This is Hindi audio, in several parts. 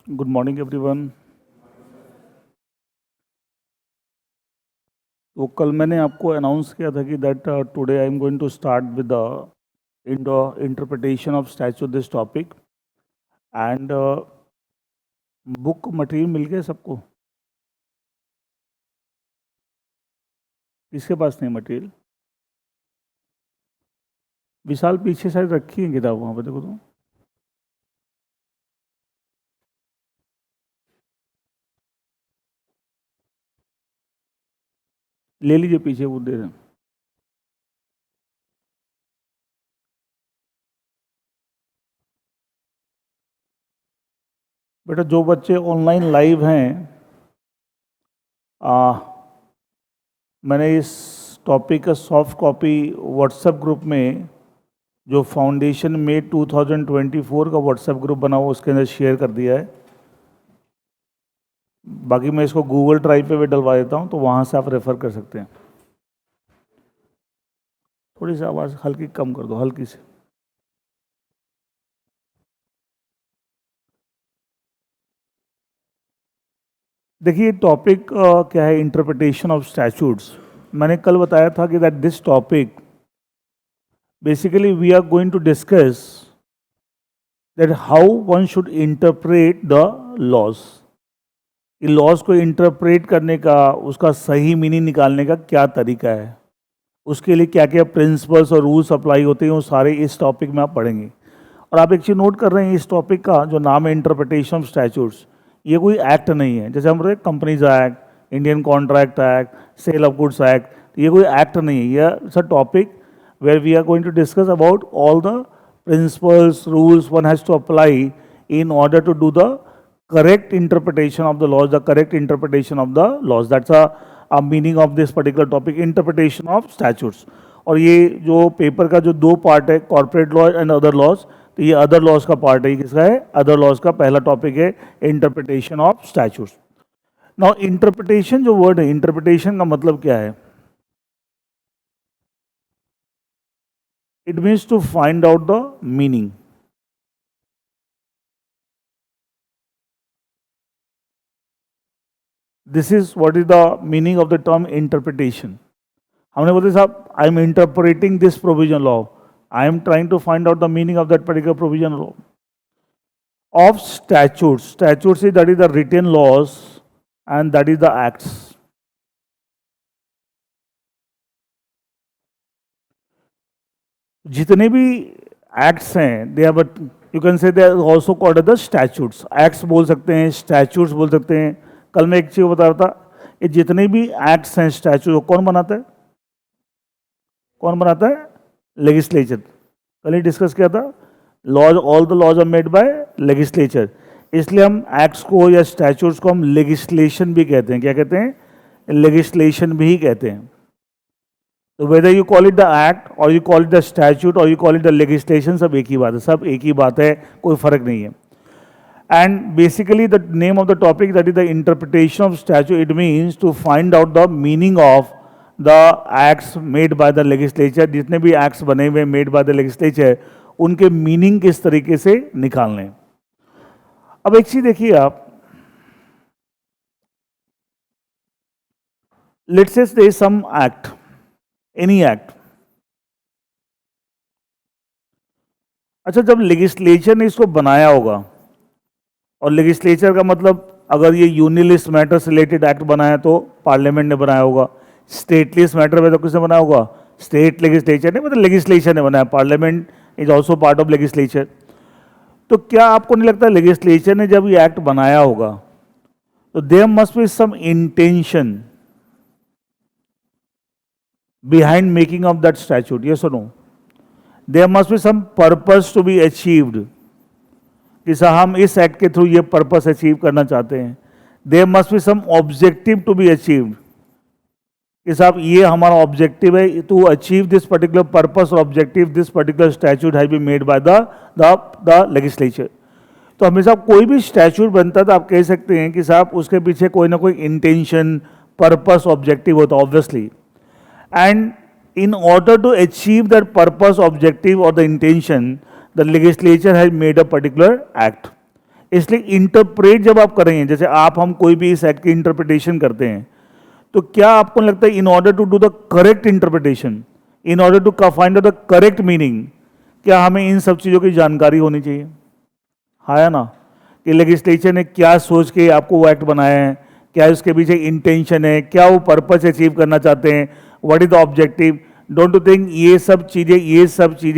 Good morning everyone. तो कल मैंने आपको अनाउंस किया था कि that today I am going to start with the interpretation of statue this topic and book material मिल गया सबको? किसके पास नहीं मटेरियल? विशाल पीछे साइड रखी है किताब, वहाँ पे देखो तो। ले लीजिए, पीछे वो दे रहे हैं। बेटा जो बच्चे ऑनलाइन लाइव हैं, आ, मैंने इस टॉपिक का सॉफ्ट कॉपी व्हाट्सएप ग्रुप में, जो फाउंडेशन में 2024 का व्हाट्सएप ग्रुप बना हुआ उसके अंदर शेयर कर दिया है। बाकी मैं इसको गूगल ड्राइव पे भी डलवा देता हूँ, तो वहाँ से आप रेफ़र कर सकते हैं। थोड़ी सी आवाज़ हल्की कम कर दो, हल्की से। देखिए टॉपिक क्या है, इंटरप्रिटेशन ऑफ स्टैचूट्स। मैंने कल बताया था कि that this topic basically we are going to discuss that how one should interpret the laws. Laws को इंटरप्रेट करने का, उसका सही मीनिंग निकालने का क्या तरीका है, उसके लिए क्या क्या प्रिंसिपल्स और रूल्स अप्लाई होते हैं, वो सारे इस टॉपिक में आप पढ़ेंगे। और आप एक चीज़ नोट कर रहे हैं, इस टॉपिक का जो नाम है इंटरप्रिटेशन ऑफ स्टैचूट्स, ये कोई एक्ट नहीं है। जैसे हम बोलते हैं companies act, Indian contract act, sale of goods act, ये कोई एक्ट नहीं है। ये it's a topic where we are going to discuss about all the principles, rules one has to apply in order to do the correct interpretation of the laws, the correct interpretation of the laws. That's a meaning of this particular topic, interpretation of statutes. और ये जो पेपर का जो दो पार्ट है, corporate law and other laws, तो ये अदर लॉज का पार्ट है। किसका है? अदर लॉज का पहला टॉपिक है interpretation of statutes. Now interpretation जो वर्ड है, इंटरप्रिटेशन का मतलब क्या है? It means to find out the meaning. This is what is the meaning of the term interpretation. हमने बोलते साहब I am interpreting this provision law, I am trying to find out the meaning of that particular provision law of statutes. Statutes is that is the written laws and that is the acts. जितने भी एक्ट्स हैं, they are, you can say they are also called the statutes. Acts बोल सकते हैं, स्टैचूट्स बोल सकते हैं। कल मैं एक चीज बता रहा था, ये जितने भी एक्ट्स हैं, स्टैचूट कौन बनाता है? कौन बनाता है? लेजिस्लेचर। कल ही डिस्कस किया था, laws, all the laws are made by legislature. इसलिए हम एक्ट्स को या स्टैचूट्स को हम लेजिस्लेशन भी कहते हैं। क्या कहते हैं? लेजिस्लेशन भी कहते हैं। तो whether you call it the act और you call it the statute और you call it the legislation, सब एक ही बात है, सब एक ही बात है, कोई फर्क नहीं है। And basically the name of the topic that is the interpretation of statute, it means to find out the meaning of the acts made by the legislature. जितने भी एक्ट्स बने हुए मेड बाय द लेजिस्लेचर, उनके मीनिंग किस तरीके से निकालने। अब एक चीज देखिए आप, let's say there is some act, any act. अच्छा, जब लेजिस्लेचर ने इसको बनाया होगा, और लेजिस्लेचर का मतलब अगर ये यूनिलिस्ट मैटर से रिलेटेड एक्ट बनाया तो पार्लियामेंट ने बनाया होगा, स्टेटलिस्ट मैटर में तो किसने बनाया होगा? स्टेट लेजिस्लेचर ने, मतलब लेजिस्लेचर ने बनाया। Parliament is also part of legislature. तो क्या आपको नहीं लगता लेजिस्लेचर ने जब ये एक्ट बनाया होगा तो there must be some intention behind making of that statute? Yes or no? There must be some purpose to be achieved, कि साहब हम इस एक्ट के थ्रू ये पर्पस अचीव करना चाहते हैं। There must be some objective to be achieved, कि साहब ये हमारा ऑब्जेक्टिव है, to achieve this particular purpose और objective, this particular statute has been made by the legislature. तो हमेशा कोई भी स्टैच्यूट बनता है तो आप कह सकते हैं कि साहब उसके पीछे कोई ना कोई इंटेंशन, पर्पस, ऑब्जेक्टिव होता है, obviously. And in order to achieve that purpose, objective or the intention, the legislature has made a particular act. इसलिए इंटरप्रेट जब आप करेंगे, जैसे आप हम कोई भी इस एक्ट की इंटरप्रिटेशन करते हैं, तो क्या आपको लगता है in order to do the correct interpretation, in order to find out the correct meaning, क्या हमें इन सब चीज़ों की जानकारी होनी चाहिए? हाँ या ना? कि लेजिस्लेचर ने क्या सोच के आपको वो एक्ट बनाया है, क्या उसके पीछे इंटेंशन है, क्या वो पर्पस अचीव करना चाहते हैं, what is the objective. Don't you think ये सब चीज़ें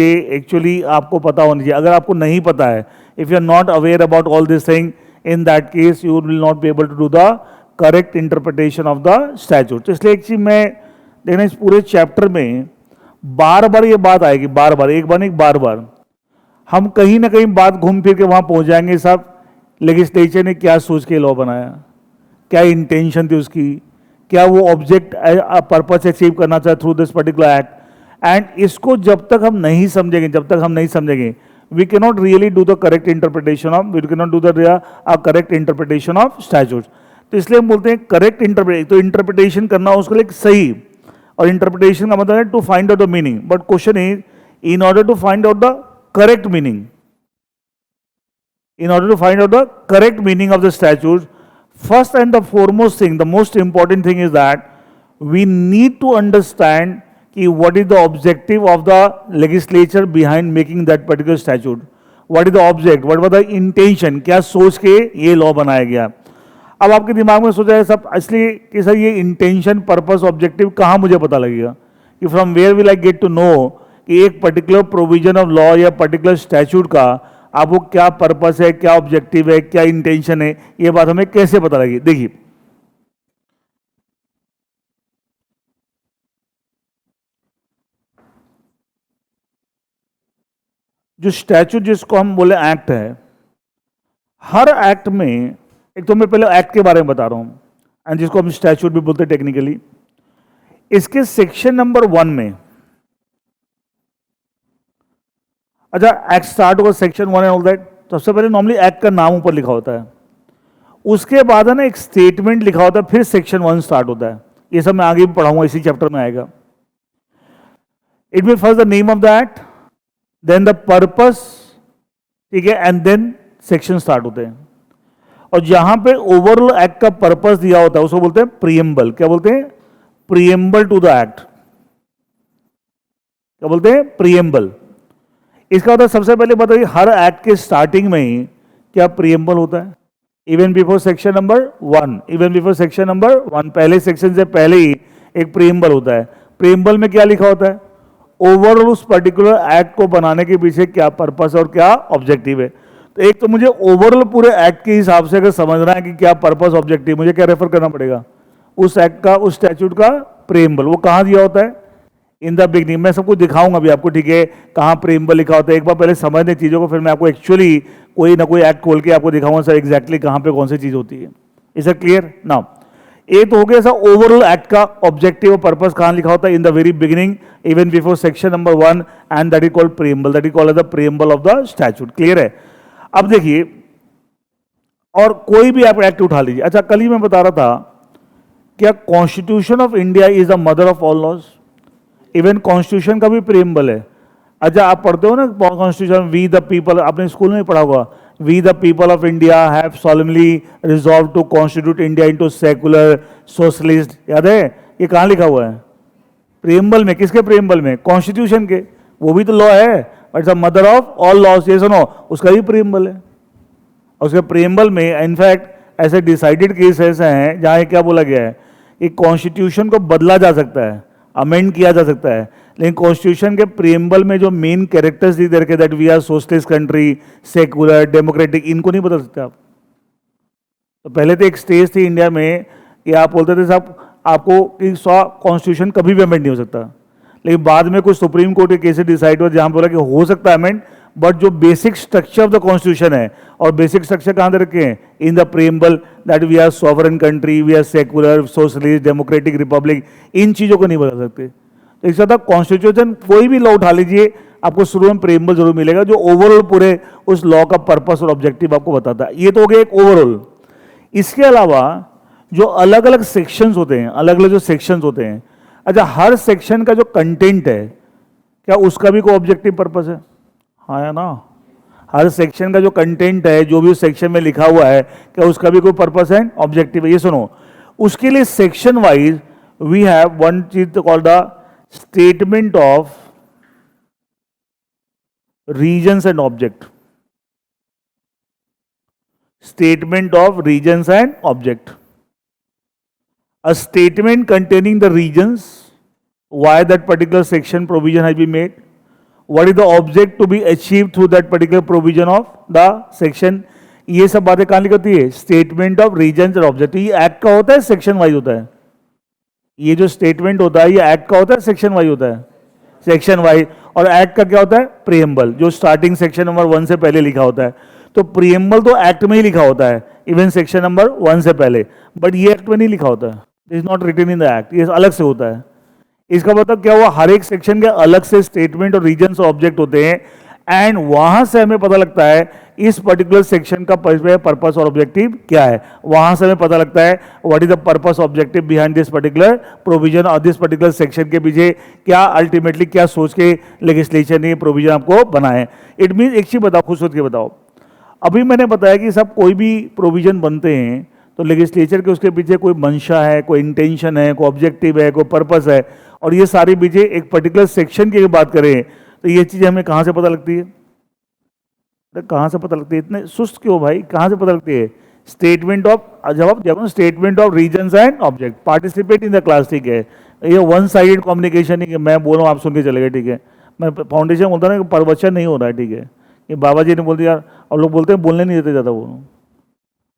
एक्चुअली आपको पता होनी चाहिए। अगर आपको नहीं पता है, if you are not aware about all this thing, in that case you will not be able to do the correct interpretation of the statute. इसलिए एक चीज मैं देखना, इस पूरे चैप्टर में बार बार ये बात आएगी, बार बार, एक बार नहीं बार बार, हम कहीं ना कहीं बात घूम फिर के वहां पहुंच जाएंगे साहब, लेजिस्लेचर ने क्या सोच के लॉ बनाया, क्या इंटेंशन थी उसकी, क्या वो ऑब्जेक्ट पर्पस अचीव करना चाहे through this particular act. And इसको जब तक हम नहीं समझेंगे, we cannot really do the correct interpretation of, we cannot do the correct interpretation of statutes। तो इसलिए हम बोलते हैं करेक्ट इंटरप्रिटेशन, तो इंटरप्रिटेशन करना उसके लिए सही, और इंटरप्रिटेशन का मतलब है to find out the meaning. But question is, in order to find out the correct meaning, in order to find out the correct meaning of the statutes, first and the foremost thing, the most important thing is that we need to understand what is the objective of the legislature behind making that particular statute, what is the object, what was the intention, क्या सोच के ये लॉ बनाया गया। अब आपके दिमाग में सोचा है सब, इसलिए कि सर ये इंटेंशन, पर्पस, ऑब्जेक्टिव कहाँ मुझे पता लगेगा, कि from where will I get to know कि एक पर्टिकुलर प्रोविजन ऑफ लॉ या पर्टिकुलर स्टैट्यूट का आपको क्या पर्पस है, क्या ऑब्जेक्टिव है, क्या इंटेंशन है, ये बात हमें कैसे पता लगी। देखिए, जो स्टैच्यूट जिसको हम बोले एक्ट है, हर एक्ट में, एक तो मैं पहले एक्ट के बारे में बता रहा हूं, एंड जिसको हम स्टैच्यूट भी बोलते हैं टेक्निकली, इसके सेक्शन नंबर 1 में, अच्छा एक्ट स्टार्ट होगा सेक्शन 1 एंड ऑल दैट, सबसे पहले नॉर्मली एक्ट का नाम ऊपर लिखा होता है, उसके बाद है ना एक स्टेटमेंट लिखा होता है, फिर सेक्शन 1 स्टार्ट होता है। ये सब मैं आगे भी पढ़ाऊंगा, इसी चैप्टर में आएगा। It mean first the name of the act, then the purpose, ठीक है, एंड देन सेक्शन स्टार्ट होते हैं। और जहां पे ओवरऑल एक्ट का पर्पस दिया होता है उसको बोलते हैं प्रीएम्बल। क्या बोलते हैं? Preamble to the act. क्या बोलते हैं? प्रीएम्बल। इसका मतलब सबसे पहले बताइए, हर एक्ट के स्टार्टिंग में ही क्या प्रीएम्बल होता है? Even before section number 1, even before section number 1, पहले सेक्शन से पहले ही एक प्रीएम्बल होता है। प्रीएम्बल में क्या लिखा होता है? ओवरऑल उस पर्टिकुलर एक्ट को बनाने के पीछे क्या पर्पस और क्या ऑब्जेक्टिव है। तो एक तो मुझे ओवरऑल पूरे एक्ट के हिसाब से अगर समझना है कि क्या पर्पस ऑब्जेक्टिव, मुझे क्या रेफर करना पड़ेगा? उस एक्ट का, उस स्टैट्यूट का प्रीएम्बल। वो कहाँ दिया होता है? In the beginning. मैं सब कुछ दिखाऊंगा भी आपको, ठीक है, कहाँ प्रीएम्बल लिखा होता है। एक बार पहले समझ लें चीज़ों को, फिर मैं आपको एक्चुअली कोई ना कोई एक्ट खोल के आपको दिखाऊंगा सर एग्जैक्टली कहाँ पे कौन सी चीज़ होती है। Is it clear now? ये तो हो गया सर ओवरऑल एक्ट का ऑब्जेक्टिव और पर्पस कहाँ लिखा होता है? In the very beginning, even before section number 1, and that is called preamble, that is called the preamble of the statute. Clear है? अब देखिए, और कोई भी आप एक्ट उठा लीजिए। अच्छा, कल ही मैं बता रहा था, क्या constitution of India is the mother of all laws? Even constitution का भी प्रीएम्बल है। अच्छा, आप पढ़ते हो ना कॉन्स्टिट्यूशन, वी द पीपल, आपने स्कूल में पढ़ा होगा, we the people of India have solemnly resolve to constitute India into secular socialist. याद है? ये कहाँ लिखा हुआ है? प्रीएम्बल में। किसके प्रीएम्बल में? कॉन्स्टिट्यूशन के। वो भी तो लॉ है, but it's the mother of all laws. ये सुनो, उसका भी प्रीएम्बल है। और उसके प्रीएम्बल में इनफैक्ट ऐसे डिसाइडेड केसेस हैं जहाँ ये क्या बोला गया है कि कॉन्स्टिट्यूशन को बदला जा सकता है, अमेंड किया जा सकता है, लेकिन कॉन्स्टिट्यूशन के प्रीएम्बल में जो मेन कैरेक्टर्स दी रखे, that we are socialist country, secular, democratic, इनको नहीं बदल सकते आप। तो पहले तो एक स्टेज थी इंडिया में कि आप बोलते थे साहब आपको कि कॉन्स्टिट्यूशन कभी भी अमेंड नहीं हो सकता, लेकिन बाद में कुछ सुप्रीम कोर्ट के केसेस डिसाइड हुआ जहां बोला कि हो सकता है अमेंड, बट जो basic structure of the constitution है, और बेसिक स्ट्रक्चर कहां दे रखे हैं? In the preamble, that we are sovereign country, we are secular, socialist, democratic republic, इन चीजों को नहीं बदल सकते। तो इस तरह कॉन्स्टिट्यूशन कोई भी लॉ उठा लीजिए, आपको शुरू में प्रीएम्बल जरूर मिलेगा जो ओवरऑल पूरे उस लॉ का पर्पस और ऑब्जेक्टिव आपको बताता है। ये तो हो गया एक ओवरऑल। इसके अलावा जो अलग अलग सेक्शंस होते हैं, अलग अलग जो सेक्शंस होते हैं, अच्छा हर सेक्शन का जो कंटेंट है, क्या उसका भी कोई ऑब्जेक्टिव पर्पस है? हाँ या ना? हर सेक्शन का जो कंटेंट है, जो भी उस सेक्शन में लिखा हुआ है, क्या उसका भी कोई पर्पस है, ऑब्जेक्टिव है? ये सुनो, उसके लिए section wise we have one चीज called the statement of reasons and object. Statement of regions and object. A statement containing the regions, why that particular section provision has been made, what is the object to be achieved through that particular provision of the section. ये सब बातें कहाँ लिखी होती है? Statement of reasons and object. ये एक्ट का होता है, सेक्शन वाइज होता है? ये जो स्टेटमेंट होता है ये एक्ट का होता है, सेक्शन वाइज होता है? Section wise. और एक्ट का क्या होता है? प्रीएम्बल, जो स्टार्टिंग सेक्शन नंबर 1 से पहले लिखा होता है. तो प्रीएम्बल तो एक्ट में ही लिखा होता है, इवन सेक्शन नंबर 1 से पहले, बट ये एक्ट में नहीं लिखा होता है. It is not written in the act, ये अलग से होता है. इसका मतलब क्या हुआ? हर एक सेक्शन के अलग से स्टेटमेंट और रीजन्स और ऑब्जेक्ट होते हैं, एंड वहां से हमें पता लगता है इस पर्टिकुलर सेक्शन का पर्पस और ऑब्जेक्टिव क्या है. वहां से हमें पता लगता है what is the purpose objective behind this particular provision और दिस पर्टिकुलर सेक्शन के पीछे क्या अल्टीमेटली क्या सोच के लेजिस्लेचर ने प्रोविजन आपको बनाए. इट मीन एक चीज बताओ, खुद सोच के बताओ. अभी मैंने बताया कि सब कोई भी प्रोविजन बनते हैं तो लेजिस्लेचर के उसके पीछे कोई मंशा है, कोई इंटेंशन है, कोई ऑब्जेक्टिव है, कोई पर्पस है, और ये सारी चीजें एक पर्टिकुलर सेक्शन की बात करें तो ये चीजें हमें कहाँ से पता लगती है? कहाँ से पता लगती है? इतने सुस्त क्यों भाई? कहाँ से पता लगती है? स्टेटमेंट ऑफ, जब statement of reasons and object, participate in the class. ठीक है, ये वन साइडेड कम्युनिकेशन नहीं है, मैं बोल रहा हूँ आप सुन के चले गए. ठीक है, मैं फाउंडेशन बोलता ना, प्रवचन नहीं हो रहा है. ठीक है, ये बाबा जी ने बोल दिया, और लोग बोलते हैं बोलने नहीं देते ज़्यादा. वो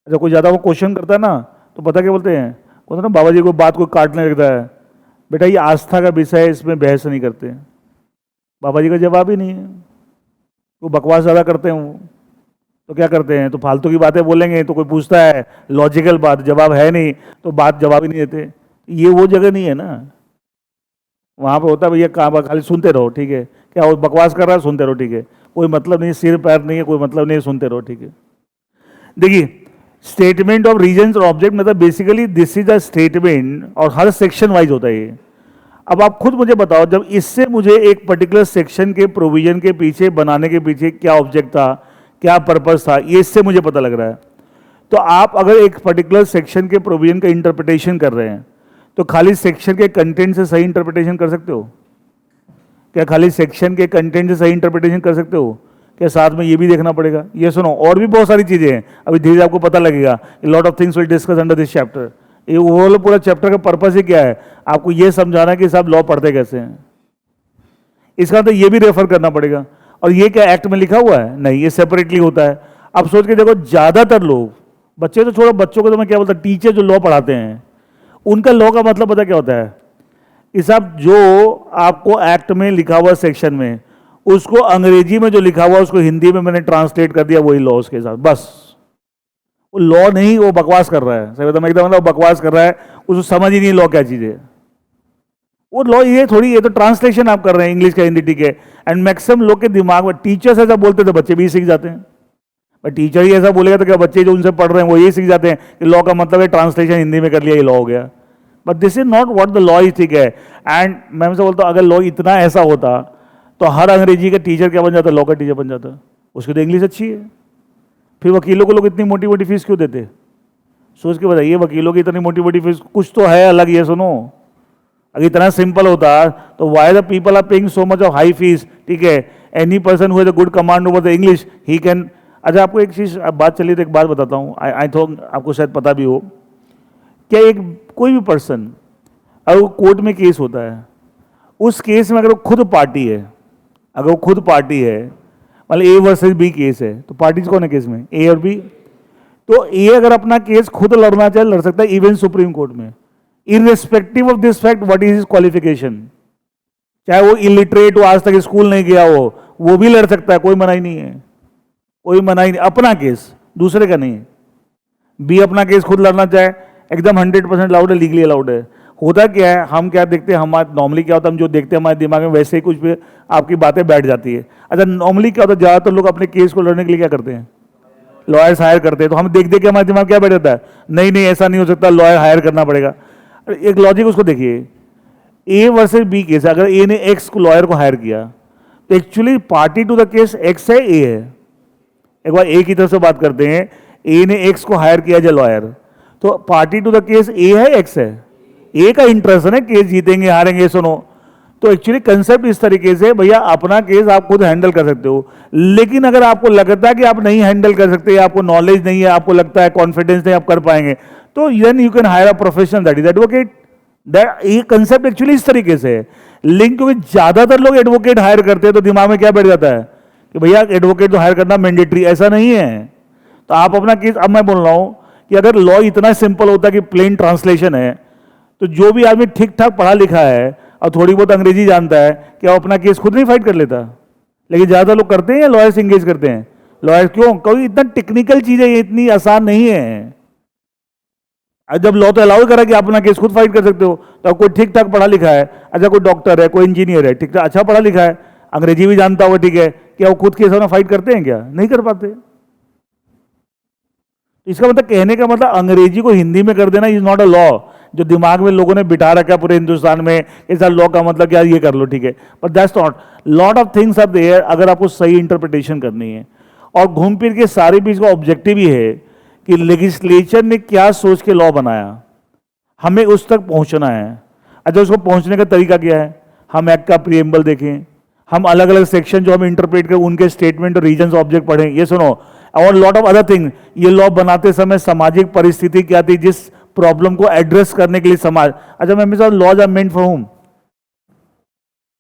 अच्छा कोई ज़्यादा वो क्वेश्चन करता है ना तो पता क्या बोलते हैं? बोलते ना बाबा जी को बात को काटने लगता है. बेटा ये आस्था का विषय है, इसमें बहस नहीं करते. बाबा जी का जवाब ही नहीं है, वो बकवास ज़्यादा करते हैं. वो तो क्या करते हैं? तो फालतू की बातें बोलेंगे तो कोई पूछता है लॉजिकल बात, जवाब है नहीं तो बात जवाब ही नहीं देते. ये वो जगह नहीं है ना. वहाँ पे होता है भैया कहाँ खाली सुनते रहो. ठीक है, क्या वो बकवास कर रहा है, सुनते रहो. ठीक है, कोई मतलब नहीं, सिर पैर नहीं है, कोई मतलब नहीं, सुनते रहो. ठीक है, देखिए स्टेटमेंट ऑफ रीजन्स और ऑब्जेक्ट मतलब basically this is a statement, और हर सेक्शन वाइज होता है ये. अब आप खुद मुझे बताओ, जब इससे मुझे एक पर्टिकुलर सेक्शन के प्रोविजन के पीछे बनाने के पीछे क्या ऑब्जेक्ट था, क्या पर्पस था, ये इससे मुझे पता लग रहा है. तो आप अगर एक पर्टिकुलर सेक्शन के प्रोविजन का इंटरप्रिटेशन कर रहे हैं तो खाली सेक्शन के कंटेंट से सही इंटरप्रिटेशन कर सकते हो? क्या खाली सेक्शन के कंटेंट से सही इंटरप्रिटेशन कर सकते हो? क्या साथ में ये भी देखना पड़ेगा? ये सुनो, और भी बहुत सारी चीजें हैं, अभी धीरे धीरे आपको पता लगेगा. Lot of things will discuss under this chapter. ये ओवरऑल पूरा चैप्टर का पर्पस ही क्या है? आपको ये समझाना है कि साहब लॉ पढ़ते कैसे हैं. इसका तो ये भी रेफर करना पड़ेगा. और ये क्या एक्ट में लिखा हुआ है? नहीं, ये सेपरेटली होता है. अब सोच के देखो, ज्यादातर लोग, बच्चे तो छोड़ो, बच्चों को तो मैं क्या बोलता, टीचर जो लॉ पढ़ाते हैं उनका लॉ का मतलब पता क्या होता है? साहब जो आपको एक्ट में लिखा हुआ सेक्शन में, उसको अंग्रेजी में जो लिखा हुआ उसको हिंदी में मैंने ट्रांसलेट कर दिया, वही लॉ उसके साथ. बस वो लॉ नहीं, वो बकवास कर रहा है. सही बताऊं, एकदम मतलब बकवास कर रहा है, उसको समझ ही नहीं लॉ क्या चीज है. वो लॉ ये थोड़ी, ये तो ट्रांसलेशन आप कर रहे हैं इंग्लिश का हिंदी. ठीक है, एंड मैक्सिमम लोग के दिमाग में टीचर्स ऐसा बोलते थे, बच्चे भी सीख जाते हैं. बट टीचर ही ऐसा बोलेगा तो क्या बच्चे जो उनसे पढ़ रहे हैं वो ये सीख जाते हैं कि लॉ का मतलब है ट्रांसलेशन हिंदी में कर लिया, ये लॉ हो गया. But this is not what the law is. ठीक है, एंड मैं से बोलता हूँ अगर लॉ इतना ऐसा होता तो हर अंग्रेजी का टीचर क्या बन जाता? लॉ का टीचर बन जाता. उसकी तो इंग्लिश अच्छी है. फिर वकीलों को लोग इतनी मोटी मोटी फीस क्यों देते? सोच के बताइए, वकीलों की इतनी मोटी मोटी फीस कुछ तो है अलग. ये सुनो, अगर इतना सिंपल होता तो why the people are paying so much of high fees. ठीक है, any person who has a good command over the English he can. अच्छा आपको एक चीज बात चली तो एक बात बताता हूँ, आई थिंक आपको शायद पता भी हो. क्या एक कोई भी पर्सन अगर वो कोर्ट में केस होता है, उस केस में अगर वो खुद पार्टी है, अगर वो खुद पार्टी है, मतलब ए वर्सेस बी केस है, तो पार्टीज कौन है केस में? ए और बी. तो ए अगर अपना केस खुद लड़ना चाहे लड़ सकता है इवन सुप्रीम कोर्ट में, irrespective of this fact what is his qualification. चाहे वो इलिटरेट हो, आज तक स्कूल नहीं गया हो, वो भी लड़ सकता है, कोई मनाही नहीं है. कोई मनाही नहीं, अपना केस, दूसरे का नहीं. बी अपना केस खुद लड़ना चाहे, एकदम 100% अलाउड है, लीगली अलाउड है. होता क्या है, हम क्या देखते हैं, हमारे नॉर्मली क्या होता है, हम जो देखते हैं हमारे दिमाग में वैसे ही कुछ भी आपकी बातें बैठ जाती है. अच्छा नॉर्मली क्या होता है, ज़्यादातर लोग अपने केस को लड़ने के लिए क्या करते हैं? लॉयर्स हायर करते हैं. तो हम देख देख के हमारे दिमाग क्या बैठ जाता है? नहीं नहीं ऐसा नहीं हो सकता, लॉयर हायर करना पड़ेगा. एक लॉजिक उसको देखिए, ए वर्सेस बी केस, अगर ए ने एक्स को लॉयर को हायर किया तो actually party to the case X है, ए है. एक बार ए की तरफ से बात करते हैं, ए ने एक्स को हायर किया एज लॉयर, तो पार्टी टू द केस ए है एक्स है, ए का इंटरेस्ट है ना, केस जीतेंगे हारेंगे, सुनो। तो एक्चुअली कंसेप्ट इस तरीके से, भैया अपना केस आप खुद हैंडल कर सकते हो, लेकिन अगर आपको लगता है कि आप नहीं हैंडल कर सकते, आपको नॉलेज नहीं है, आपको लगता है कॉन्फिडेंस नहीं आप कर पाएंगे, तो then you can hire a professional, that is advocate. ये कंसेप्ट एक्चुअली इस तरीके से है। लिंक, क्योंकि ज्यादातर लोग एडवोकेट हायर करते हैं तो दिमाग में क्या बैठ जाता है कि भैया एडवोकेट तो हायर करना मैंडेटरी, ऐसा नहीं है। तो आप अपना केस, अब मैं बोल रहा हूं कि अगर लॉ इतना सिंपल होता कि प्लेन ट्रांसलेशन है, तो जो भी आदमी ठीक ठाक पढ़ा लिखा है और थोड़ी बहुत अंग्रेजी जानता है, क्या वो अपना केस खुद नहीं फाइट कर लेता? लेकिन ज्यादा लोग करते हैं या लॉयर्स इंगेज करते हैं? लॉयर क्यों? क्योंकि इतना टेक्निकल चीजें इतनी आसान नहीं है। जब लॉ तो अलाउ करा कि आप अपना केस खुद फाइट कर सकते हो, तो कोई ठीक ठाक पढ़ा लिखा है, अच्छा कोई डॉक्टर है, कोई इंजीनियर है, ठीक ठाक अच्छा पढ़ा लिखा है, अंग्रेजी भी जानता होगा, ठीक है, क्या वो खुद केस अपना फाइट करते हैं? क्या नहीं कर पाते? इसका मतलब, कहने का मतलब, अंग्रेजी को हिंदी में कर देना इज नॉट अ लॉ, जो दिमाग में लोगों ने बिठा रखा है पूरे हिंदुस्तान में, ऐसा लॉ का मतलब क्या, ये कर लो ठीक है, but that's not. Lot of things are there अगर आपको सही इंटरप्रिटेशन करनी है। और घूम फिर के सारे भी इसका ऑब्जेक्टिव ही है कि लेजिस्लेचर ने क्या सोच के लॉ बनाया, हमें उस तक पहुंचना है। अच्छा, उसको पहुंचने का तरीका क्या है? हम एक्ट का प्रीएम्बल देखें, हम अलग अलग सेक्शन जो हम इंटरप्रेट करें उनके स्टेटमेंट और रीजन ऑब्जेक्ट पढ़ें, ये सुनो, और लॉट ऑफ अदर थिंग। ये लॉ बनाते समय सामाजिक परिस्थिति क्या थी जिस प्रॉब्लम को एड्रेस करने के लिए समाज, अच्छा मैं हमेशा laws are meant for whom,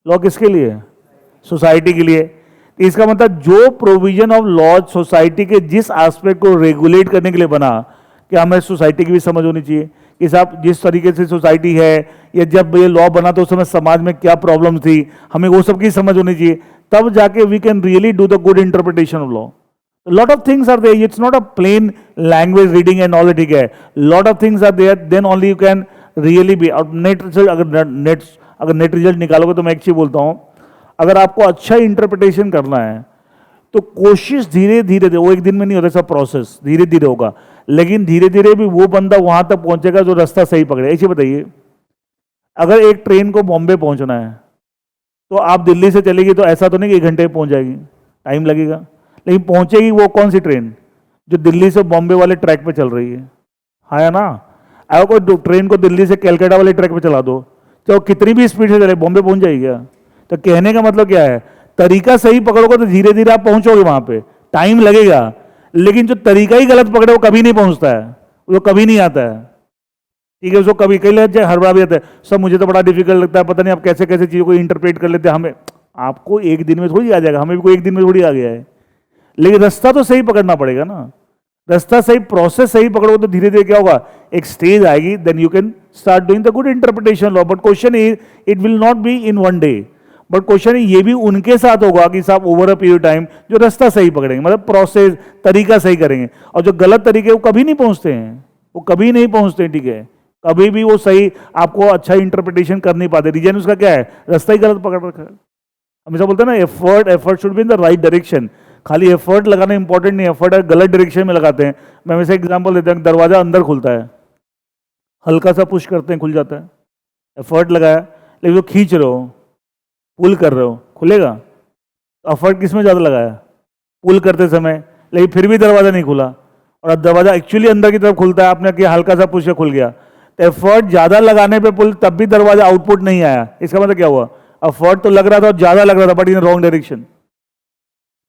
law किसके लिए? सोसाइटी के लिए। इसका मतलब जो प्रोविजन ऑफ लॉ सोसाइटी के जिस एस्पेक्ट को रेगुलेट करने के लिए बना, कि हमें सोसाइटी की भी समझ होनी चाहिए कि साहब जिस तरीके से सोसाइटी है, या जब ये लॉ बना तो उस समय समाज में क्या प्रॉब्लम थी, हमें वो सब की समझ होनी चाहिए, तब जाके we can really do the good interpretation of law. Lot of things are there, it's not a plain language reading and all, ठीक है, lot of things are there, then only you can really be. और नेट रिजल्ट, अगर नेट रिजल्ट निकालोगे, तो मैं एक चीज बोलता हूं, अगर आपको अच्छा इंटरप्रिटेशन करना है तो कोशिश धीरे धीरे, वो एक दिन में नहीं होता, सब प्रोसेस धीरे धीरे होगा, लेकिन धीरे धीरे भी वो बंदा वहां तक पहुंचेगा जो रास्ता सही पकड़े। ऐसे बताइए, अगर एक ट्रेन को बॉम्बे पहुंचना है, तो आप दिल्ली से चलेगी तो ऐसा तो नहीं कि 1 घंटे में पहुंच जाएगी, टाइम लगेगा, लेकिन पहुंचेगी वो कौन सी ट्रेन? जो दिल्ली से बॉम्बे वाले ट्रैक पे चल रही है, हाँ या ना? अगर कोई ट्रेन को दिल्ली से कैलकाटा वाले ट्रैक पे चला दो, तो कितनी भी स्पीड से चले बॉम्बे पहुंच जाएगी क्या? तो कहने का मतलब क्या है, तरीका सही पकड़ोगे तो धीरे धीरे आप पहुंचोगे वहां पे, टाइम लगेगा, लेकिन जो तरीका ही गलत पकड़े वो कभी नहीं पहुंचता है, वो कभी नहीं आता है, ठीक है। उसको कभी कई लग जाए, हड़बड़ा भी जाता है, सब मुझे तो बड़ा डिफिकल्ट लगता है, पता नहीं आप कैसे कैसे चीजों को इंटरप्रेट कर लेते हैं। हमें, आपको एक दिन में थोड़ी आ जाएगा, हमें भी कोई एक दिन में थोड़ी आ गया है, लेकिन रास्ता तो सही पकड़ना पड़ेगा ना, रास्ता सही, प्रोसेस सही पकड़ोगे तो धीरे धीरे क्या होगा, एक स्टेज आएगी, then you can start doing the good interpretation law. But question is, it will not be in one day, but question ये भी उनके साथ होगा कि साहब ओवर अ पीरियड टाइम जो रास्ता सही पकड़ेंगे, मतलब प्रोसेस तरीका सही करेंगे, और जो गलत तरीके वो कभी नहीं पहुंचते हैं, वो कभी नहीं पहुंचते, ठीक है, कभी भी वो सही आपको अच्छा इंटरप्रिटेशन कर नहीं पाते। रीजन उसका क्या है, रास्ता ही गलत पकड़ रखा है। हमेशा बोलते हैं ना, effort should be in the right direction. खाली एफर्ट लगाना इंपॉर्टेंट नहीं, एफर्ट गलत डायरेक्शन में लगाते हैं। मैं हमेशा एग्जांपल देता हूं, दरवाजा अंदर खुलता है, हल्का सा पुश करते हैं खुल जाता है, एफर्ट लगाया, लेकिन वो खींच रहे हो, पुल कर रहे हो, खुलेगा? तो एफर्ट किस में ज्यादा लगाया? पुल करते समय, लेकिन फिर भी दरवाजा नहीं खुला, और अब दरवाजा एक्चुअली अंदर की तरफ खुलता है, आपने किया हल्का सा पुश खुल गया, तो एफर्ट ज्यादा लगाने पे पुल, तब भी दरवाजा आउटपुट नहीं आया, इसका मतलब क्या हुआ, एफर्ट तो लग रहा था और ज्यादा लग रहा था, बट इन रॉन्ग डायरेक्शन।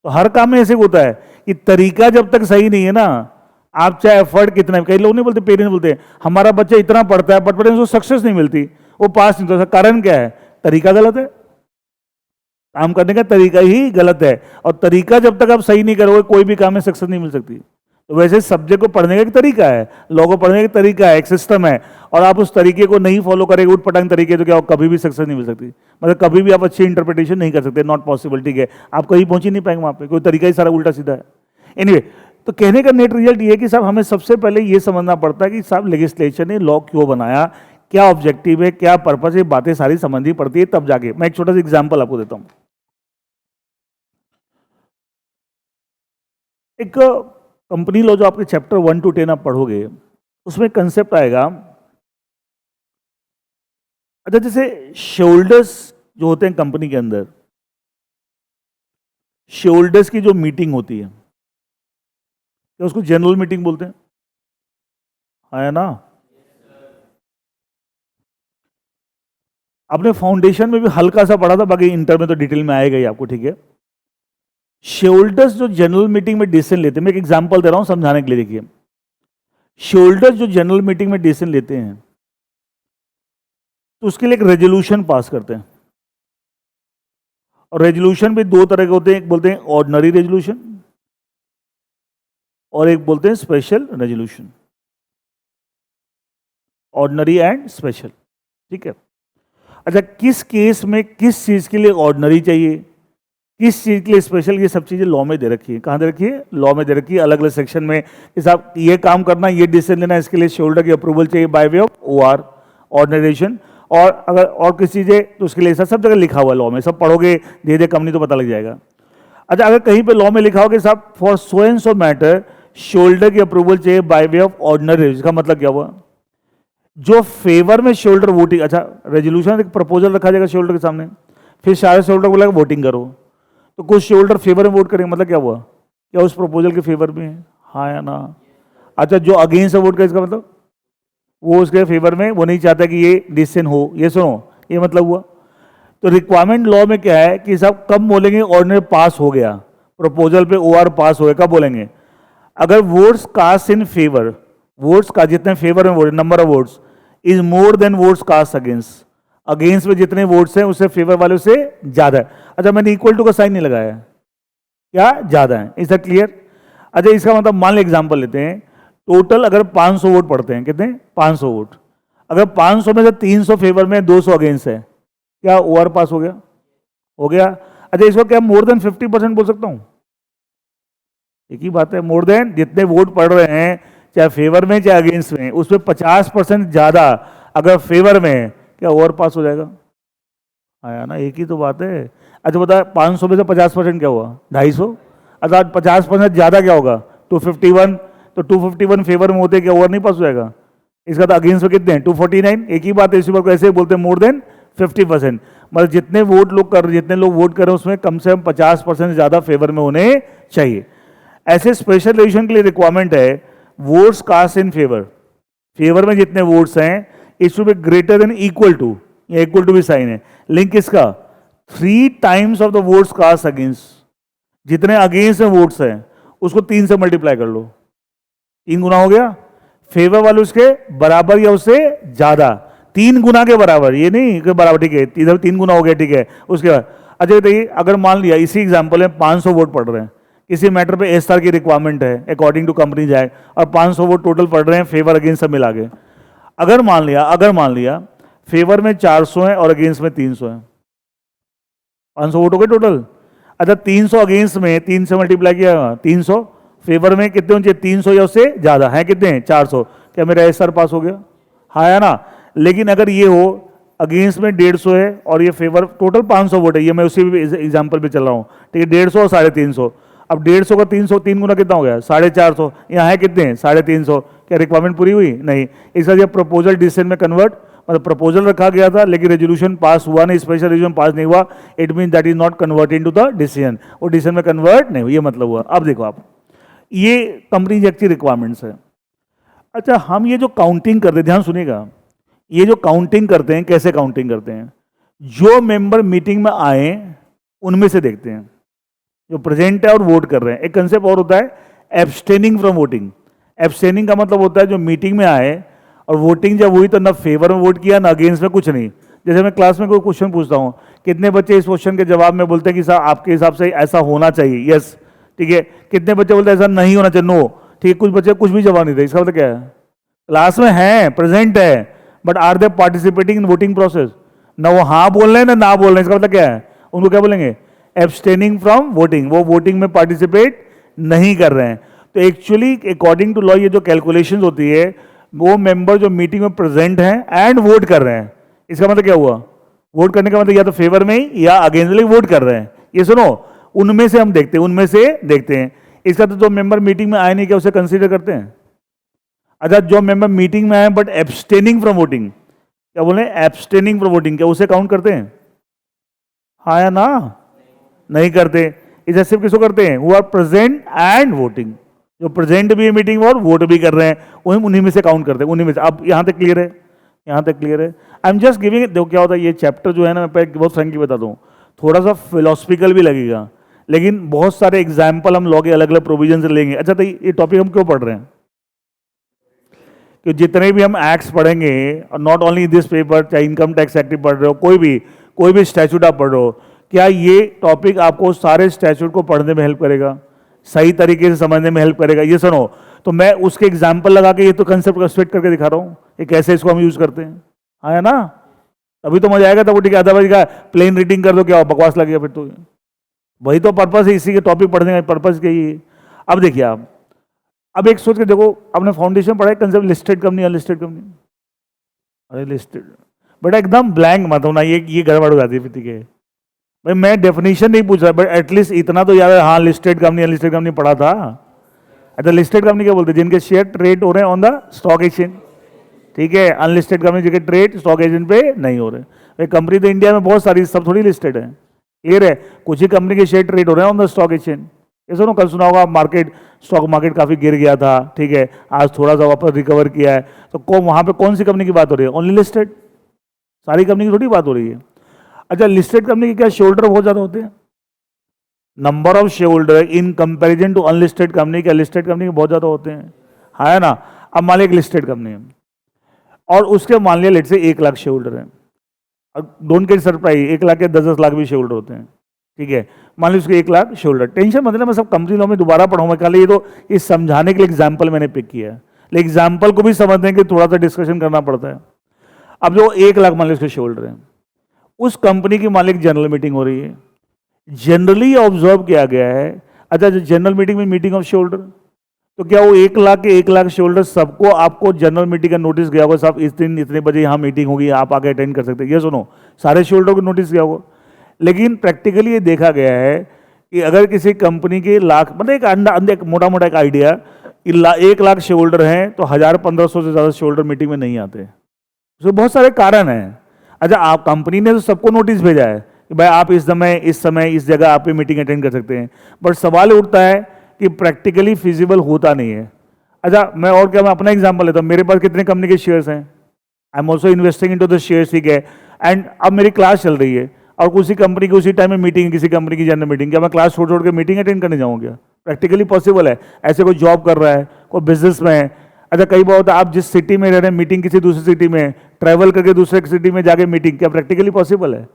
तो हर काम में ऐसे होता है कि तरीका जब तक सही नहीं है ना, आप चाहे एफर्ट कितना, कई लोग नहीं बोलते, पेरेंट्स बोलते हैं हमारा बच्चा इतना पढ़ता है, बट उसको सक्सेस नहीं मिलती, वो पास नहीं होता, कारण क्या है? तरीका गलत है, काम करने का तरीका ही गलत है, और तरीका जब तक आप सही नहीं करोगे कोई भी काम में सक्सेस नहीं मिल सकती। तो वैसे सब्जेक्ट को पढ़ने का एक तरीका है, लॉ को पढ़ने का एक तरीका है, एक सिस्टम है, और आप उस तरीके को नहीं फॉलो करेंगे उठ पटांग तरीके, तो क्या कभी भी सक्सेस नहीं मिल सकती, मतलब कभी भी आप अच्छी इंटरप्रिटेशन नहीं कर सकते, नॉट पॉसिबल, ठीक है, आप कहीं पहुंच ही नहीं पाएंगे वहां पे, कोई तरीका ही सारा उल्टा सीधा है। एनीवे, तो कहने का नेट रिजल्ट ये है कि साहब हमें सबसे पहले ये समझना पड़ता है कि साहब लेजिस्लेचर ने लॉ क्यों बनाया, क्या ऑब्जेक्टिव है, क्या पर्पज है, बातें सारी समझनी पड़ती है, तब जाके। मैं एक छोटा सा एग्जाम्पल आपको देता हूं। एक कंपनी लॉ जो आपके चैप्टर 1 to 10 आप पढ़ोगे, उसमें कंसेप्ट आएगा, अच्छा जैसे शेयरहोल्डर्स जो होते हैं कंपनी के अंदर, शेयरहोल्डर्स की जो मीटिंग होती है, क्या उसको जनरल मीटिंग बोलते हैं? आया ना? आपने फाउंडेशन में भी हल्का सा पढ़ा था, बाकी इंटर में तो डिटेल में आएगा ही आपको, ठीक है। शेयरहोल्डर्स जो जनरल मीटिंग में डिसीजन लेते हैं, मैं एक एग्जांपल दे रहा हूं समझाने के लिए, देखिए। शेयरहोल्डर्स जो जनरल मीटिंग में डिसीजन लेते हैं तो उसके लिए एक रेजोल्यूशन पास करते हैं, और रेजोल्यूशन भी दो तरह के होते हैं, एक बोलते हैं ऑर्डिनरी रेजोल्यूशन और एक बोलते हैं special resolution, ordinary and special, ठीक है। अच्छा, किस केस में किस चीज के लिए ऑर्डिनरी चाहिए, किस चीज के लिए स्पेशल, ये सब चीजें लॉ में दे रखी है। कहां दे रखी है? लॉ में दे रखी है, अलग अलग सेक्शन में कि साहब ये काम करना, ये डिसीजन लेना, इसके लिए शेयरहोल्डर की अप्रूवल चाहिए बाय वे ऑफ ओआर, ऑर्डिनरेशन। और अगर और किसी चीजें तो उसके लिए सब जगह लिखा हुआ है लॉ में, सब पढ़ोगे धीरे धीरे कंपनी तो पता लग जाएगा। अच्छा, अगर कहीं पे लॉ में लिखा हो कि साहब for so and so matter shareholder की अप्रूवल चाहिए बाय वे ऑफ ऑर्डिनरी, इसका मतलब क्या हुआ? जो फेवर में शेयरहोल्डर वोटिंग, अच्छा रेजोल्यूशन एक प्रपोजल रखा जाएगा शेयरहोल्डर के सामने, फिर सारे शेयरहोल्डर बोला वोटिंग करो, तो कुछ शेयरहोल्डर फेवर में वोट करेंगे, मतलब क्या हुआ? क्या उस प्रपोजल के फेवर में है? हाँ या ना? अच्छा, जो अगेंस्ट वोट करे, इसका मतलब वो उसके फेवर में, वो नहीं चाहता कि ये डिसीजन हो, ये सुनो, ये मतलब हुआ। तो रिक्वायरमेंट लॉ में क्या है कि साहब कब बोलेंगे ऑर्डिनरी पास हो गया, प्रपोजल पे ओआर पास हो गया, कब बोलेंगे? अगर votes cast in favour, votes का जितने फेवर में vote, number of votes is more than votes cast against, against में जितने वोट्स हैं उससे फेवर वाले से ज्यादा है। अच्छा, मैंने इक्वल टू का साइन नहीं लगाया, क्या ज्यादा है, इज दैट क्लियर? अच्छा, इसका मतलब मान लो एग्जांपल लेते हैं, टोटल अगर 500 वोट पड़ते हैं, कितने? 500 वोट, अगर 500 में से 300 फेवर में 200 अगेंस्ट है, क्या ओआर पास हो गया? हो गया। अच्छा, इसको क्या मोर देन 50% बोल सकता हूं? एक ही बात है, मोर देन जितने वोट पड़ रहे हैं चाहे फेवर में चाहे अगेंस्ट में, उसमें 50% ज्यादा अगर फेवर में है, क्या ओवर पास हो जाएगा? आया ना? एक ही तो बात है। अच्छा बता, 500 में से 50% क्या हुआ? 250। अच्छा, 50% ज्यादा क्या होगा? 251। तो 251 फेवर में होते क्या ओवर नहीं पास हो जाएगा? इसका तो अगेंस्ट में कितने हैं? 249। एक ही बात है, इसी बात को ऐसे बोलते हैं मोर देन 50%, मतलब जितने वोट लोग कर, जितने लोग वोट कर रहे हैं उसमें कम से कम 50% ज्यादा फेवर में होने चाहिए। ऐसे स्पेशल रेजोल्यूशन के लिए रिक्वायरमेंट है votes cast in favour, favour में जितने वोट्स हैं it should be greater than equal to, या इक्वल टू भी साइन है, लिंक किसका? 3 times of the votes cast against, जितने अगेंस्ट में वोट्स हैं उसको 3 से मल्टीप्लाई कर लो, 3 गुना हो गया। फेवर वाले उसके बराबर या उससे ज्यादा, 3 गुना के बराबर, ये नहीं कि बराबर, ठीक है, इधर 3 गुना हो गया, ठीक है। उसके बाद अच्छा बताइए, अगर मान लिया इसी एग्जाम्पल में 500 वोट पड़ रहे हैं, किसी मैटर पे एस स्टार की रिक्वायरमेंट है अकॉर्डिंग टू कंपनी जाए, और 500 वोट टोटल पड़ रहे हैं फेवर अगेंस्ट सब मिला के, अगर मान लिया फेवर में 400 है और अगेंस्ट में 300 है, 500 वोट हो गए टोटल। अच्छा, 300 अगेंस्ट में 3 से मल्टीप्लाई किया, 300 फेवर में कितने होने चाहिए? 300 या उससे ज्यादा है, कितने हैं? 400। क्या मेरा एस स्टार पास हो गया? हाँ या ना? लेकिन अगर ये हो अगेंस्ट में 150 है और ये फेवर, टोटल 500 वोट है, ये मैं उसी एग्जाम्पल पे चल रहा हूँ, ठीक है, 150 और 350। अब 150 का 300, 3 गुना कितना हो गया? 450। यहाँ है कितने? 350। क्या रिक्वायरमेंट पूरी हुई? नहीं। इसका जब प्रपोजल डिसीजन में कन्वर्ट, मतलब प्रपोजल रखा गया था लेकिन रेजोल्यूशन पास हुआ नहीं, स्पेशल रेजोल्यूशन पास नहीं हुआ, it mean that is not convert into the decision, वो डिसीजन में कन्वर्ट नहीं हुआ, ये मतलब हुआ। अब देखो आप, ये कंपनी एक्ट की रिक्वायरमेंट्स है। अच्छा, हम ये जो काउंटिंग करते हैं, ध्यान सुनिएगा, ये जो काउंटिंग करते हैं, कैसे काउंटिंग करते हैं? जो मेंबर मीटिंग में आए उनमें से देखते हैं जो प्रेजेंट है और वोट कर रहे हैं। एक कंसेप्ट और होता है एब्सटेनिंग फ्रॉम वोटिंग। एब्सटेनिंग का मतलब होता है जो मीटिंग में आए और वोटिंग जब हुई तो ना फेवर में वोट किया ना अगेंस्ट में, कुछ नहीं। जैसे मैं क्लास में कोई क्वेश्चन पूछता हूँ, कितने बच्चे इस क्वेश्चन के जवाब में बोलते हैं कि साहब आपके हिसाब से ऐसा होना चाहिए, यस, ठीक है। कितने बच्चे बोलते हैं ऐसा नहीं होना चाहिए, नो, ठीक है। कुछ बच्चे कुछ भी जवाब नहीं थे। इसका मतलब क्या है? क्लास में है, प्रेजेंट है, but are they participating in voting process? ना वो हाँ बोल रहे हैं ना बोल रहे हैं। इसका मतलब क्या है? उनको क्या बोलेंगे? एब्सटेनिंग फ्रॉम वोटिंग, वो वोटिंग में पार्टिसिपेट नहीं कर रहे हैं। तो एक्चुअली अकॉर्डिंग टू लॉ ये जो कैलकुलेशंस होती है, वो मेंबर जो मीटिंग में प्रेजेंट हैं एंड वोट कर रहे हैं, इसका मतलब क्या हुआ? वोट करने का मतलब या तो फेवर में ही या अगेंस्ट में वोट कर रहे हैं। ये सुनो, उनमें से हम देखते हैं, उनमें से देखते हैं। इसका तो जो मेंबर मीटिंग में आए नहीं, क्या उसे कंसीडर करते हैं? अच्छा, जो मेंबर मीटिंग में आए बट एब्सटेनिंग फ्रॉम वोटिंग, क्या बोले? एब्सटेनिंग फ्रॉम वोटिंग, क्या उसे काउंट करते हैं? हाँ या ना? नहीं करते। इसे सिर्फ किसको करते हैं? Who are present and voting. जो प्रेजेंट भी है मीटिंग में और वोट भी कर रहे हैं, वही उन्हीं में से काउंट करते हैं, उन्हीं में से। अब यहाँ तक क्लियर है? यहाँ तक क्लियर है? आई एम जस्ट गिविंग, देखो क्या होता है, ये चैप्टर जो है ना, मैं बहुत फ्रेंकली बता दूँ, थोड़ा सा फिलोसफिकल भी लगेगा, लेकिन बहुत सारे एग्जाम्पल हम लॉ के अलग अलग प्रोविजन से लेंगे। अच्छा, तो ये टॉपिक हम क्यों पढ़ रहे हैं? कि जितने भी हम एक्ट्स पढ़ेंगे, और नॉट ओनली दिस पेपर, चाहे इनकम टैक्स एक्ट पढ़ रहे हो, कोई भी स्टैचूट आप पढ़ रहे हो, क्या ये टॉपिक आपको सारे स्टैचूट को पढ़ने में हेल्प करेगा, सही तरीके से समझने में हेल्प करेगा? ये सुनो, तो मैं उसके एग्जाम्पल लगा के ये तो कंसेप्ट को स्पेक्ट करके दिखा रहा हूँ कि कैसे इसको हम यूज करते हैं। हाँ है ना? अभी तो मजा आएगा, तब ठीक है, अदरवाइज का प्लेन रीडिंग कर दो, क्या बकवास लगेगा फिर तो। वही तो पर्पस है इसी के टॉपिक पढ़ने का, पर्पस यही है। अब देखिए आप, अब एक सोच के देखो, आपने फाउंडेशन पढ़ा है concept listed company, unlisted company. अरे लिस्टेड बेटा एकदम ब्लैंक मत होना, ये गड़बड़ हो जाती है। ठीक है भाई, मैं डेफिनेशन नहीं पूछ रहा, बट एटलीस्ट इतना तो याद है, हाँ लिस्टेड कंपनी अनलिस्टेड कंपनी पढ़ा था। अच्छा, लिस्टेड कंपनी क्या बोलते हैं? जिनके शेयर ट्रेड हो रहे हैं ऑन द स्टॉक एक्सचेंज। ठीक है, अनलिस्टेड कंपनी जिनके ट्रेड स्टॉक एक्सचेंज पे नहीं हो रहे। भाई कंपनी तो इंडिया में बहुत सारी, सब थोड़ी लिस्टेड है। क्लियर है? कुछ ही कंपनी के शेयर ट्रेड हो रहे हैं ऑन द स्टॉक एक्सचेंज। ये सुनो, कल सुना होगा मार्केट, स्टॉक मार्केट काफी गिर गया था, ठीक है, आज थोड़ा सा वापस रिकवर किया है, तो वहां पे कौन सी कंपनी की बात हो रही है? Only listed. सारी कंपनी की थोड़ी बात हो रही है। अच्छा, लिस्टेड कंपनी के क्या शेयर होल्डर बहुत ज्यादा होते हैं? Number of share holder in comparison to unlisted company के, लिस्टेड कंपनी के बहुत ज्यादा होते हैं, है ना? अब मान लिया एक लिस्टेड कंपनी है और उसके मान लिया लेट से 1 लाख शेयर होल्डर है। डोंट गेट सरप्राइज, 1 लाख के 10-10 लाख भी शेयर होल्डर होते हैं। ठीक है, मान लीजिए उसके 1 लाख शेयर होल्डर। टेंशन मतलब मैं सब कंपनी लॉ में दोबारा पढ़ाऊंगा, खाली ये तो इस समझाने के लिए एग्जाम्पल मैंने पिक किया है, लेकिन एग्जाम्पल को भी समझने के थोड़ा सा डिस्कशन करना पड़ता है। अब जो 1 लाख मान लीजिए उसके शेयर होल्डर है, उस कंपनी की मालिक जनरल मीटिंग हो रही है। जनरली ऑब्जर्व किया गया है, अच्छा जो जनरल मीटिंग में मीटिंग ऑफ शेयर होल्डर, तो क्या वो 1 लाख के 1 लाख शेयर होल्डर सबको आपको जनरल मीटिंग का नोटिस गया होगा, साहब इस दिन इतने बजे यहाँ मीटिंग होगी, आप आके अटेंड कर सकते हैं? ये सुनो, सारे शेयर होल्डर को नोटिस गया होगा। लेकिन प्रैक्टिकली ये देखा गया है कि अगर किसी कंपनी के लाख, मतलब एक मोटा मोटा एक आइडिया, 1 लाख शेयर होल्डर हैं तो 1000-1500 से ज़्यादा शेयर होल्डर मीटिंग में नहीं आते। उसके बहुत सारे कारण हैं। अच्छा, आप कंपनी ने तो सबको नोटिस भेजा है कि भाई आप इस समय इस जगह आप मीटिंग अटेंड कर सकते हैं, बट सवाल उठता है कि प्रैक्टिकली फिजिबल होता नहीं है। अच्छा, मैं अपना एग्जांपल लेता हूँ। मेरे पास कितने कंपनी के शेयर्स हैं? I am also investing into the shares, ठीक है। एंड अब मेरी क्लास चल रही है और उसी कंपनी की उसी टाइम में मीटिंग है, किसी कंपनी की जनरल मीटिंग, क्या मैं क्लास छोड़ के मीटिंग अटेंड करने जाऊँ क्या? प्रैक्टिकली पॉसिबल है? ऐसे कोई जॉब कर रहा है, कोई बिजनेस में है। अच्छा, कई बार होता है आप जिस सिटी में रह रहे हैं, मीटिंग किसी दूसरी सिटी में, ट्रैवल करके दूसरे सिटी में जाके मीटिंग, क्या प्रैक्टिकली पॉसिबल है?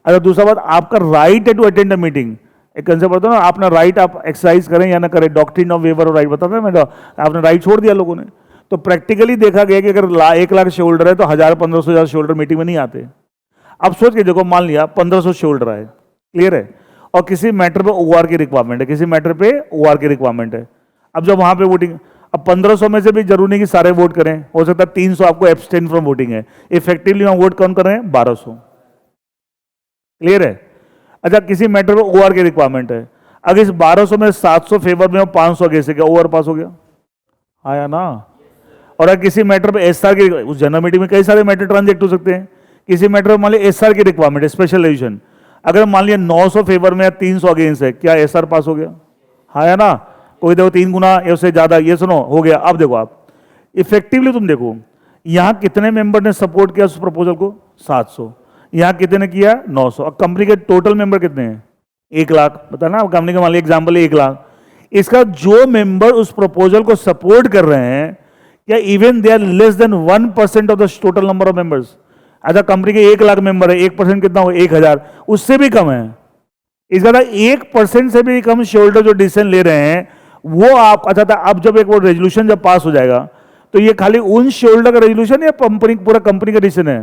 अच्छा, दूसरा बात, आपका राइट है टू अटेंड अ मीटिंग। एक कंसेप्ट होता है ना, अपना राइट आप एक्सरसाइज करें या ना करें, डॉक्ट्रिन ऑफ वेवर और राइट बताता है, मैं आपने राइट छोड़ दिया लोगों ने। तो प्रैक्टिकली देखा गया कि अगर 1 लाख शेयर होल्डर है तो 1000-1500 शेयर होल्डर मीटिंग में नहीं आते। अब सोच के देखो, मान लिया 1500 शेयर होल्डर आए, क्लियर है, और किसी मैटर पे ओआर की रिक्वायरमेंट है, किसी मैटर पे ओआर की रिक्वायरमेंट है। अब जब वहां पे वोटिंग, अब 1500 में से भी जरूरी नहीं कि सारे वोट करें, हो सकता है 300 आपको एब्सटेन फ्रॉम वोटिंग है। इफेक्टिवली हम वोट कौन कर रहे हैं? 1200। क्लियर है? अच्छा, किसी मैटर पे ओआर की रिक्वायरमेंट है, अगर इस 1200 में 700 फेवर में और 500 अगेंस्ट, क्या ओवर पास हो गया? आया ना? और अगर किसी मैटर पे एसआर की, उस जनरल मीटिंग में कई सारे मैटर ट्रांजेक्ट हो सकते हैं, किसी मैटर में मान लिया एसआर की रिक्वायरमेंट है, स्पेशल रेजुलेशन, अगर मान लिया 900 फेवर में या 300 अगेंस्ट है, क्या एसआर पास हो गया? आया ना? कोई देखो 3 गुना या उससे ज्यादा, ये सुनो हो गया। अब देखो आप इफेक्टिवली, तुम देखो यहां कितने मेंबर ने सपोर्ट किया उस प्रपोजल को? 700। यहां कितने ने किया? 900। और कंपनी के टोटल मेंबर कितने हैं? 1 लाख। पता ना, कंपनी का मान लिया एग्जाम्पल 1 लाख, इसका जो मेंबर उस प्रपोजल को सपोर्ट कर रहे हैं, क्या even they are less than 1% of the total number of members? अच्छा, कंपनी के 1 लाख मेंबर है, 1% कितना हो? 1000, उससे भी कम है। इसका 1% से भी कम शेयर होल्डर जो डिसीजन ले रहे हैं वो आप, अच्छा था, अब जब एक वो रेजोल्यूशन जब पास हो जाएगा तो ये खाली उन शेयर होल्डर का रेजोल्यूशन या पूरा कंपनी का डिसीजन है?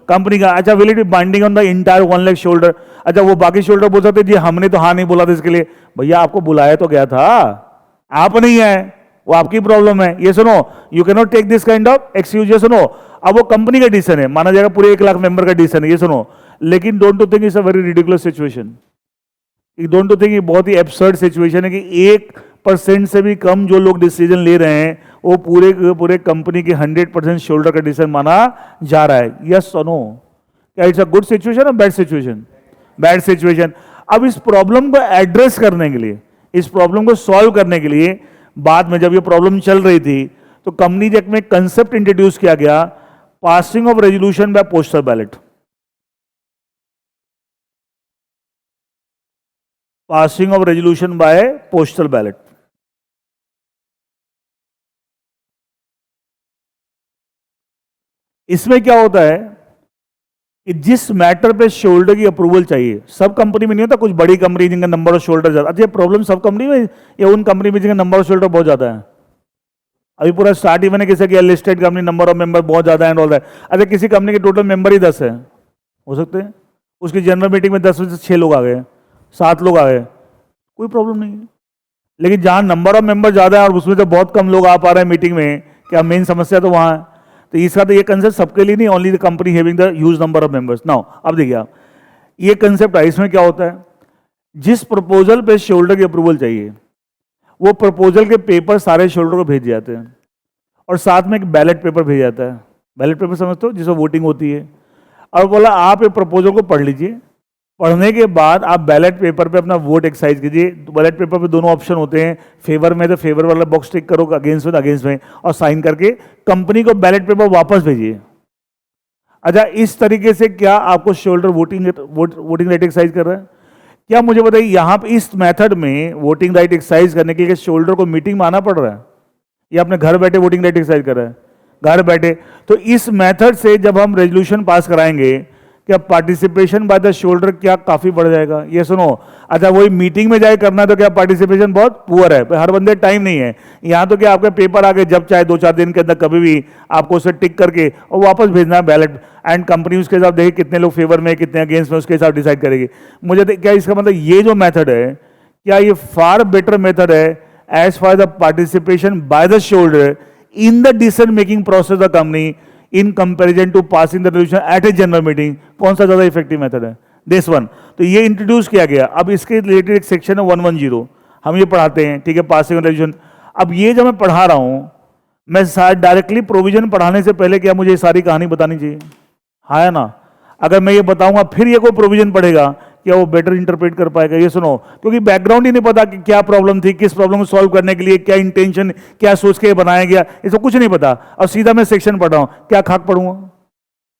कंपनी का। अच्छा, will it be binding on the entire 1 lakh share holder? अच्छा, वो बाकी शेयर होल्डर बोल सकते जी हमने तो हाँ नहीं बोला था इसके लिए। भैया आपको बुलाया तो गया था, आप नहीं आए, वो आपकी प्रॉब्लम है। ये सुनो, you can not take this kind of excuse. ये सुनो, अब वो कंपनी का डिसीजन है, माना जाएगा पूरे 1 लाख मेंबर का डिसीजन है, ये सुनो, लेकिन don't to think it's a very ridiculous situation. Don't to think ये बहुत ही एब्सर्ड सिचुएशन है कि 1% से भी कम जो लोग डिसीजन ले रहे हैं वो पूरे कंपनी के 100% शेयर होल्डर का डिसीजन माना जा रहा है। यस और नो? क्या इट्स अ गुड सिचुएशन और बैड सिचुएशन? Bad situation. अब इस प्रॉब्लम को एड्रेस करने के लिए, इस प्रॉब्लम को सॉल्व करने के लिए बाद में जब ये प्रॉब्लम चल रही थी तो कंपनी एक्ट में कंसेप्ट इंट्रोड्यूस किया गया, passing of resolution bye postal ballot. Passing of resolution bye postal ballot. इसमें क्या होता है कि जिस मैटर पे शोल्डर की अप्रूवल चाहिए, सब कंपनी में नहीं होता, कुछ बड़ी कंपनी जिनका नंबर ऑफ शोल्डर ज्यादा। अच्छा, प्रॉब्लम सब कंपनी में या उन कंपनी में जिनका नंबर ऑफ शोल्डर बहुत ज्यादा है? अभी पूरा स्टार्ट ही मैंने किसी किया, listed company number of member बहुत ज्यादा एंड ऑल दैट। अच्छा, किसी कंपनी के टोटल मेंबर ही 10 है, हो सकते हैं उसकी जनरल मीटिंग में 10 में से 6 लोग आ गए, 7 लोग आ गए, कोई प्रॉब्लम नहीं है। लेकिन जहां नंबर ऑफ मेंबर ज्यादा है और उसमें से बहुत कम लोग आ पा रहे हैं मीटिंग में, क्या मेन समस्या तो वहां है। तो इसका तो ये कंसेप्ट सबके लिए नहीं, only the company having the huge number of members. Now अब देखिए आप, ये कंसेप्ट है। इसमें क्या होता है, जिस प्रपोजल पे शोल्डर की अप्रूवल चाहिए वो प्रपोजल के पेपर सारे शोल्डर को भेज जाते हैं और साथ में एक बैलेट पेपर भेज जाता है। बैलेट पेपर समझते हो, जिसमें वोटिंग होती है। और बोला आप ये प्रपोजल को पढ़ लीजिए, पढ़ने के बाद आप बैलेट पेपर पे अपना वोट एक्सरसाइज कीजिए। बैलेट पेपर पे दोनों ऑप्शन होते हैं, फेवर में तो फेवर वाला बॉक्स टिक करो, अगेंस्ट में तो अगेंस्ट में, और साइन करके कंपनी को बैलेट पेपर वापस भेजिए। अच्छा, इस तरीके से क्या आपको शोल्डर वोटिंग राइट एक्सरसाइज कर रहा है? क्या मुझे बताइए, यहां पर इस मेथड में वोटिंग राइट एक्सरसाइज करने के लिए शोल्डर को मीटिंग में आना पड़ रहा है या अपने घर बैठे वोटिंग राइट एक्सरसाइज कर रहा है? घर बैठे। तो इस मेथड से जब हम रेजोल्यूशन पास कराएंगे, क्या पार्टिसिपेशन बाय द शोल्डर क्या काफी बढ़ जाएगा? ये सुनो, अच्छा वही मीटिंग में जाए करना तो क्या पार्टिसिपेशन बहुत पुअर है, हर बंदे टाइम नहीं है। यहां तो क्या आपके पेपर आगे जब चाहे 2-4 दिन के अंदर कभी भी आपको उसे टिक करके और वापस भेजना है बैलेट, एंड कंपनी उसके हिसाब देखे कितने लोग फेवर में कितने अगेंस्ट में, उसके हिसाब डिसाइड करेगी। मुझे क्या इसका मतलब ये जो मेथड है, क्या ये फार बेटर मेथड है as far the participation by the shoulder in the decision making process the company in comparison to passing the resolution at a general meeting? कौन सा ज्यादा इफेक्टिव मेथड है? This one. तो ये इंट्रोड्यूस किया गया। अब इसके रिलेटेड एक सेक्शन है 110, हम ये पढ़ाते हैं, ठीक है, पासिंग रेजोल्यूशन। अब ये जब मैं पढ़ा रहा हूं, मैं शायद डायरेक्टली प्रोविजन पढ़ाने से पहले क्या मुझे सारी कहानी बतानी चाहिए? हाँ है ना? अगर मैं ये बताऊंगा फिर ये कोई प्रोविजन पढ़ेगा, क्या वो बेटर इंटरप्रेट कर पाएगा? ये सुनो, क्योंकि बैकग्राउंड ही नहीं पता कि क्या प्रॉब्लम थी, किस प्रॉब्लम को सॉल्व करने के लिए क्या इंटेंशन, क्या सोच के बनाया गया, इसको कुछ नहीं पता। और सीधा मैं सेक्शन पढ़ रहा हूं, क्या खाक पढ़ूंगा?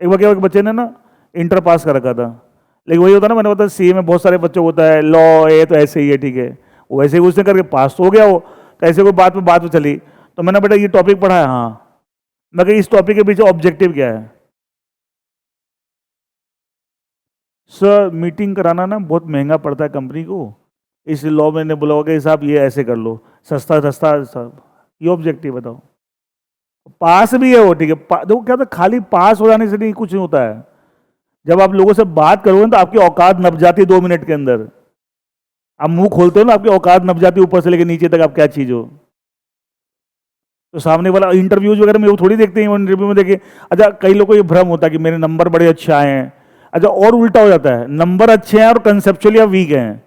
एक बार क्या एक बच्चे ने ना इंटर पास कर रखा था, लेकिन वही होता ना, मैंने बताया सीए में बहुत सारे बच्चों को होता है, लॉ ये तो ऐसे ही है, ठीक है, वो ऐसे ही उसने करके पास तो हो गया वो। तो ऐसे कोई बात में चली, तो मैंने बेटा ये टॉपिक पढ़ा है? हाँ। मैं इस टॉपिक के पीछे ऑब्जेक्टिव क्या है? सर मीटिंग कराना ना बहुत महंगा पड़ता है कंपनी को, इस लॉ में ने बोला होगा कि साहब ये ऐसे कर लो, सस्ता सस्ता साहब। ये ऑब्जेक्टिव बताओ। पास भी है वो, ठीक है, देखो क्या था, खाली पास हो जाने से नहीं कुछ नहीं होता है। जब आप लोगों से बात करोगे तो आपकी औकात नप जाती है 2 मिनट के अंदर। आप मुंह खोलते हो ना, आपकी औकात नप जाती है ऊपर से लेकर नीचे तक, आप क्या चीज हो। तो सामने वाला इंटरव्यूज वगैरह में वो थोड़ी देखते हैं, इंटरव्यू में देखिए। अच्छा, कई लोगों को ये भ्रम होता है कि मेरे नंबर बड़े अच्छे आए हैं। अच्छा, और उल्टा हो जाता है, नंबर अच्छे हैं और कंसेप्चुअली आप वीक हैं।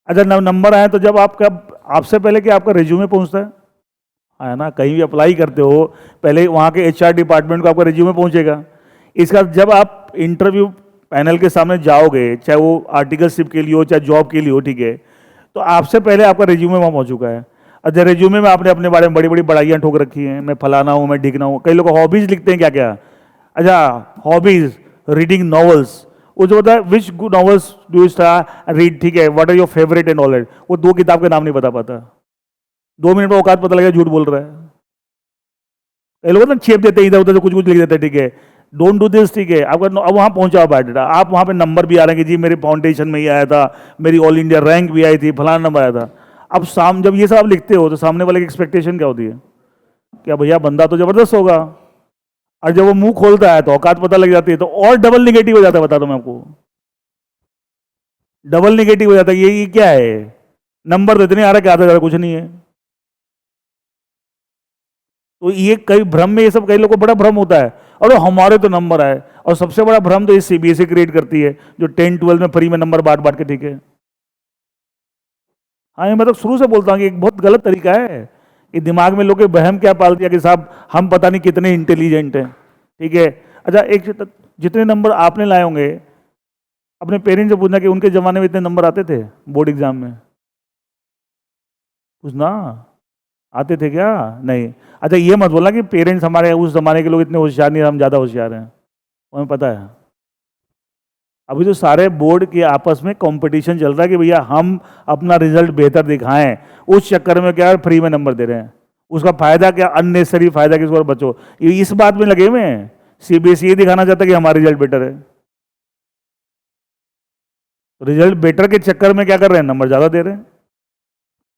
अच्छा, नंबर आए तो जब आपका, आपसे पहले क्या आपका रिज्यूमे पहुंचता है ना? कहीं भी अप्लाई करते हो पहले वहां के एचआर डिपार्टमेंट को आपका रिज्यूमे पहुंचेगा। इसका जब आप इंटरव्यू पैनल के सामने जाओगे, चाहे वो आर्टिकलशिप के लिए हो चाहे जॉब के लिए हो, ठीक है, तो आपसे पहले आपका रिज्यूमे वहां पहुंच चुका है। अच्छा, रिज्यूमे में आपने अपने बारे में बड़ी बड़ी बड़ाइयां ठोक रखी हैं, मैं फलाना हूं, मैं ढिकना हूं। कई लोग हॉबीज लिखते हैं, क्या क्या। अच्छा, हॉबीज रीडिंग नॉवेल्स, वो जो होता है which novels do you read, ठीक है, what are your favourite and all that, वो 2 किताब के नाम नहीं बता पाता। 2 मिनट में औकात पता लगा झूठ बोल रहा है। कई लोग ना छेप देते हैं इधर उधर, कुछ कुछ लिख देते हैं, ठीक है, डोंट डू दिस, ठीक है। आपका अब वहां पहुंचा बायोडाटा, आप वहां पे नंबर भी आ रहे हैं कि जी मेरे फाउंडेशन में ही आया था, मेरी ऑल इंडिया रैंक भी आई थी, फलाना नंबर आया था। अब जब ये सब आप लिखते हो तो सामने वाले की एक्सपेक्टेशन क्या होती है? क्या भैया बंदा तो जबरदस्त होगा। और जब वो मुंह खोलता है तो औकात पता लग जाती है, तो और डबल निगेटिव हो जाता है। बता दो मैं आपको, डबल निगेटिव हो जाता है। ये क्या है, नंबर तो इतने आ रहा है, क्या कुछ नहीं है। तो ये कई भ्रम में, ये सब कई लोगों को बड़ा भ्रम होता है, और हमारे तो नंबर आए। और सबसे बड़ा भ्रम तो ये सीबीएसई क्रिएट करती है, जो 10-12 में फ्री में नंबर बांट बांट के, ठीक है। हाँ, ये मतलब शुरू से बोलता हूँ कि एक बहुत गलत तरीका है। ये दिमाग में लोग के बहम क्या पाल दिया कि साहब हम पता नहीं कितने इंटेलिजेंट हैं, ठीक है। अच्छा, एक जितने नंबर आपने लाए होंगे, अपने पेरेंट्स से पूछना कि उनके जमाने में इतने नंबर आते थे बोर्ड एग्जाम में, पूछना। आते थे क्या? नहीं। अच्छा ये मत बोलना कि पेरेंट्स हमारे उस जमाने के लोग इतने होशियार नहीं, हम ज़्यादा होशियार हैं, हमें पता है। अभी तो सारे बोर्ड के आपस में कंपटीशन चल रहा है कि भैया हम अपना रिजल्ट बेहतर दिखाएं, उस चक्कर में क्या है फ्री में नंबर दे रहे हैं। उसका फायदा क्या? अननेसेसरी फायदा किसको? और बच्चों ये इस बात में लगे हुए हैं। सीबीएसई ये दिखाना चाहता है कि हमारा रिजल्ट बेटर है, रिजल्ट बेटर के चक्कर में क्या कर रहे हैं? नंबर ज़्यादा दे रहे हैं।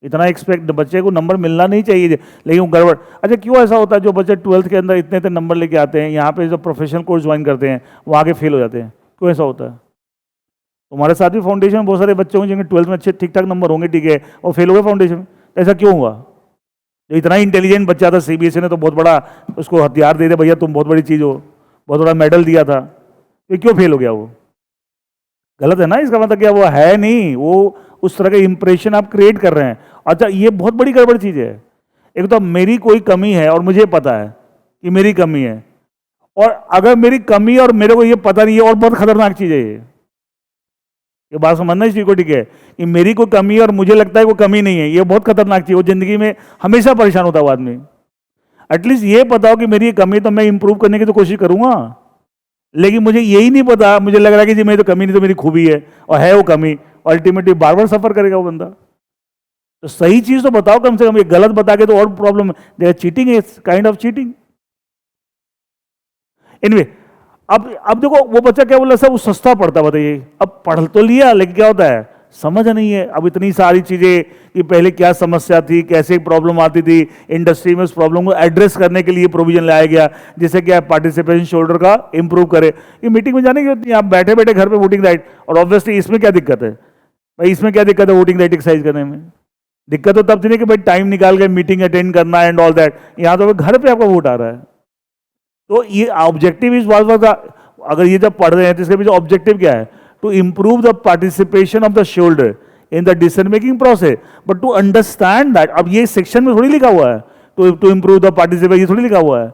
इतना एक्सपेक्ट, बच्चे को नंबर मिलना नहीं चाहिए लेकिन गड़बड़। अच्छा क्यों ऐसा होता है? जो बच्चे 12th के अंदर इतने इतने नंबर लेके आते हैं, यहाँ पे जो प्रोफेशनल कोर्स ज्वाइन करते हैं वो आगे फेल हो जाते हैं, क्यों ऐसा होता है? तुम्हारे साथ भी फाउंडेशन में बहुत सारे बच्चे होंगे जिनके 12th में अच्छे ठीक ठाक नंबर होंगे, ठीक है, और फेल हो गए फाउंडेशन में, ऐसा क्यों हुआ? जो इतना इंटेलिजेंट बच्चा था, सीबीएसई ने तो बहुत बड़ा उसको हथियार दे दिया, भैया तुम बहुत बड़ी चीज़ हो, बहुत बड़ा मेडल दिया था, ये क्यों फेल हो गया? वो गलत है ना। इसका मतलब क्या? वो है नहीं, वो उस तरह का इंप्रेशन आप क्रिएट कर रहे हैं। अच्छा ये बहुत बड़ी गड़बड़ चीज़ है। एक तो मेरी कोई कमी है और मुझे पता है कि मेरी कमी है, और अगर मेरी कमी और मेरे को ये पता नहीं है, और बहुत खतरनाक चीज़ है ये बात समझना इस चीज़ को, ठीक है? कि मेरी कोई कमी है और मुझे लगता है कोई कमी नहीं है, ये बहुत खतरनाक चीज़। वो जिंदगी में हमेशा परेशान होता है वो आदमी। एटलीस्ट ये पता हो कि मेरी ये कमी है तो मैं इंप्रूव करने की तो कोशिश करूंगा, लेकिन मुझे यही नहीं पता, मुझे लग रहा है कि जी मेरी तो कमी नहीं तो मेरी खूबी है, और है वो कमी, अल्टीमेटली बार बार सफर करेगा वो बंदा। तो सही चीज तो बताओ कम से कम, ये गलत बता के तो और प्रॉब्लम है। Cheating is kind of cheating. Anyway अब देखो वो बच्चा क्या बोला, सब सस्ता पड़ता, बताइए। अब पढ़ तो लिया लेकिन क्या होता है? समझ नहीं है। अब इतनी सारी चीजें कि पहले क्या समस्या थी, कैसे प्रॉब्लम आती थी इंडस्ट्री में, उस प्रॉब्लम को एड्रेस करने के लिए प्रोविजन लाया गया, जिससे क्या पार्टिसिपेशन शोल्डर का इंप्रूव करे। ये मीटिंग में जाने की होती है, आप बैठे बैठे घर पे वोटिंग राइट, और ऑब्वियसली इसमें क्या दिक्कत है भाई? इसमें क्या दिक्कत है वोटिंग राइट एक्सरसाइज करने में? दिक्कत तो तब थी नहीं कि भाई टाइम निकाल के मीटिंग अटेंड करना एंड ऑल दैट, यहाँ तो घर पे आपका वोट आ रहा है। तो ये ऑब्जेक्टिव इज वाज, अगर ये जब पढ़ रहे हैं तो इसके पीछे ऑब्जेक्टिव क्या है? To improve the participation of the shoulder in the decision making process, but to understand that. अब ये सेक्शन में थोड़ी लिखा हुआ है टू इंप्रूव द पार्टिसिपेशन, ये थोड़ी लिखा हुआ है।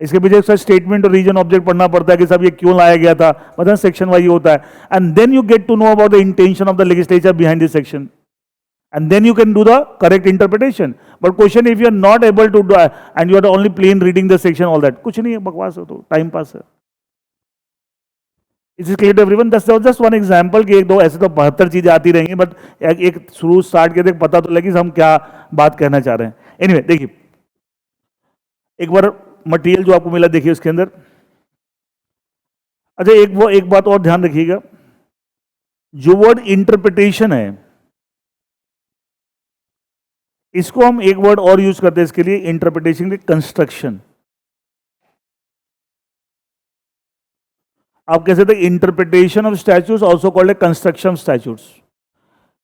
इसके पीछे एक स्टेटमेंट और रीजन ऑब्जेक्ट पढ़ना पड़ता है कि सब ये क्यों लाया गया था, मतलब सेक्शन वाइज होता है। And then you get to know about the intention of the legislature behind this section, and then you can do the correct interpretation. But question, if you are not able to do and you are only plain reading the section, all that कुछ नहीं है, बकवास है, तो टाइम पास है। Is it clear to everyone? That's just one example कि एक दो ऐसे तो 72 चीजें आती रहेंगी, बट एक शुरू स्टार्ट के देख पता तो लगी हम क्या बात कहना चाह रहे हैं। Anyway, देखिए एक बार मटेरियल जो आपको मिला देखिए उसके अंदर। अच्छा एक बात और ध्यान रखिएगा, जो वर्ड इंटरप्रिटेशन है इसको हम एक वर्ड और यूज करते हैं इसके लिए, इंटरप्रिटेशन के, कंस्ट्रक्शन। आप कह सकते interpretation of statutes also called है कंस्ट्रक्शन ऑफ स्टैट्यूट्स।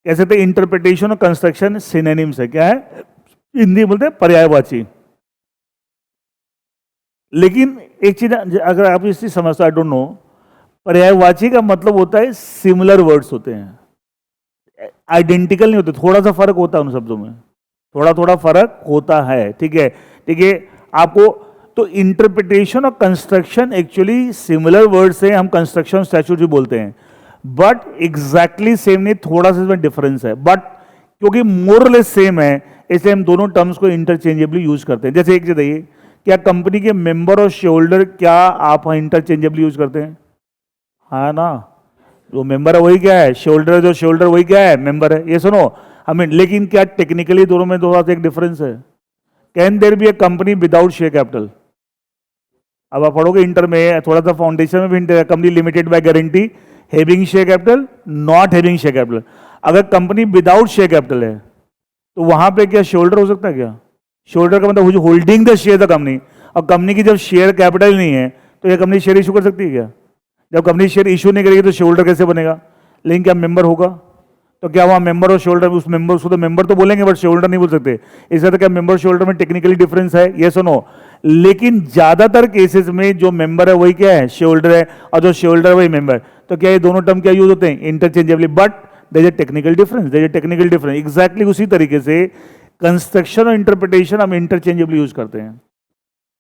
कह सकते इंटरप्रिटेशन और कंस्ट्रक्शन सिनोनिम्स है। क्या है? हिंदी बोलते हैं पर्यायवाची। लेकिन एक चीज अगर आप इस चीज समझते, आई डोंट नो, पर्यायवाची का मतलब होता है सिमिलर वर्ड्स होते हैं, आइडेंटिकल नहीं होते, थोड़ा सा फर्क होता है उन शब्दों में, थोड़ा थोड़ा फर्क होता है, ठीक है? ठीक है आपको। तो इंटरप्रिटेशन और कंस्ट्रक्शन एक्चुअली सिमिलर वर्ड्स हैं, हम कंस्ट्रक्शन स्टैट्यूट भी बोलते हैं, बट एग्जैक्टली सेम नहीं, थोड़ा सा इसमें डिफरेंस है। बट क्योंकि मोरलेस सेम है इसलिए हम दोनों टर्म्स को इंटरचेंजेबली यूज करते हैं। जैसे एक चीज बताइए, क्या कंपनी के मेंबर और शेयर होल्डर क्या आप इंटरचेंजेबली यूज करते हैं? हाँ ना, जो मेंबर है वही क्या है शेयर होल्डर, जो शेयर होल्डर वही क्या है मेंबर है, ये सुनो हमें। लेकिन क्या टेक्निकली दोनों में थोड़ा सा एक डिफरेंस है? Can there be a company without share capital? अब आप पढ़ोगे इंटर में, थोड़ा सा फाउंडेशन में भी, company limited by guarantee having share capital, not having share capital. अगर कंपनी विदाउट शेयर कैपिटल है तो वहां पे क्या शेयर होल्डर हो सकता है? क्या शेयर होल्डर का मतलब holding the share the company. और कंपनी की जब शेयर कैपिटल नहीं है तो यह कंपनी शेयर इशू कर सकती है क्या? जब कंपनी शेयर इशू नहीं करेगी तो शेयर होल्डर कैसे बनेगा? लेकिन क्या मेंबर होगा? तो क्या वहां मेंबर और शेयर होल्डर, उस मेंबर उसको तो मेंबर तो बोलेंगे बट शेयर होल्डर नहीं बोल सकते। इसलिए तो क्या मेंबर शेयर होल्डर में टेक्निकली डिफरेंस है? ये सुनो, लेकिन ज्यादातर केसेस में जो मेंबर है वही क्या है? शेयर होल्डर है, और जो शेयर होल्डर है वही मेंबर। तो क्या ये दोनों टर्म क्या यूज होते हैं? Interchangeably, but there is a technical difference, there is a technical difference. Exactly उसी तरीके से कंस्ट्रक्शन और इंटरप्रिटेशन हम इंटरचेंजेबली यूज करते हैं,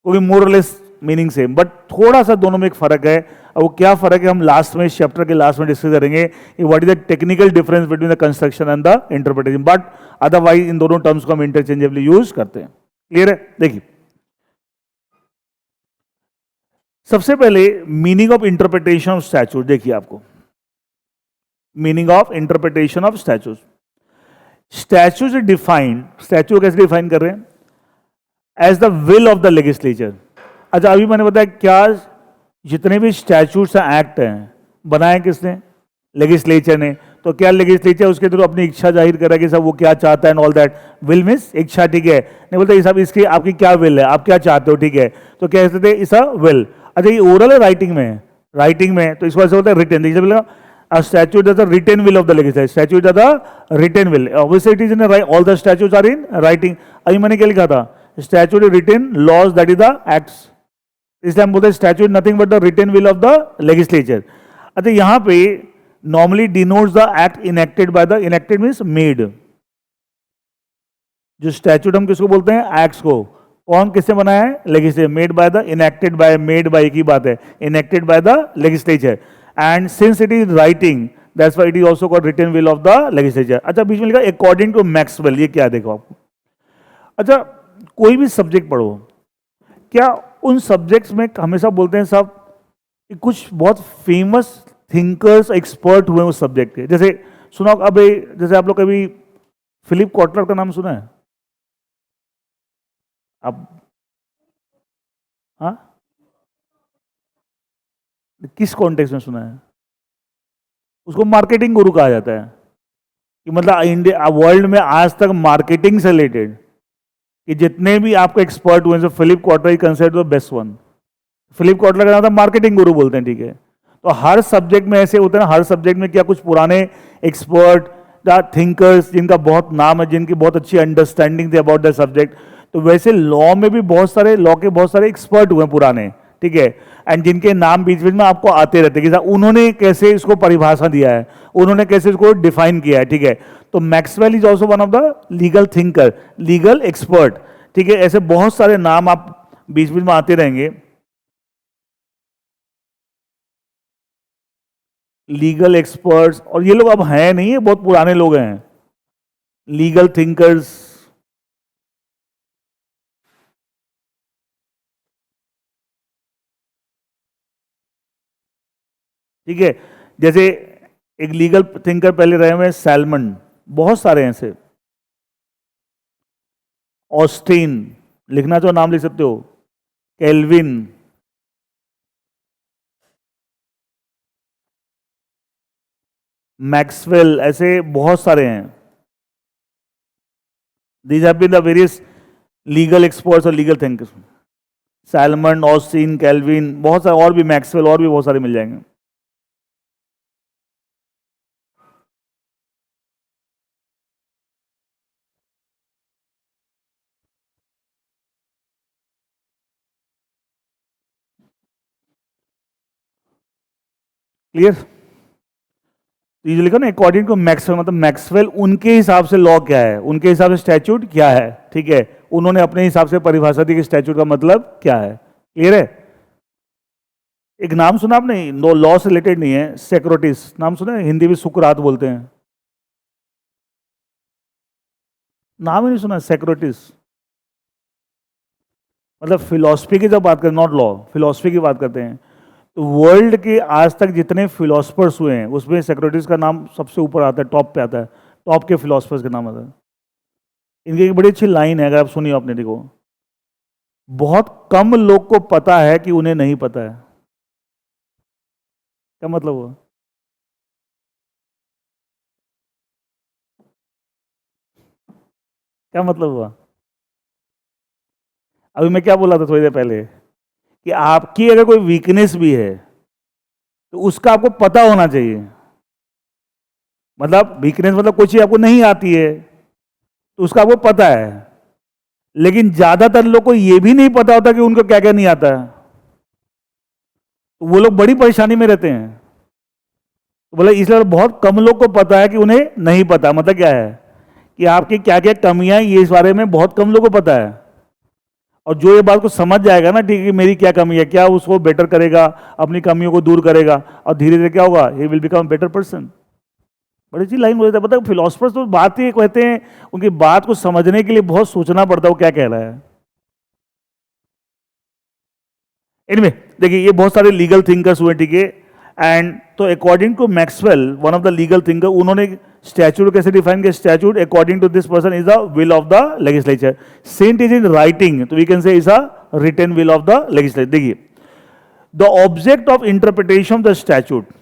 क्योंकि मोर और लेस मीनिंग सेम, बट थोड़ा सा दोनों में एक फर्क है। और वो क्या फर्क है हम लास्ट में, इस चैप्टर के लास्ट में डिस्कस करेंगे, what is the technical difference between the construction and the interpretation, but otherwise in दोनों टर्म्स को हम इंटरचेंजेबली यूज करते हैं। क्लियर है? देखिए सबसे पहले meaning of interpretation of statute देखिए आपको, meaning of interpretation of statute. Statute is defined, statute कैसे डिफाइन कर रहे हैं? As the will of the legislature. अच्छा अभी मैंने बताया क्या जितने भी स्टैच्यूट्स एक्ट हैं बनाए किसने? लेजिस्लेचर ने। तो क्या लेजिस्लेचर उसके थ्रू अपनी इच्छा जाहिर कर रहा है कि सब वो क्या चाहता है and all that? Will means इच्छा, ठीक है। नहीं बोलते सब इसकी आपकी क्या विल है, आप क्या चाहते हो, ठीक है। तो क्या कहते थे? इस अ विल। अच्छा ये ओरल है राइटिंग में? राइटिंग में, तो इसको ऐसे बोलते हैं रिटन। देखिए बोला a statute is the written will of the legislature. Statute is the written will. Obviously it is in a all the statutes are in writing. अभी मैंने क्या लिखा था? Statute is written laws, that is the acts. इसलिए हम बोलते हैं statute nothing but the written will of the legislature. अच्छा यहाँ पे normally denotes the act enacted by the, enacted means made. जो statute हम किसको बोलते हैं? acts को। कौन किससे बनाया है? legislature. Made by the, enacted by, made by एक ही बात है, enacted by the legislature. And since it is writing, that's why it is also called written will of the legislature. अच्छा बीच में लिखा according to Maxwell, ये क्या देखो आपको। अच्छा कोई भी सब्जेक्ट पढ़ो, क्या उन सब्जेक्ट्स में हमेशा बोलते हैं सब कुछ बहुत फेमस थिंकर्स एक्सपर्ट हुए उस सब्जेक्ट के? जैसे सुना अब, जैसे आप लोग कभी फिलिप कॉटलर का नाम सुना है आप? हाँ, किस कॉन्टेक्स्ट में सुना है? उसको मार्केटिंग गुरु कहा जाता है कि मतलब इंडिया वर्ल्ड में आज तक मार्केटिंग से रिलेटेड कि जितने भी आपके एक्सपर्ट हुए हैं, Philip Kotler is considered the best one. Philip Kotler का नाम था, मार्केटिंग गुरु बोलते हैं, ठीक है। तो हर सब्जेक्ट में ऐसे होते हैं ना, हर सब्जेक्ट में क्या कुछ पुराने एक्सपर्ट या थिंकर्स जिनका बहुत नाम है, जिनकी बहुत अच्छी अंडरस्टैंडिंग थी अबाउट द सब्जेक्ट। तो वैसे लॉ में भी बहुत सारे लॉ के बहुत सारे एक्सपर्ट हुए पुराने, ठीक है। एंड जिनके नाम बीच बीच में आपको आते रहते हैं कि उन्होंने कैसे इसको परिभाषा दिया है, उन्होंने कैसे इसको डिफाइन किया है, ठीक है। तो Maxwell is also one of the legal thinker, legal expert, ठीक है। ऐसे बहुत सारे नाम आप बीच बीच में आते रहेंगे। लीगल एक्सपर्ट्स, और ये लोग अब हैं नहीं, ये बहुत पुराने लोग हैं, लीगल थिंकर्स। ठीक है, जैसे एक लीगल थिंकर पहले रहे हुए सैलमन, बहुत सारे हैं ऐसे। ऑस्टिन, लिखना तो नाम लिख सकते हो, केल्विन, मैक्सवेल, ऐसे बहुत सारे हैं। These have been the various legal experts और legal thinkers. Salmon, Austin, Kelvin, बहुत सारे और भी, मैक्सवेल, और भी बहुत सारे मिल जाएंगे। क्लियर? तो ये लिखा ना अकॉर्डिंग टू मैक्सवेल, मतलब मैक्सवेल उनके हिसाब से लॉ क्या है, उनके हिसाब से स्टैट्यूट क्या है, ठीक है। उन्होंने अपने हिसाब से परिभाषा दी कि स्टैट्यूट का मतलब क्या है। क्लियर है? एक नाम सुना आपने, नो लॉ से रिलेटेड नहीं है, सेक्रोटिस नाम सुना है? हिंदी में सुकरात बोलते हैं, नाम ही नहीं सुना? सेक्रोटिस मतलब फिलॉसफी की जब बात करें, नॉट लॉ, फिलॉसफी की बात करते हैं, तो वर्ल्ड के आज तक जितने फिलोसफर्स हुए हैं उसमें सेक्रेटिस का नाम सबसे ऊपर आता है, टॉप पे आता है, टॉप के फिलोसफर्स के नाम आता है। इनकी एक बड़ी अच्छी लाइन है, अगर आप सुनिए आपने, देखो, बहुत कम लोग को पता है कि उन्हें नहीं पता है। क्या मतलब हुआ? क्या मतलब हुआ? अभी मैं क्या बोला था थोड़ी देर पहले कि आपकी अगर कोई वीकनेस भी है तो उसका आपको पता होना चाहिए। मतलब वीकनेस मतलब कोई चीज आपको नहीं आती है तो उसका आपको पता है, लेकिन ज्यादातर लोग को यह भी नहीं पता होता कि उनको क्या क्या नहीं आता है, तो वो लोग बड़ी परेशानी में रहते हैं। तो बोले इसलिए बहुत कम लोग को पता है कि उन्हें नहीं पता। मतलब क्या है कि आपकी क्या क्या कमियां ये इस बारे में बहुत कम लोग को पता है, और जो ये बात को समझ जाएगा ना, ठीक है, मेरी क्या कमी है, क्या उसको बेटर करेगा, अपनी कमियों को दूर करेगा, और धीरे धीरे क्या होगा, he will become better person. बड़ी अच्छी लाइन बोलते हैं, पता है फिलोसफर्स तो बात ही कहते हैं, उनकी बात को समझने के लिए बहुत सोचना पड़ता है वो क्या कह रहा है। इनमें देखिए ये बहुत सारे लीगल थिंकर्स हुए, ठीक है, एंड तो according to Maxwell, one of the legal thinker, उन्होंने स्टैच्यूट कैसे डिफाइन किया, statute according to this person is the will of the legislature. Sent is in writing, तो we can say is a written will of the legislature. देखिए the object of interpretation of the statute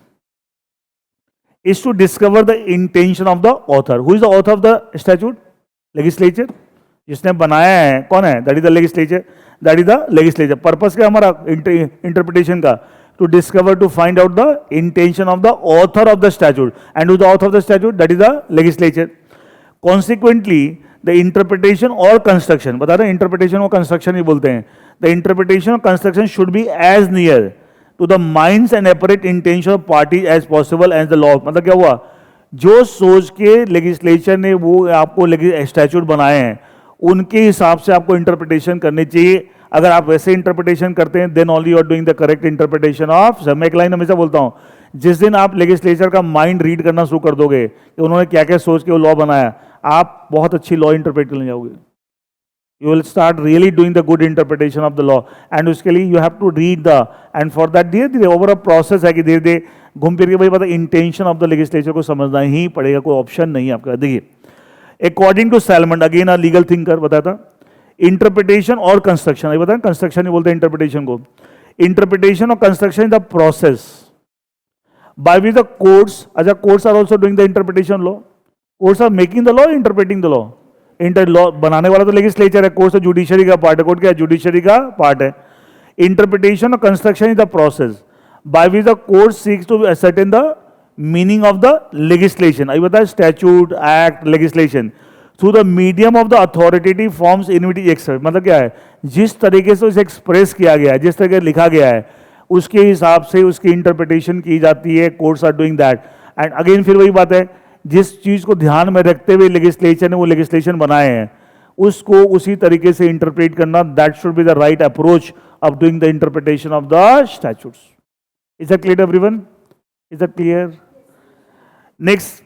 is to discover the intention of the author. Who is the author of the statute? Legislature. जिसने बनाया है कौन है? That is the legislature. That is the legislature. Purpose क्या हमारा interpretation का? To discover, to find out the intention of the author of the statute. And who is the author of the statute? That is the legislature. Consequently, the interpretation or construction, बता रहे हैं interpretation और construction ही बोलते हैं. The interpretation or construction should be as near to the minds and apparent intention of parties as possible as the law. मतलब क्या हुआ, जो सोच के लेजिस्लेचर ने वो आपको स्टैच्यूट बनाए हैं उनके हिसाब से आपको इंटरप्रिटेशन करनी चाहिए। अगर आप वैसे इंटरप्रिटेशन करते हैं then only you are doing the correct interpretation of. मैं एक लाइन हमेशा बोलता हूं, जिस दिन आप लेजिस्लेचर का माइंड रीड करना शुरू कर दोगे कि उन्होंने क्या क्या सोच के वो लॉ बनाया, आप बहुत अच्छी लॉ इंटरप्रेट कर जाओगे। You will start really doing the good interpretation of the law, and उसके लिए you have to read the, and for that धीरे धीरे over a process है कि धीरे धीरे घूम फिर के भाई पता इंटेंशन ऑफ द लेजिस्लेचर को समझना ही पड़ेगा, कोई ऑप्शन नहीं है आपका। देखिए according to Salmond, again a legal thinker, बताया था इंटरप्रिटेशन और कंस्ट्रक्शन, ये बताया कंस्ट्रक्शन ही बोलते हैं इंटरप्रिटेशन को। इंटरप्रिटेशन और construction is the process by which the courts, अच्छा courts are also doing the interpretation law, courts are making the law, interpreting the law. Inter law बनाने वाला तो लेजिस्लेचर है, कोर्ट तो जुडिशरी का पार्ट है, कोर्ट क्या है, जुडिशरी का पार्ट है। इंटरप्रिटेशन और construction is the process by which the court seeks to ascertain the meaning of the legislation. अभी बताया statute, act, legislation through the medium of the authoritative forms in which express, मतलब क्या है, जिस तरीके से उसे एक्सप्रेस किया गया है, जिस तरीके से लिखा गया है उसके हिसाब से उसकी इंटरप्रिटेशन की जाती है। Courts are doing that, and again फिर वही बात है, जिस चीज को ध्यान में रखते हुए लेजिस्लेचर ने वो लेजिस्लेशन बनाए हैं उसको उसी तरीके से इंटरप्रेट करना, that should be the right approach of doing the interpretation of the statutes. Is that clear everyone? Is that clear? Next,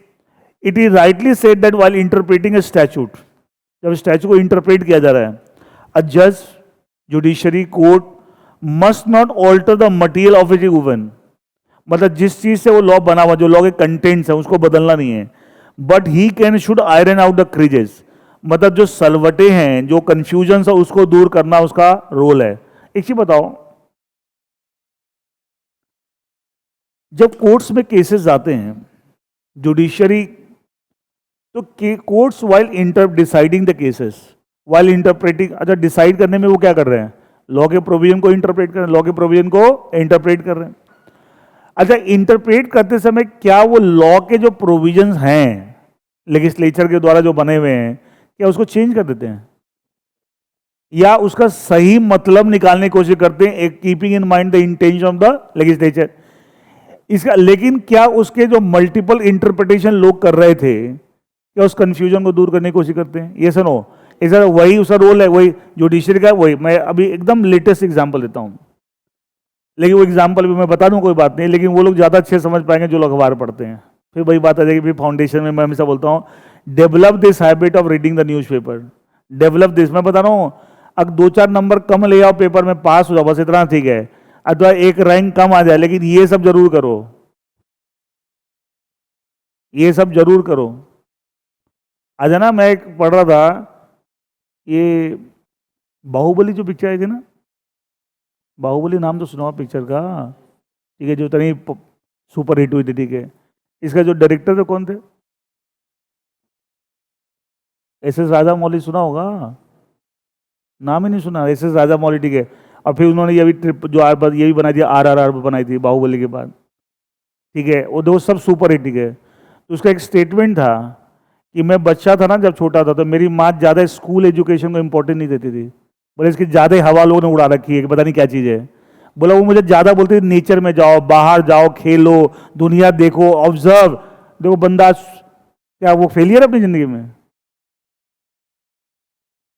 it is rightly said that while interpreting a statute, जब स्टैच्यूट को इंटरप्रेट किया जा रहा है, अ जज, judiciary, court must not alter the material of it given, मतलब जिस चीज से वो लॉ बना हुआ, जो लॉ के कंटेंट्स है उसको बदलना नहीं है, but he can should iron out the creases, मतलब जो सलवटे हैं, जो कंफ्यूजन है उसको दूर करना उसका रोल है। एक चीज बताओ, जब कोर्ट्स में केसेस आते हैं जुडिशरी, तो courts while deciding the cases, while interpreting, अच्छा डिसाइड करने में वो क्या कर रहे हैं, लॉ के प्रोविजन को इंटरप्रेट कर रहे हैं, लॉ के प्रोविजन को इंटरप्रेट कर रहे हैं। अच्छा इंटरप्रेट करते समय क्या वो लॉ के जो प्रोविजंस हैं लेजिस्लेचर के द्वारा जो बने हुए हैं, क्या उसको चेंज कर देते हैं या उसका सही मतलब निकालने की कोशिश करते हैं, एक keeping in mind the intention of the legislature. इसका लेकिन क्या उसके जो मल्टीपल इंटरप्रिटेशन लोग कर रहे थे, क्या उस कंफ्यूजन को दूर करने की कोशिश करते हैं? ये सुनो, ऐसा वही उसका रोल है, वही जुडिशरी का, वही। मैं अभी एकदम लेटेस्ट एग्जाम्पल देता हूं, लेकिन वो एग्जाम्पल भी मैं बता दूं कोई बात नहीं, लेकिन वो लोग ज़्यादा अच्छे समझ पाएंगे जो लोग अखबार पढ़ते हैं। फिर वही बात आ जाएगी, फिर फाउंडेशन में मैं हमेशा बोलता हूँ develop this habit of reading the newspaper, develop this. मैं बता रहा हूँ, अगर 2-4 नंबर कम ले आओ पेपर में, पास हो जाओ, बस इतना ठीक है, अथवा एक रैंक कम आ जाए, लेकिन ये सब जरूर करो, ये सब जरूर करो। आज ना मैं एक पढ़ रहा था, ये बाहुबली जो पिक्चर आई थी ना, बाहुबली नाम तो सुना पिक्चर का, ठीक है, जो इतनी सुपर हिट हुई थी, ठीक है, इसका जो डायरेक्टर थे कौन थे? एस.एस. राजामौली, सुना होगा, नाम ही नहीं सुना, एस.एस. राजामौली, ठीक है। और फिर उन्होंने ये भी ट्रिप जो ये भी बनाई थी, RRR बनाई थी बाहुबली के बाद, ठीक है, वो दो सब सुपर हिट, ठीक है। तो उसका एक स्टेटमेंट था कि मैं बच्चा था ना, जब छोटा था, तो मेरी माँ ज़्यादा स्कूल एजुकेशन को इंपॉर्टेंट नहीं देती थी, बोले इसकी ज़्यादा हवा लोगों ने उड़ा रखी है कि पता नहीं क्या चीज़ है। बोला वो मुझे ज़्यादा बोलती थी नेचर में जाओ, बाहर जाओ, खेलो, दुनिया देखो, ऑब्जर्व। देखो बंदा क्या वो फेलियर अपनी ज़िंदगी में,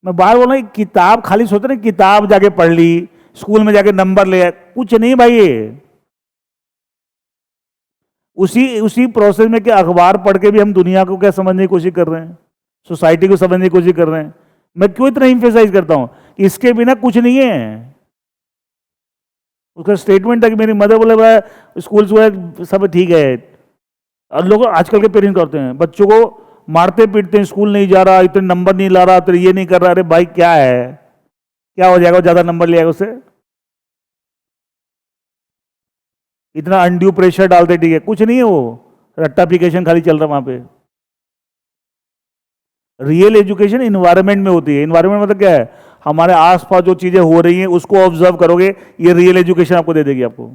मैं बार बोल रहा हूँ, किताब खाली सोचते ना, किताब जाके पढ़ ली, स्कूल में जाके नंबर ले आए, कुछ नहीं भाई। ये उसी प्रोसेस में क्या अखबार पढ़ के भी हम दुनिया को क्या समझने की कोशिश कर रहे हैं, सोसाइटी को समझने की कोशिश कर रहे हैं। मैं क्यों इतना इंफेसाइज करता हूं कि इसके बिना कुछ नहीं है। उसका स्टेटमेंट था कि मेरी मदर बोले भाई स्कूल सब ठीक है। और लोग आजकल के पेरेंट्स करते हैं, बच्चों को मारते पीटते हैं, स्कूल नहीं जा रहा, इतने नंबर नहीं ला रहा, तो ये नहीं कर रहा। अरे भाई क्या है, क्या हो जाएगा, ज्यादा नंबर ले आएगा उससे? इतना अनड्यू प्रेशर डालते, ठीक है, कुछ नहीं है, वो रट्टाफिकेशन खाली चल रहा वहां पे। रियल एजुकेशन इन्वायरमेंट में होती है। इन्वायरमेंट मतलब क्या है, हमारे आसपास जो चीजें हो रही हैं उसको ऑब्जर्व करोगे, ये रियल एजुकेशन आपको दे देगी आपको।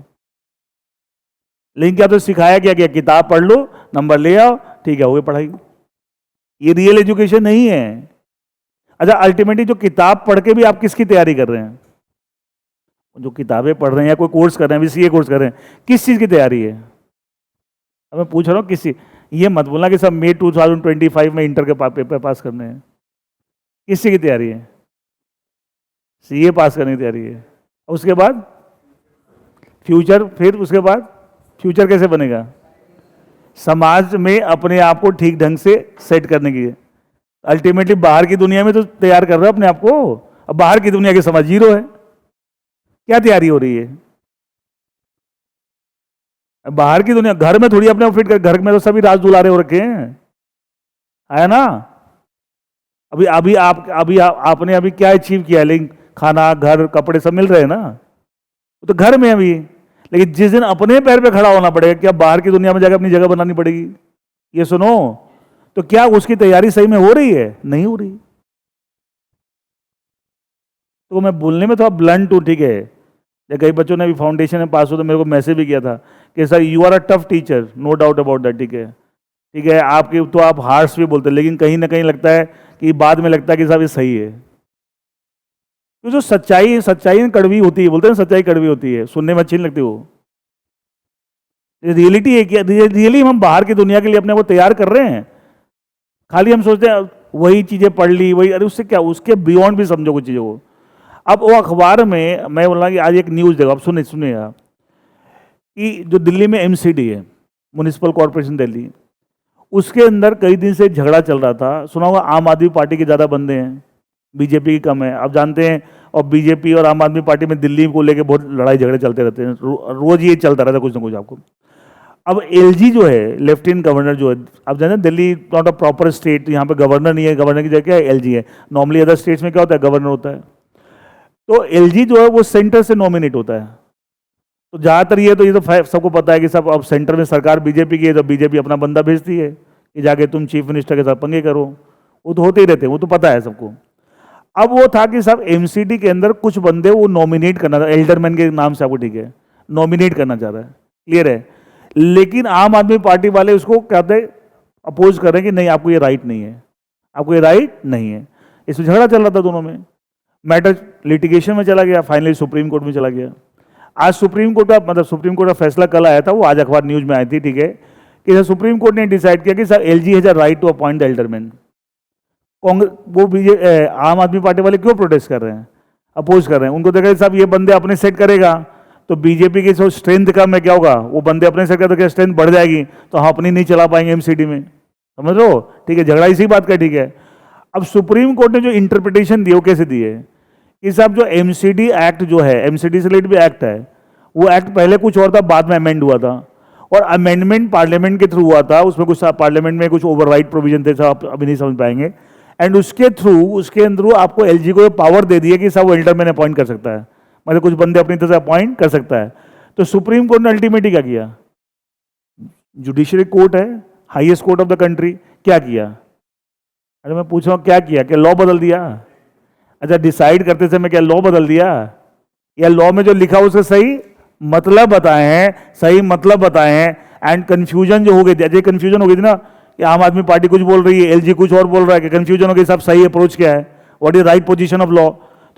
लेकिन क्या तो सिखाया क्या, किताब पढ़ लो, नंबर ले आओ, ठीक है, हो गई पढ़ाई। ये रियल एजुकेशन नहीं है। अच्छा, अल्टीमेटली जो किताब पढ़ के भी आप किसकी तैयारी कर रहे हैं? जो किताबें पढ़ रहे हैं या कोई कोर्स कर रहे हैं, बीसीए कोर्स कर रहे हैं, किस चीज की तैयारी है? अब मैं पूछ रहा हूँ किसी, ये मत बोलना कि सब मई 2025 में इंटर के पेपर पास करने हैं। किसी की तैयारी है? सीए पास करने की तैयारी है। उसके बाद फ्यूचर, फिर उसके बाद फ्यूचर कैसे बनेगा? समाज में अपने आप को ठीक ढंग से सेट करने की। अल्टीमेटली बाहर की दुनिया में तो तैयार कर रहे हो अपने आप को। अब बाहर की दुनिया के समाज जीरो है, क्या तैयारी हो रही है? बाहर की दुनिया, घर में थोड़ी अपने आप फिट कर, घर में तो सभी राज दुलारे हो रखे हैं, है ना? आपने अभी क्या अचीव किया? लेकिन खाना, घर, कपड़े सब मिल रहे हैं ना, तो घर में अभी। लेकिन जिस दिन अपने पैर पे खड़ा होना पड़ेगा, क्या बाहर की दुनिया में जाकर अपनी जगह बनानी पड़ेगी? ये सुनो, तो क्या उसकी तैयारी सही में हो रही है? नहीं हो रही। तो मैं बोलने में थोड़ा ब्लंट हूं, ठीक है। कई बच्चों ने भी फाउंडेशन में पास हो तो मेरे को मैसेज भी किया था कि sir you are a tough teacher, no doubt about that, ठीक है, ठीक है, आपके तो आप हार्श भी बोलते हैं, लेकिन कहीं ना कहीं लगता है कि बाद में लगता है कि साहब ये सही है। तो जो सच्चाई कड़वी होती है, बोलते हैं सच्चाई कड़वी होती है, सुनने में अच्छी नहीं लगती वो। रियलिटी है कि रियली हम बाहर की दुनिया के लिए अपने को तैयार कर रहे हैं। खाली हम सोचते हैं वही चीजें पढ़ ली, वही, अरे उससे क्या, उसके बियॉन्ड भी समझो कुछ चीजों को। अब वो अखबार में मैं बोल रहा कि आज एक न्यूज़ देखो, अब सुनिएगा कि जो दिल्ली में एमसीडी है, म्युनिसिपल कॉर्पोरेशन दिल्ली, उसके अंदर कई दिन से झगड़ा चल रहा था। सुना होगा आम आदमी पार्टी के ज़्यादा बंदे हैं, बीजेपी की कम है, आप जानते हैं। और बीजेपी और आम आदमी पार्टी में दिल्ली को लेकर बहुत लड़ाई झगड़े चलते रहते हैं, रोज ये चलता रहता है कुछ ना कुछ आपको। अब एलजी जो है, लेफ्टिनेंट गवर्नर जो है, आप जानते हैं Delhi not a proper state, यहाँ पे गवर्नर नहीं है, गवर्नर की जगह क्या है, एलजी है। नॉर्मली अदर स्टेट्स में क्या होता है, गवर्नर होता है। तो एलजी जो है वो सेंटर से नॉमिनेट होता है। तो ज़्यादातर ये तो सबको पता है कि सब अब सेंटर में सरकार बीजेपी की है, तो बीजेपी अपना बंदा भेजती है कि जाके तुम चीफ मिनिस्टर के साथ पंगे करो। वो तो होते ही रहते हैं, वो तो पता है सबको। अब वो था कि सब एमसीडी के अंदर कुछ बंदे वो नॉमिनेट करना था, एल्डरमैन के नाम से, आपको ठीक है, नॉमिनेट करना चाह रहा है, क्लियर है। लेकिन आम आदमी पार्टी वाले उसको कहते हैं, अपोज कर रहे हैं कि नहीं, आपको ये राइट नहीं है, आपको ये राइट नहीं है। इसमें झगड़ा चल रहा था दोनों में, मैटर लिटिगेशन में चला गया, फाइनली सुप्रीम कोर्ट में चला गया। आज सुप्रीम कोर्ट का सुप्रीम कोर्ट का फैसला कल आया था, वो आज अखबार न्यूज में आई थी, ठीक है, कि सुप्रीम कोर्ट ने डिसाइड किया कि sir LG has a right to appoint the alderman. Congress वो आम आदमी पार्टी वाले क्यों प्रोटेस्ट कर रहे हैं, अपोज कर रहे हैं? उनको देखा साहब ये बंदे अपने सेट करेगा तो बीजेपी की जो स्ट्रेंथ कम है, क्या होगा, वो बंदे अपने सेट कर तो क्या स्ट्रेंथ बढ़ जाएगी, तो हम अपनी नहीं चला पाएंगे एमसीडी में, समझ लो, ठीक है। झगड़ा इसी बात का, ठीक है। अब सुप्रीम कोर्ट ने जो इंटरप्रिटेशन दी वो कैसे दी है कि साहब जो एमसीडी एक्ट जो है, एमसीडी से रिलेटेड भी एक्ट है, वो एक्ट पहले कुछ और था, बाद में अमेंड हुआ था, और अमेंडमेंट पार्लियामेंट के थ्रू हुआ था। उसमें कुछ पार्लियामेंट में कुछ ओवरराइड प्रोविजन थे, आप अभी नहीं समझ पाएंगे। एंड उसके थ्रू, उसके अंदर आपको एलजी को पावर दे दिया कि साहब वो एल्डरमैन अपॉइंट कर सकता है, मतलब कुछ बंदे अपनी तरह से अपॉइंट कर सकता है। तो सुप्रीम कोर्ट ने अल्टीमेटली क्या किया, जुडिशरी कोर्ट है, highest court of the country, क्या किया? अरे मैं पूछ रहा हूँ क्या किया, क्या लॉ बदल दिया? अच्छा, डिसाइड करते समय क्या लॉ बदल दिया, या लॉ में जो लिखा उसका सही मतलब बताए हैं, सही मतलब बताए हैं। एंड कंफ्यूजन जो हो गई थी, अजय कंफ्यूजन हो गई थी ना, कि आम आदमी पार्टी कुछ बोल रही है, एलजी कुछ और बोल रहा है, कि कंफ्यूजन हो गई, सब सही अप्रोच क्या है, what is right position of law.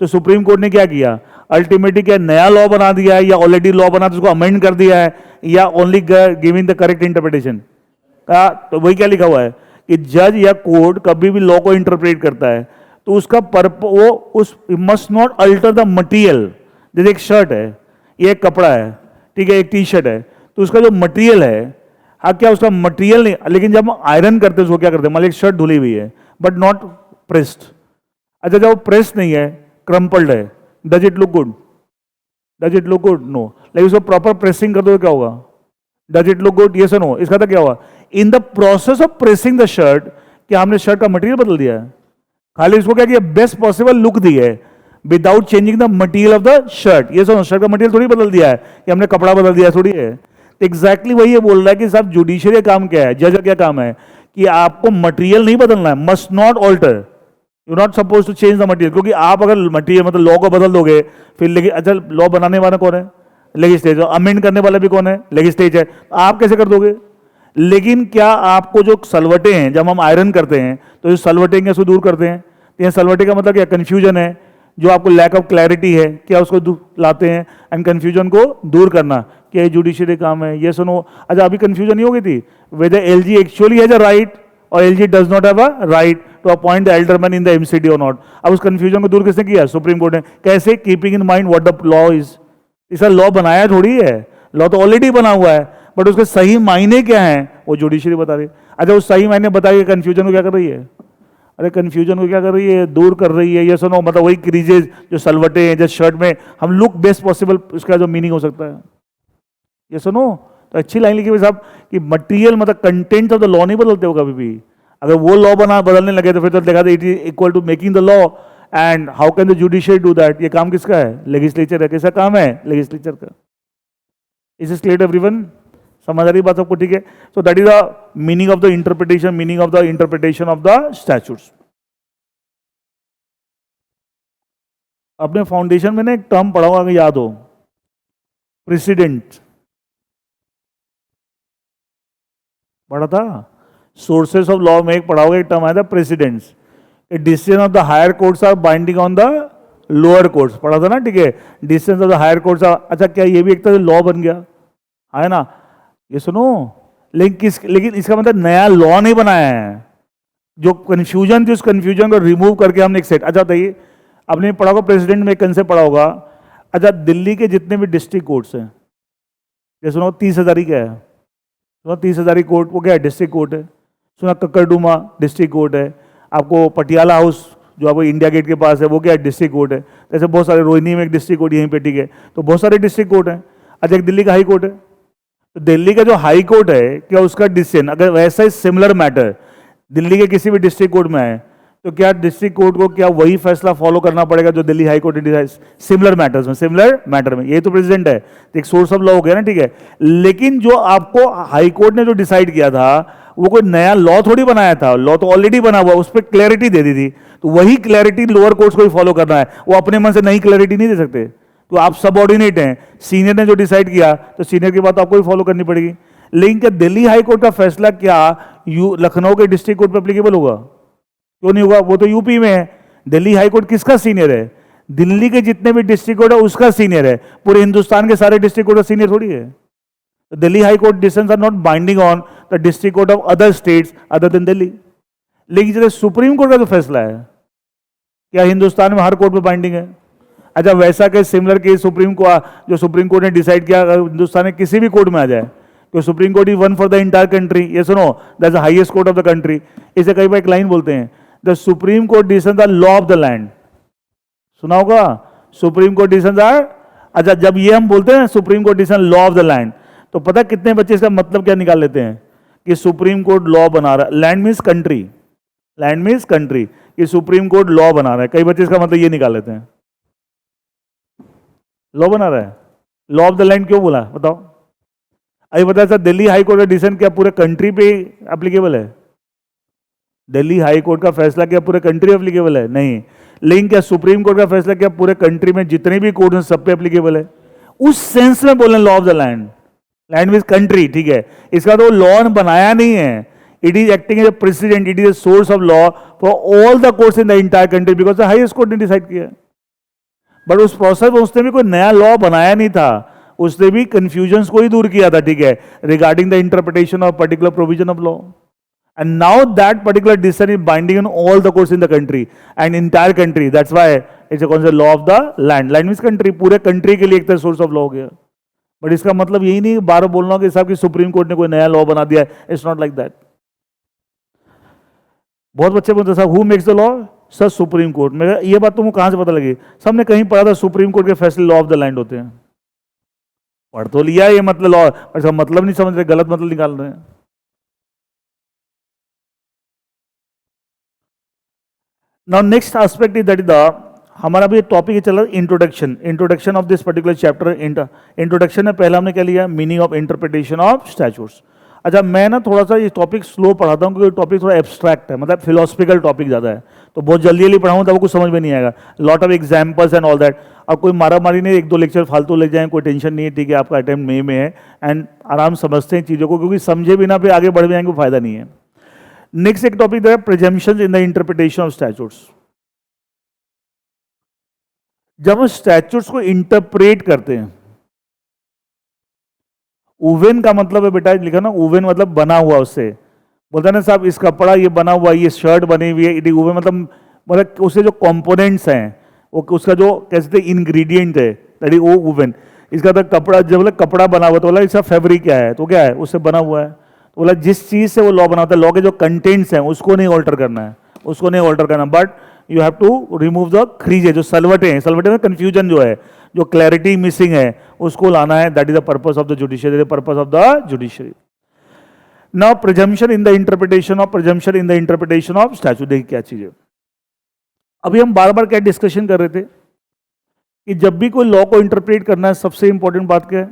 तो सुप्रीम कोर्ट ने क्या किया, अल्टीमेटली क्या नया लॉ बना दिया है, या ऑलरेडी लॉ बना तो उसको अमेंड कर दिया है, या only giving the correct interpretation का? तो वही क्या लिखा हुआ है कि जज या कोर्ट कभी भी लॉ को इंटरप्रेट करता है, तो उसका वो उस must not alter the material. जैसे एक शर्ट है, ये एक कपड़ा है, ठीक है, एक टी शर्ट है, तो उसका जो मटेरियल है, हाँ क्या उसका मटेरियल नहीं, लेकिन जब हम आयरन करते हैं उसको क्या करते हैं, मान लीजिए एक शर्ट धुली हुई है बट नॉट प्रेस्ड। अच्छा जब वो प्रेस नहीं है, क्रम्पल्ड है, does it look good? Does it look good? No. लेकिन उसको प्रॉपर प्रेसिंग कर दो क्या होगा? Does it look good? Yes और नो। इसका तो क्या हुआ, in the process of pressing the shirt, क्या हमने शर्ट का मटेरियल बदल दिया है? खाली इसको क्या किया, बेस्ट पॉसिबल लुक दी है without changing the material of the shirt. ये सुनो, शर्ट का मटेरियल थोड़ी बदल दिया है कि हमने कपड़ा बदल दिया थोड़ी है। एग्जैक्टली वही ये बोल रहा है कि साहब जुडिशियरी काम क्या है, जज का क्या काम है कि आपको मटेरियल नहीं बदलना है, must not alter, you not suppose to change the material. क्योंकि आप अगर मटेरियल मतलब लॉ को बदल दोगे फिर लेकिन अच्छा लॉ बनाने वाला कौन है? लेजिस्लेचर। अमेंड करने वाला भी कौन है? लेजिस्लेचर। आप कैसे कर दोगे? लेकिन क्या आपको जो सलवटे हैं, जब हम आयरन करते हैं तो जो सलवटे हैं उसको दूर करते हैं, तो ये सलवटे का मतलब क्या, कंफ्यूजन है, जो आपको लैक ऑफ क्लैरिटी है, क्या उसको लाते हैं एंड कंफ्यूजन को दूर करना, क्या जुडिशियरी काम है? ये सुनो, अच्छा अभी कंफ्यूजन नहीं हो गई थी whether LG actually has a right or LG does not have a right to appoint the alderman in the MCD or not. अब उस कंफ्यूजन को दूर किसने किया? सुप्रीम कोर्ट ने। कैसे? Keeping in mind what the law is. इसका लॉ बनाया थोड़ी है, लॉ तो ऑलरेडी बना हुआ है, बट उसके सही मायने क्या है वो जुडिशियरी बता रही है। अच्छा उस सही मायने बता के कंफ्यूजन को क्या कर रही है? अरे कंफ्यूजन को क्या कर रही है? दूर कर रही है। ये सुनो, मतलब वही क्रीजेज जो सलवटे हैं, जो शर्ट में हम लुक बेस्ट पॉसिबल, उसका जो मीनिंग हो सकता है। ये सुनो, तो अच्छी लाइन लिखी हुई साहब कि मटेरियल मतलब कंटेंट ऑफ द लॉ नहीं बदलते हो कभी भी। अगर वो लॉ बदलने लगे तो फिर तो देखा it is equal to making the law, and how can the judiciary do that? ये काम किसका है? लेजिस्लेचर है। किसका काम है? लेजिस्लेचर का। Is is clear everyone? समझ आ रही बात सबको? ठीक है। So that is the meaning of the interpretation, meaning of the interpretation of the statutes. अपने फाउंडेशन में ना एक टर्म पढ़ा होगा, अगर याद हो, प्रेसिडेंट पढ़ा था। सोर्सेस ऑफ लॉ में एक पढ़ा होगा, एक टर्म आया था precedents. Decision of the higher courts are binding on the lower courts, पढ़ा था ना, ठीक है। Decision of the higher courts are, अच्छा क्या ये भी एक तरह से लॉ बन गया है ना? ये सुनो, लेकिन इसका मतलब नया लॉ नहीं बनाया है। जो कंफ्यूजन थी उस कंफ्यूजन को रिमूव करके हमने एक सेट। अच्छा बताइए, आपने पढ़ा होगा प्रेसिडेंट में एक कंसेप्ट पढ़ा होगा। अच्छा दिल्ली के जितने भी डिस्ट्रिक्ट कोर्ट्स हैं, ये सुनो 30,000 क्या है? सुना 30,000 कोर्ट, वो क्या है? डिस्ट्रिक्ट कोर्ट है। सुना कक्करडुमा डिस्ट्रिक्ट कोर्ट है। आपको पटियाला हाउस जो आपको इंडिया गेट के पास है वो क्या है? डिस्ट्रिक्ट कोर्ट है। ऐसे बहुत सारे, रोहिणी में एक डिस्ट्रिक्ट कोर्ट यहीं पे, ठीक है। तो बहुत सारे डिस्ट्रिक्ट कोर्ट हैं। अच्छा एक दिल्ली का हाई कोर्ट है, तो दिल्ली का जो हाई कोर्ट है, क्या उसका डिसीजन अगर वैसा ही सिमिलर मैटर दिल्ली के किसी भी डिस्ट्रिक्ट कोर्ट में आए, तो क्या डिस्ट्रिक्ट कोर्ट को क्या वही फैसला फॉलो करना पड़ेगा जो दिल्ली हाई कोर्ट ने सिमिलर मैटर्स में? सिमिलर मैटर में ये तो प्रेसिडेंट है, एक सोर्स ऑफ लॉ हो गया ना, ठीक है। लेकिन जो आपको हाई कोर्ट ने जो डिसाइड किया था वो कोई नया लॉ थोड़ी बनाया था, लॉ तो ऑलरेडी बना हुआ, उस पर क्लैरिटी दे दी थी। तो वही क्लैरिटी लोअर कोर्ट्स को ही फॉलो करना है, वो अपने मन से नई क्लैरिटी नहीं दे सकते। तो आप सबऑर्डिनेट हैं, सीनियर ने जो डिसाइड किया तो सीनियर की बात आपको ही फॉलो करनी पड़ेगी। लेकिन क्या दिल्ली हाई कोर्ट का फैसला क्या लखनऊ के डिस्ट्रिक्ट कोर्ट पर एप्लीकेबल होगा? क्यों नहीं होगा? वो तो यूपी में है। दिल्ली हाई कोर्ट किसका सीनियर है? दिल्ली के जितने भी डिस्ट्रिक्ट कोर्ट है उसका सीनियर है। पूरे हिंदुस्तान के सारे डिस्ट्रिक्ट कोर्ट का सीनियर थोड़ी है। Delhi high court decisions are not binding on the district court of other states other than Delhi. लेकिन जैसे सुप्रीम कोर्ट का जो फैसला है, क्या हिंदुस्तान में हर कोर्ट में बाइंडिंग है? अच्छा वैसा के सिमिलर केस सुप्रीम को जो सुप्रीम कोर्ट ने डिसाइड किया हिंदुस्तान में किसी भी कोर्ट में आ जाए, तो supreme court is one for the entire country. ये सुनो, that's the highest court of the country. इसे कई बार एक लाइन बोलते हैं, the supreme court decision the law of the land. सुना होगा, सुप्रीम कोर्ट डिसीजन आर। अच्छा जब ये हम बोलते हैं supreme court decision law of the land, तो पता कितने बच्चे इसका मतलब क्या निकाल लेते हैं कि सुप्रीम कोर्ट लॉ बना रहा है। Land means country, land means country, कि सुप्रीम कोर्ट लॉ बना रहा है। कई बच्चे इसका मतलब ये निकाल लेते हैं, लॉ बना रहा है। लॉ ऑफ द लैंड क्यों बोला बताओ? अभी बताया सर, दिल्ली हाई कोर्ट का डिसीजन क्या पूरे कंट्री पे एप्लीकेबल है? दिल्ली हाई कोर्ट का फैसला क्या पूरे कंट्री एप्लीकेबल है? नहीं। लेकिन क्या सुप्रीम कोर्ट का फैसला क्या पूरे कंट्री में जितने भी कोर्ट हैं सब पे एप्लीकेबल है? उस सेंस में बोले law of the land. Land means country, ठीक है। इसका तो लॉ बनाया नहीं है, it is acting as a precedent, it is a source of law for all the courts in the entire country because the highest court ने डिसाइड किया। बट उस प्रोसेस में उसने भी कोई नया लॉ बनाया नहीं था, उसने भी कंफ्यूजन्स को ही दूर किया था, ठीक है, regarding the interpretation of particular provision of law. And now that particular decision is binding on all the courts in the country and entire country. That's why it's a concept law of the land. Land means country, पूरे country के लिए एक तरह सोर्स ऑफ लॉ हो गया. बट इसका मतलब यही नहीं बार बोलना कि साहब की सुप्रीम कोर्ट ने कोई नया लॉ बना दिया है. It's not like that. बहुत बच्चे बोलते साहब who makes the law? Sir supreme court. मैं ये बात तुमको कहां से पता लगी? सबने कहीं पढ़ा था सुप्रीम कोर्ट के फैसले लॉ ऑफ द लैंड होते हैं. पढ़ तो लिया ये मतलब लॉ, इसका मतलब नहीं समझ रहे, गलत मतलब निकाल रहे हैं. Now next aspect is that is the, हमारा भी टॉपिक चल रहा है introduction of this particular chapter. Introduction में पहला हमने क्या लिया? Meaning of interpretation of statutes. अच्छा मैं ना थोड़ा सा ये टॉपिक स्लो पढ़ाता हूँ क्योंकि टॉपिक थोड़ा एब्स्ट्रैक्ट है, मतलब फिलोसफिकल टॉपिक ज़्यादा है, तो बहुत जल्दी जल्दी पढ़ाऊँ तब कुछ समझ में नहीं आएगा. Lot of examples and all that. अब कोई मारा मारी नहीं, एक दो लेक्चर फालतू ले जाएं, कोई टेंशन नहीं है, ठीक है. आपका अटेम्प्ट मई में है एंड आराम समझते हैं चीज़ों को, क्योंकि समझे बिना फिर आगे बढ़ जाएंगे, फायदा नहीं है. नेक्स्ट एक टॉपिक है presumptions in the interpretation of statutes. जब हम स्टैट्यूट्स को इंटरप्रेट करते हैं, उवेन का मतलब है बेटा लिखा ना, उवेन मतलब बना हुआ, उससे बोलता है ना साहब इस कपड़ा ये बना हुआ, ये शर्ट बनी हुई है, इट उवेन मतलब उसके जो कंपोनेंट्स हैं, वो उसका जो कैसे इंग्रेडिएंट है, दैट इज वो उवेन. इसका तो कपड़ा जब बोला कपड़ा बना हुआ तो बोला इसका फैब्रिक क्या है, तो क्या है उससे बना हुआ है. तो बोला जिस चीज से वो लॉ बना होता है, लॉ के जो कंटेंट्स हैं उसको नहीं ऑल्टर करना है, उसको नहीं ऑल्टर करना, but you have to remove the खरीजे, जो सलवटे हैं, सलवटे में कंफ्यूजन जो है, जो क्लैरिटी मिसिंग है, उसको लाना है. That is the purpose of the judiciary, purpose of the judiciary. Now presumption in the interpretation of, presumption in the interpretation of statute. देखिए क्या चीज है, अभी हम बार बार क्या डिस्कशन कर रहे थे कि जब भी कोई लॉ को इंटरप्रेट करना है, सबसे इंपॉर्टेंट बात क्या है?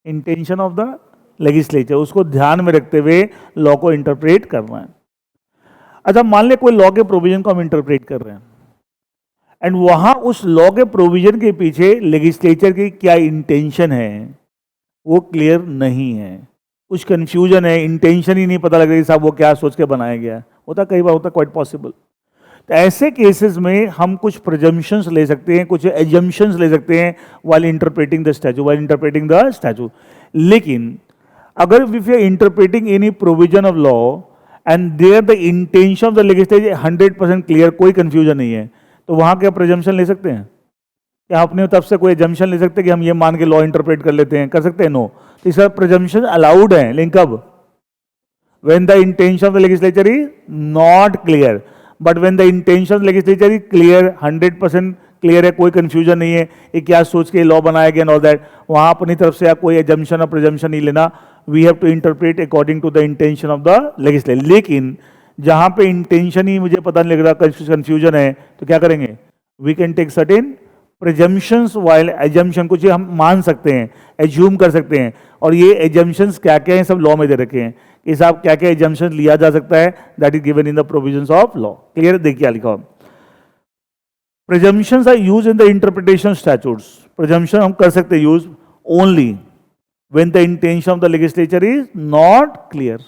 Intention of the legislature. उसको ध्यान में रखते हुए लॉ को इंटरप्रेट करना है. अच्छा मान ले कोई लॉ के प्रोविजन को हम इंटरप्रेट कर रहे हैं एंड वहां उस लॉ के प्रोविजन के पीछे लेजिस्लेचर की क्या इंटेंशन है वो क्लियर नहीं है, कुछ कंफ्यूजन है, इंटेंशन ही नहीं पता लग रही साहब वो क्या सोच के बनाया गया. होता कई बार, होता क्वाइट पॉसिबल. तो ऐसे केसेस में हम कुछ प्रिजम्पशंस ले सकते हैं, कुछ एजम्पशंस ले सकते हैं व्हाइल इंटरप्रेटिंग द स्टैट्यूट. लेकिन अगर if you are interpreting any provision of law and there the intention of the legislature 100% clear, कोई कंफ्यूजन नहीं है, तो वहां क्या प्रिजम्पशन ले सकते हैं? क्या अपने तरफ से कोई एजम्पशन ले सकते हैं कि हम ये मान के लॉ इंटरप्रेट कर लेते हैं? कर सकते हैं? नो. तो इसका प्रिजम्पशन अलाउड है, लेकिन कब? When the intention of the legislature is not clear. But when the intention of the legislature is clear, 100% clear है, कोई कंफ्यूजन नहीं है, ये क्या सोच के लॉ बनाया गया एंड ऑल दैट, वहां अपनी तरफ से आप कोई एजम्पशन और प्रिजम्पशन नहीं लेना. We have to interpret according to the intention of the legislature. लेकिन जहां पे इंटेंशन ही मुझे पता नहीं लग रहा, कंफ्यूजन है, तो क्या करेंगे? We can take certain presumptions while assumption. कुछ हम मान सकते हैं, एज्यूम कर सकते हैं, और ये एजम्पशंस क्या क्या हैं सब लॉ में दे रखे हैं कि साहब क्या क्या एजम्पशन लिया जा सकता है. That is given in the provisions of law. Clear? देखिए क्या लिखा, presumptions are used in the interpretation statutes. Presumption हम कर सकते हैं use only when the intention of the legislature is not clear.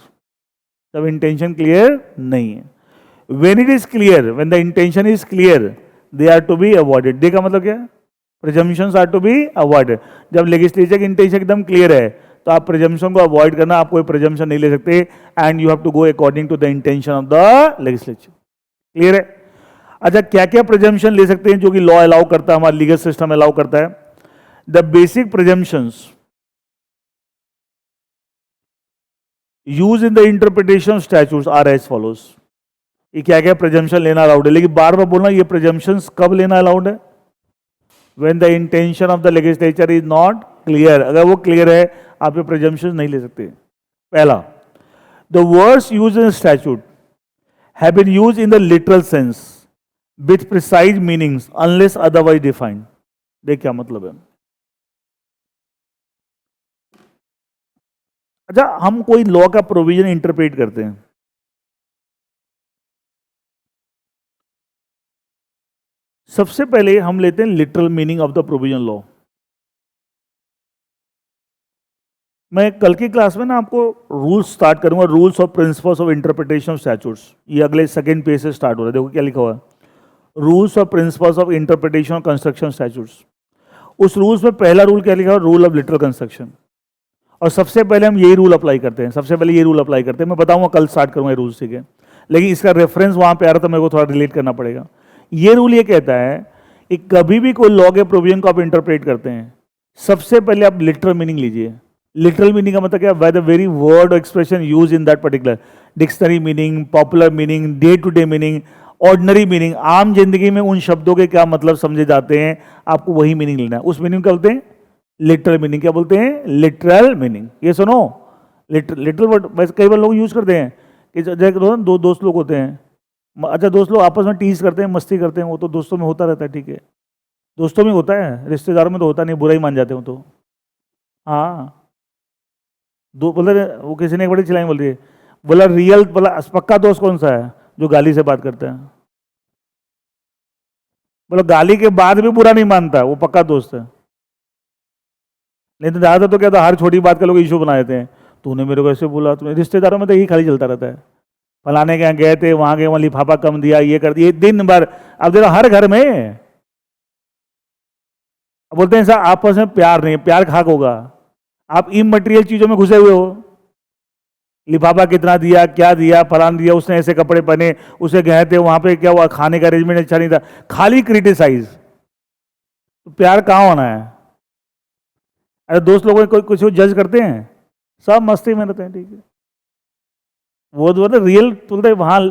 जब intention clear नहीं है. When it is clear, when the intention is clear, they are to be avoided. देखा मतलब क्या? Presumptions are to be avoided. जब legislature की intention एकदम clear है, तो आप presumption को avoid करना, आप कोई presumption नहीं ले सकते, and you have to go according to the intention of the legislature. Clear है? अच्छा क्या क्या presumption ले सकते हैं जो कि law allow करता है, हमारा legal system allow करता है? The basic presumptions use in the interpretation of statutes are as follows. ये क्या क्या प्रिजम्पशन लेना अलाउड है, लेकिन बार बार बोलना ये प्रिजम्पशंस कब लेना अलाउड है? When the intention of the legislature is not clear. अगर वो क्लियर है आप ये प्रिजम्पशंस नहीं ले सकते. पहला, the words use in statute have been used in the literal sense with precise meanings unless otherwise defined. देख क्या मतलब है. अच्छा हम कोई लॉ का प्रोविजन इंटरप्रेट करते हैं, सबसे पहले हम लेते हैं literal meaning of the provision law. मैं कल की क्लास में ना आपको रूल्स स्टार्ट करूंगा, rules of principles of interpretation of statutes. ये अगले सेकंड पेज से स्टार्ट हो रहा है. देखो क्या लिखा हुआ है, rules of principles of interpretation of construction statutes. उस रूल्स में पहला रूल क्या लिखा हुआ? Rule of literal construction. और सबसे पहले हम यही रूल अप्लाई करते हैं, सबसे पहले ये रूल अप्लाई करते हैं। मैं बताऊंगा, कल स्टार्ट करूंगा ये रूल्स, ठीक है, लेकिन इसका रेफरेंस वहां पे आ रहा था, मेरे को थोड़ा रिलेट करना पड़ेगा। ये रूल ये कहता है कि कभी भी कोई लॉ के प्रोविजन को आप इंटरप्रेट करते हैं, सबसे पहले आप लिटरल मीनिंग लीजिए। लिटरल मीनिंग का मतलब क्या? By the very word expression use in that particular, dictionary meaning, popular meaning, day to day meaning, ordinary meaning, आम जिंदगी में उन शब्दों के क्या मतलब समझे जाते हैं, आपको वही मीनिंग लेना है। उस मीनिंग क्या बोलते हैं? Literal meaning. क्या बोलते हैं? Literal meaning. ये सुनो, लिटरल वर्ड वैसे कई बार लोग यूज करते हैं कि जैसे दो दोस्त लोग होते हैं, अच्छा दोस्त लोग आपस में टीज करते हैं, मस्ती करते हैं, वो तो दोस्तों में होता रहता है, ठीक है, दोस्तों में होता है, रिश्तेदारों में तो होता नहीं, बुरा ही मान जाते हो तो। हाँ, दो बोल रहे, वो किसी ने एक बड़ी चिल्लाई बोल रही है, बोला रियल, बोला पक्का दोस्त कौन सा है? जो गाली से बात करता है। बोला गाली के बाद भी बुरा नहीं मानता, वो पक्का दोस्त है। नहीं तो ज्यादा तो क्या था, हर छोटी बात का लोग इशू बना देते हैं, तूने मेरे को ऐसे बोला, तुम्हें। रिश्तेदारों में तो यही खाली चलता रहता है, फलाने के यहाँ गए थे, वहां गए, वहां लिफाफा कम दिया, ये कर दिया, दिन भर। अब देखो हर घर में बोलते हैं सर आपस में प्यार नहीं, प्यार खाक होगा, आप इमटेरियल चीजों में घुसे हुए हो। लिफाफा कितना दिया, क्या दिया, फलान दिया, उसने ऐसे कपड़े पहने, उसे गए थे, वहां पे क्या हुआ, खाने का अरेंजमेंट अच्छा नहीं था, खाली क्रिटिसाइज। तो प्यार कहाँ होना है? अरे दोस्त लोगों को कुछ जज करते हैं, सब मस्ती में रहते हैं, ठीक है, वो तो रियल बोलते वहां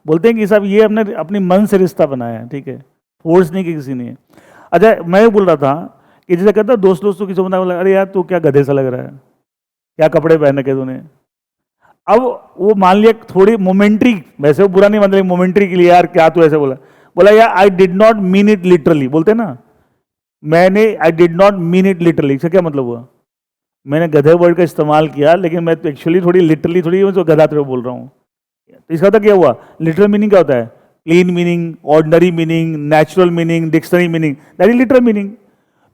बोलते हैं कि सब ये अपने अपनी मन से रिश्ता बनाया है, ठीक है, फोर्स नहीं कि किसी ने। अच्छा मैं बोल रहा था कि जैसे कहता दोस्त दोस्तों की समझ, अरे यार तू क्या गधे सा लग रहा है, क्या कपड़े पहन के तूने। अब वो मान लिया थोड़ी मोमेंट्री, वैसे वो बुरा नहीं मान लिया, मोमेंट्री के लिए यार क्या तू ऐसे बोला, बोला यार I did not mean it literally, बोलते ना, मैंने I did not mean it literally, इसका क्या मतलब हुआ? मैंने गधे वर्ड का इस्तेमाल किया, लेकिन मैं तो एक्चुअली थोड़ी लिटरली थोड़ी तो गधा तेरे बोल रहा हूँ। तो इसका मतलब क्या हुआ? लिटरल मीनिंग क्या होता है? Plain meaning, ordinary meaning, natural meaning, dictionary meaning, that is literal meaning.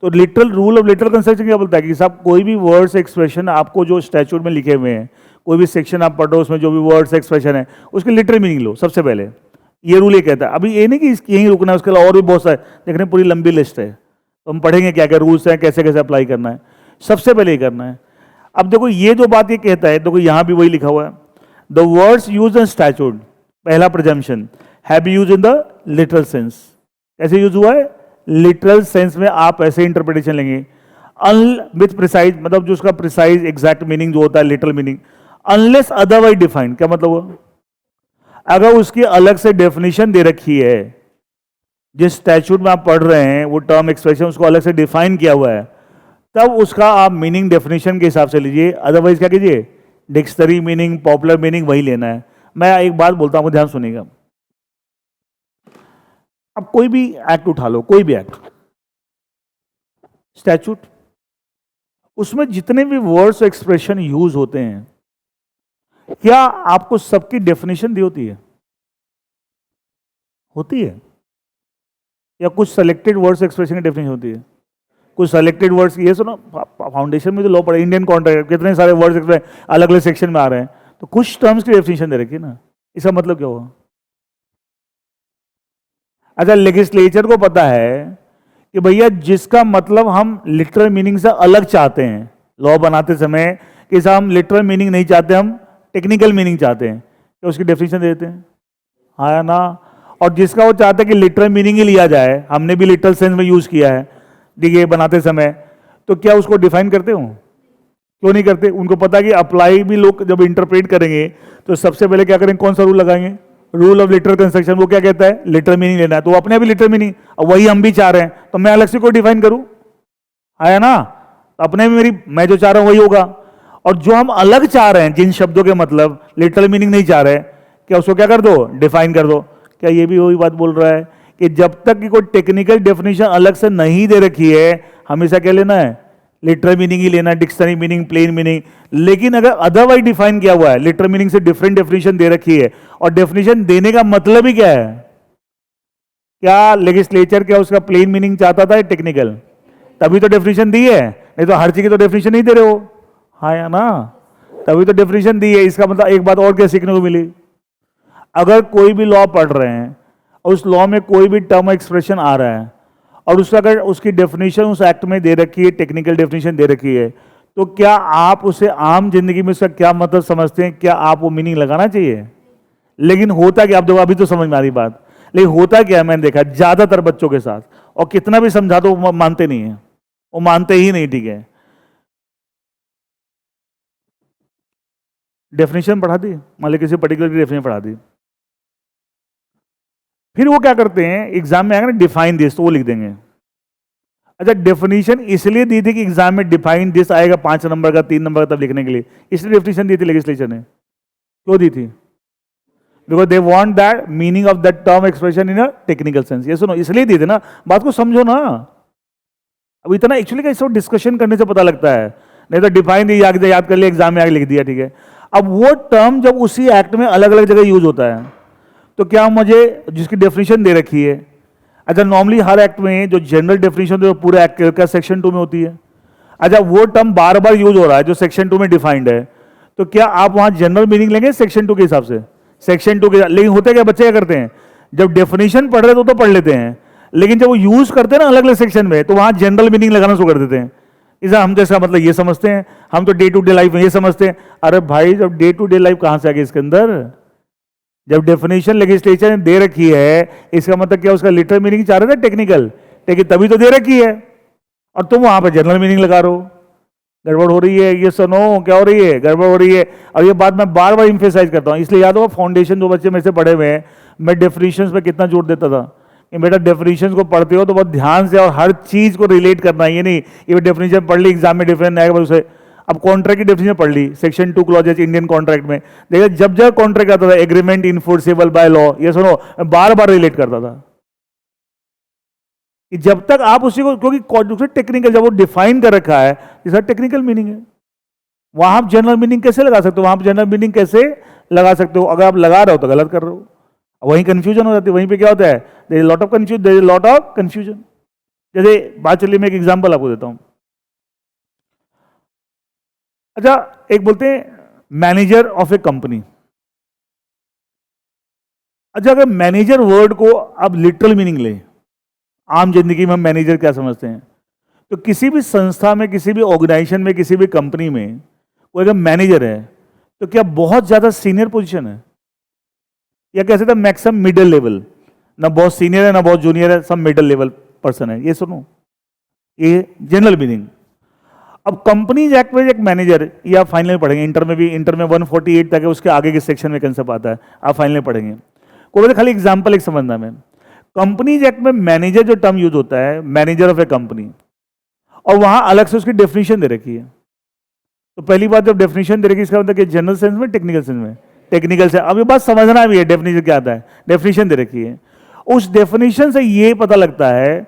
तो literal rule of literal construction क्या बोलता है कि सब कोई भी वर्ड्स एक्सप्रेशन आपको जो स्टैट्यूट में लिखे हुए हैं, कोई भी सेक्शन आप पढ़ो, उसमें जो भी वर्ड्स एक्सप्रेशन है उसकी लिटरल मीनिंग लो सबसे पहले। ये रूल ये कहता है। अभी ये नहीं कि यहीं रुकना है, उसके अलावा और भी बहुत सारे देखने, पूरी लंबी लिस्ट है, तो हम पढ़ेंगे क्या क्या रूल्स हैं, कैसे कैसे अप्लाई करना है, सबसे पहले ये करना है। अब देखो ये जो बात ये कहता है, देखो यहां भी वही लिखा हुआ है, the words use in statute, पहला presumption, have be used in the literal sense. कैसे यूज हुआ है? लिटरल सेंस में आप ऐसे इंटरप्रिटेशन लेंगे, विथ प्रिसाइज, मतलब जो उसका प्रिसाइज एग्जैक्ट मीनिंग जो होता है literal meaning, unless otherwise defined. क्या मतलब हुआ? अगर उसकी अलग से डेफिनेशन दे रखी है, जिस स्टैट्यूट में आप पढ़ रहे हैं वो टर्म एक्सप्रेशन उसको अलग से डिफाइन किया हुआ है, तब उसका आप मीनिंग डेफिनेशन के हिसाब से लीजिए, अदरवाइज क्या कीजिए, डिक्शनरी मीनिंग, पॉपुलर मीनिंग वही लेना है। मैं एक बात बोलता हूं, ध्यान सुनिएगा। अब कोई भी एक्ट उठा लो, कोई भी एक्ट, स्टैट्यूट, उसमें जितने भी वर्ड्स एक्सप्रेशन यूज होते हैं, क्या आपको सबकी डेफिनेशन दी होती है? होती है? या कुछ सेलेक्टेड वर्ड्स एक्सप्रेशन की डेफिनेशन होती है? कुछ सेलेक्टेड वर्ड्स, ये सुनो फाउंडेशन में जो लॉ पढ़े, इंडियन कॉन्ट्रैक्ट, कितने सारे वर्ड्स अलग अलग सेक्शन में आ रहे हैं, तो कुछ टर्म्स की डेफिनेशन दे रखी है ना, इसका मतलब क्या हुआ? अच्छा लेजिस्लेचर को पता है कि भैया जिसका मतलब हम लिटरल मीनिंग से अलग चाहते हैं, लॉ बनाते समय कि साहब हम लिटरल मीनिंग नहीं चाहते, हम टेक्निकल मीनिंग चाहते हैं, तो उसकी डेफिनेशन देते हैं, हाँ या ना। और जिसका वो चाहते हैं कि लिटरल मीनिंग ही लिया जाए, हमने भी लिटरल सेंस में यूज किया है देखिए बनाते समय, तो क्या उसको डिफाइन करते हो? क्यों नहीं करते? उनको पता है कि अप्लाई भी लोग जब इंटरप्रेट करेंगे तो सबसे पहले क्या करेंगे, कौन सा रूल लगाएंगे? Rule of literal construction. वो क्या कहता है? लिटरल मीनिंग लेना है, तो अपने भी लिटरल मीनिंग, वही हम भी चाह रहे हैं, तो मैं अलग से कोई डिफाइन करूं, आया ना? तो अपने में मेरी, मैं जो चाह रहा हूं वही होगा। और जो हम अलग चाह रहे हैं, जिन शब्दों के मतलब लिटरल मीनिंग नहीं चाह रहे, क्या उसको क्या कर दो, डिफाइन कर दो। क्या ये भी वही बात बोल रहा है कि जब तक कि कोई टेक्निकल डेफिनेशन अलग से नहीं दे रखी है, हमेशा क्या लेना है, लिटरल मीनिंग ही लेना है, डिक्शनरी मीनिंग, प्लेन मीनिंग। लेकिन अगर अदरवाइज डिफाइन किया हुआ है, लिटरल मीनिंग से डिफरेंट डेफिनेशन दे रखी है, और डेफिनेशन देने का मतलब ही क्या है, क्या लेजिस्लेचर क्या उसका प्लेन मीनिंग चाहता था टेक्निकल? तभी तो डेफिनेशन दी है, नहीं तो हर चीज की तो डेफिनेशन नहीं दे रहे हो, हाँ या ना? तभी तो डेफिनेशन दी है। इसका मतलब एक बात और क्या सीखने को मिली, अगर कोई भी लॉ पढ़ रहे हैं और उस लॉ में कोई भी टर्म एक्सप्रेशन आ रहा है और उसका अगर उसकी डेफिनेशन उस एक्ट में दे रखी है, टेक्निकल डेफिनेशन दे रखी है, तो क्या आप उसे आम जिंदगी में उसका क्या मतलब समझते हैं? क्या आप वो मीनिंग लगाना चाहिए? लेकिन होता क्या, आप देखो अभी तो समझ में आ रही बात, लेकिन होता क्या है, मैंने देखा ज्यादातर बच्चों के साथ, और कितना भी समझा दो वो मानते नहीं है, वो मानते ही नहीं। ठीक है, डेफिनेशन पढ़ा दी, मान ली किसी पर्टिकुलर की डेफिनेशन पढ़ा दी, फिर वो क्या करते हैं एग्जाम में आएगा ना, डिफाइन दिस, तो वो लिख देंगे। अच्छा, डेफिनेशन इसलिए दी थी कि एग्जाम में डिफाइन दिस आएगा 5 नंबर का, 3 नंबर का तब लिखने के लिए, इसलिए डेफिनेशन दी थी लेजिस्लेचर ने। क्यों दी थी? Because they want that meaning of that term expression in a technical sense. ये सुनो, इसलिए दी थी ना, बात को समझो ना। अब इतना एक्चुअली का सब डिस्कशन करने से पता लगता है, नहीं तो डिफाइन दी याद कर लिया, एग्जाम में आगे लिख दिया, ठीक है। अब वो टर्म जब उसी एक्ट में अलग अलग जगह यूज होता है, तो क्या मुझे जिसकी डेफिनेशन दे रखी है, अच्छा नॉर्मली हर एक्ट में जो जनरल डेफिनेशन है पूरे एक्ट का सेक्शन 2 में होती है। अच्छा, वो टर्म बार बार यूज हो रहा है जो सेक्शन 2 में डिफाइंड है, तो क्या आप वहां जनरल मीनिंग लेंगे सेक्शन 2 के हिसाब से? सेक्शन 2 के, लेकिन होते क्या बच्चे क्या करते हैं, जब डेफिनेशन पढ़ रहे तो पढ़ लेते हैं, लेकिन जब वो यूज करते हैं ना अलग अलग सेक्शन में, तो वहां जनरल मीनिंग लगाना शुरू कर देते हैं। इसे हम तो इसका मतलब ये समझते हैं, हम तो डे टू डे लाइफ में ये समझते हैं। अरे भाई, जब डे टू डे लाइफ कहां से आ गई इसके अंदर? जब डेफिनेशन लेजिस्लेचर ने दे रखी है, इसका मतलब क्या उसका लिटरल मीनिंग चाह रहे थे टेक्निकल, लेकिन तभी तो दे रखी है, और तुम वहां पर जनरल मीनिंग लगा रहे हो। गड़बड़ हो रही है, ये सुनो क्या हो रही है, गड़बड़ हो रही है। और ये बात मैं बार बार इंफेसाइज करता हूं, इसलिए याद होगा फाउंडेशन जो बच्चे मेरे से पढ़े हुए हैं, मैं डेफिनेशंस पे कितना जोर देता था कि बेटा डेफिनेशंस को पढ़ते हो तो बहुत ध्यान से और हर चीज को रिलेट करना है। ये नहीं ये डेफिनेशन पढ़ ली एग्जाम में डिफरेंट आएगा उसे, अब कॉन्ट्रैक्ट की डेफिनेशन पढ़ ली, सेक्शन 2 क्लॉजेस इंडियन कॉन्ट्रैक्ट में, देखिए जब जब कॉन्ट्रैक्ट आता था एग्रीमेंट इनफोर्सेबल बाय लॉ, ये सुनो बार बार रिलेट करता था कि जब तक आप उसी को, क्योंकि टेक्निकल जब वो डिफाइन कर रखा है, इसका टेक्निकल मीनिंग है, वहां आप जनरल मीनिंग कैसे लगा सकते हो? वहां आप जनरल मीनिंग कैसे लगा सकते हो? अगर आप लगा रहे हो तो गलत कर रहे हो, वहीं कंफ्यूजन हो जाती है। वहीं पे क्या होता है, there is lot of confusion. जैसे बात चलिए, मैं एक एग्जांपल आपको देता हूं। अच्छा, एक बोलते हैं मैनेजर ऑफ ए कंपनी। अच्छा, अगर मैनेजर वर्ड को आप लिटरल मीनिंग ले, आम जिंदगी में हम मैनेजर क्या समझते हैं, तो किसी भी संस्था में, किसी भी ऑर्गेनाइजेशन में, किसी भी कंपनी में कोई अगर मैनेजर है, तो क्या बहुत ज्यादा सीनियर पोजीशन है, या कैसे था मैक्सिमम मिडिल लेवल, ना बहुत सीनियर है ना बहुत जूनियर है, सब मिडिल लेवल पर्सन है। ये सुनो, ये जनरल मीनिंग। अब कंपनीज एक्ट में एक मैनेजर, ये आप फाइनल में पढ़ेंगे, इंटर में भी, इंटर में 148 तक है, उसके आगे के सेक्शन में कंसेप्ट आता है, आप फाइनल में पढ़ेंगे। कोई खाली एग्जांपल एक समझना में, कंपनीज एक्ट में मैनेजर जो टर्म यूज होता है, मैनेजर ऑफ ए कंपनी, और वहां अलग से उसकी डेफिनेशन दे रखी है। तो पहली बात, जब डेफिनेशन दे रखी है, इसका मतलब जनरल सेंस में, टेक्निकल सेंस में? टेक्निकल से। अब ये बात समझना भी है, डेफिनेशन क्या आता है, डेफिनेशन दे रखी है, उस डेफिनेशन से ये पता लगता है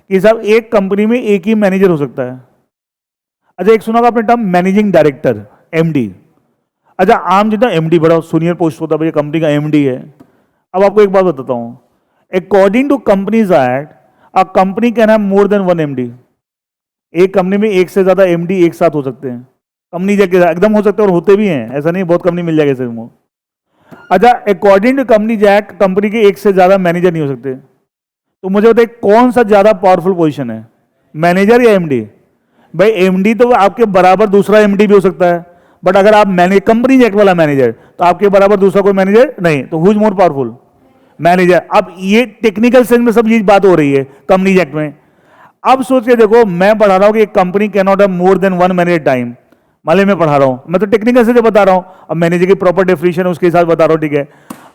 कि साहब एक कंपनी में एक ही मैनेजर हो सकता है। अच्छा, एक सुना आपने टर्म मैनेजिंग डायरेक्टर, एमडी। अच्छा, आम जितना एमडी बड़ा सीनियर पोस्ट होता है, कंपनी का एमडी है। अब आपको एक बात बताता हूं, according to companies act, a company can have more than 1 MD. एक कंपनी में एक से ज्यादा एमडी एक साथ हो सकते हैं, कंपनी जगह एकदम हो सकते हैं, और होते भी हैं, ऐसा नहीं बहुत कंपनी मिल जाएगा ऐसे वो। अच्छा, according to company act, company के एक से ज्यादा मैनेजर नहीं हो सकते। तो मुझे बताइए कौन सा ज्यादा पावरफुल पोजीशन है, मैनेजर या एमडी? भाई एमडी तो आपके बराबर दूसरा एमडी भी हो सकता है, बट अगर आप कंपनी एक्ट वाला मैनेजर, तो आपके बराबर दूसरा कोई मैनेजर नहीं, तो who is more powerful? Manager. अब ये टेक्निकल सेंस में सब ये बात हो रही है कंपनी एक्ट में। अब सोच के देखो, मैं पढ़ा रहा हूं कि एक company can not have more than 1 manager time, मान मैं पढ़ा रहा हूं, मैं तो टेक्निकल से जो बता रहा हूं, अब मैनेजर की प्रॉपर डेफिनेशन है उसके हिसाब से बता रहा हूं, ठीक है।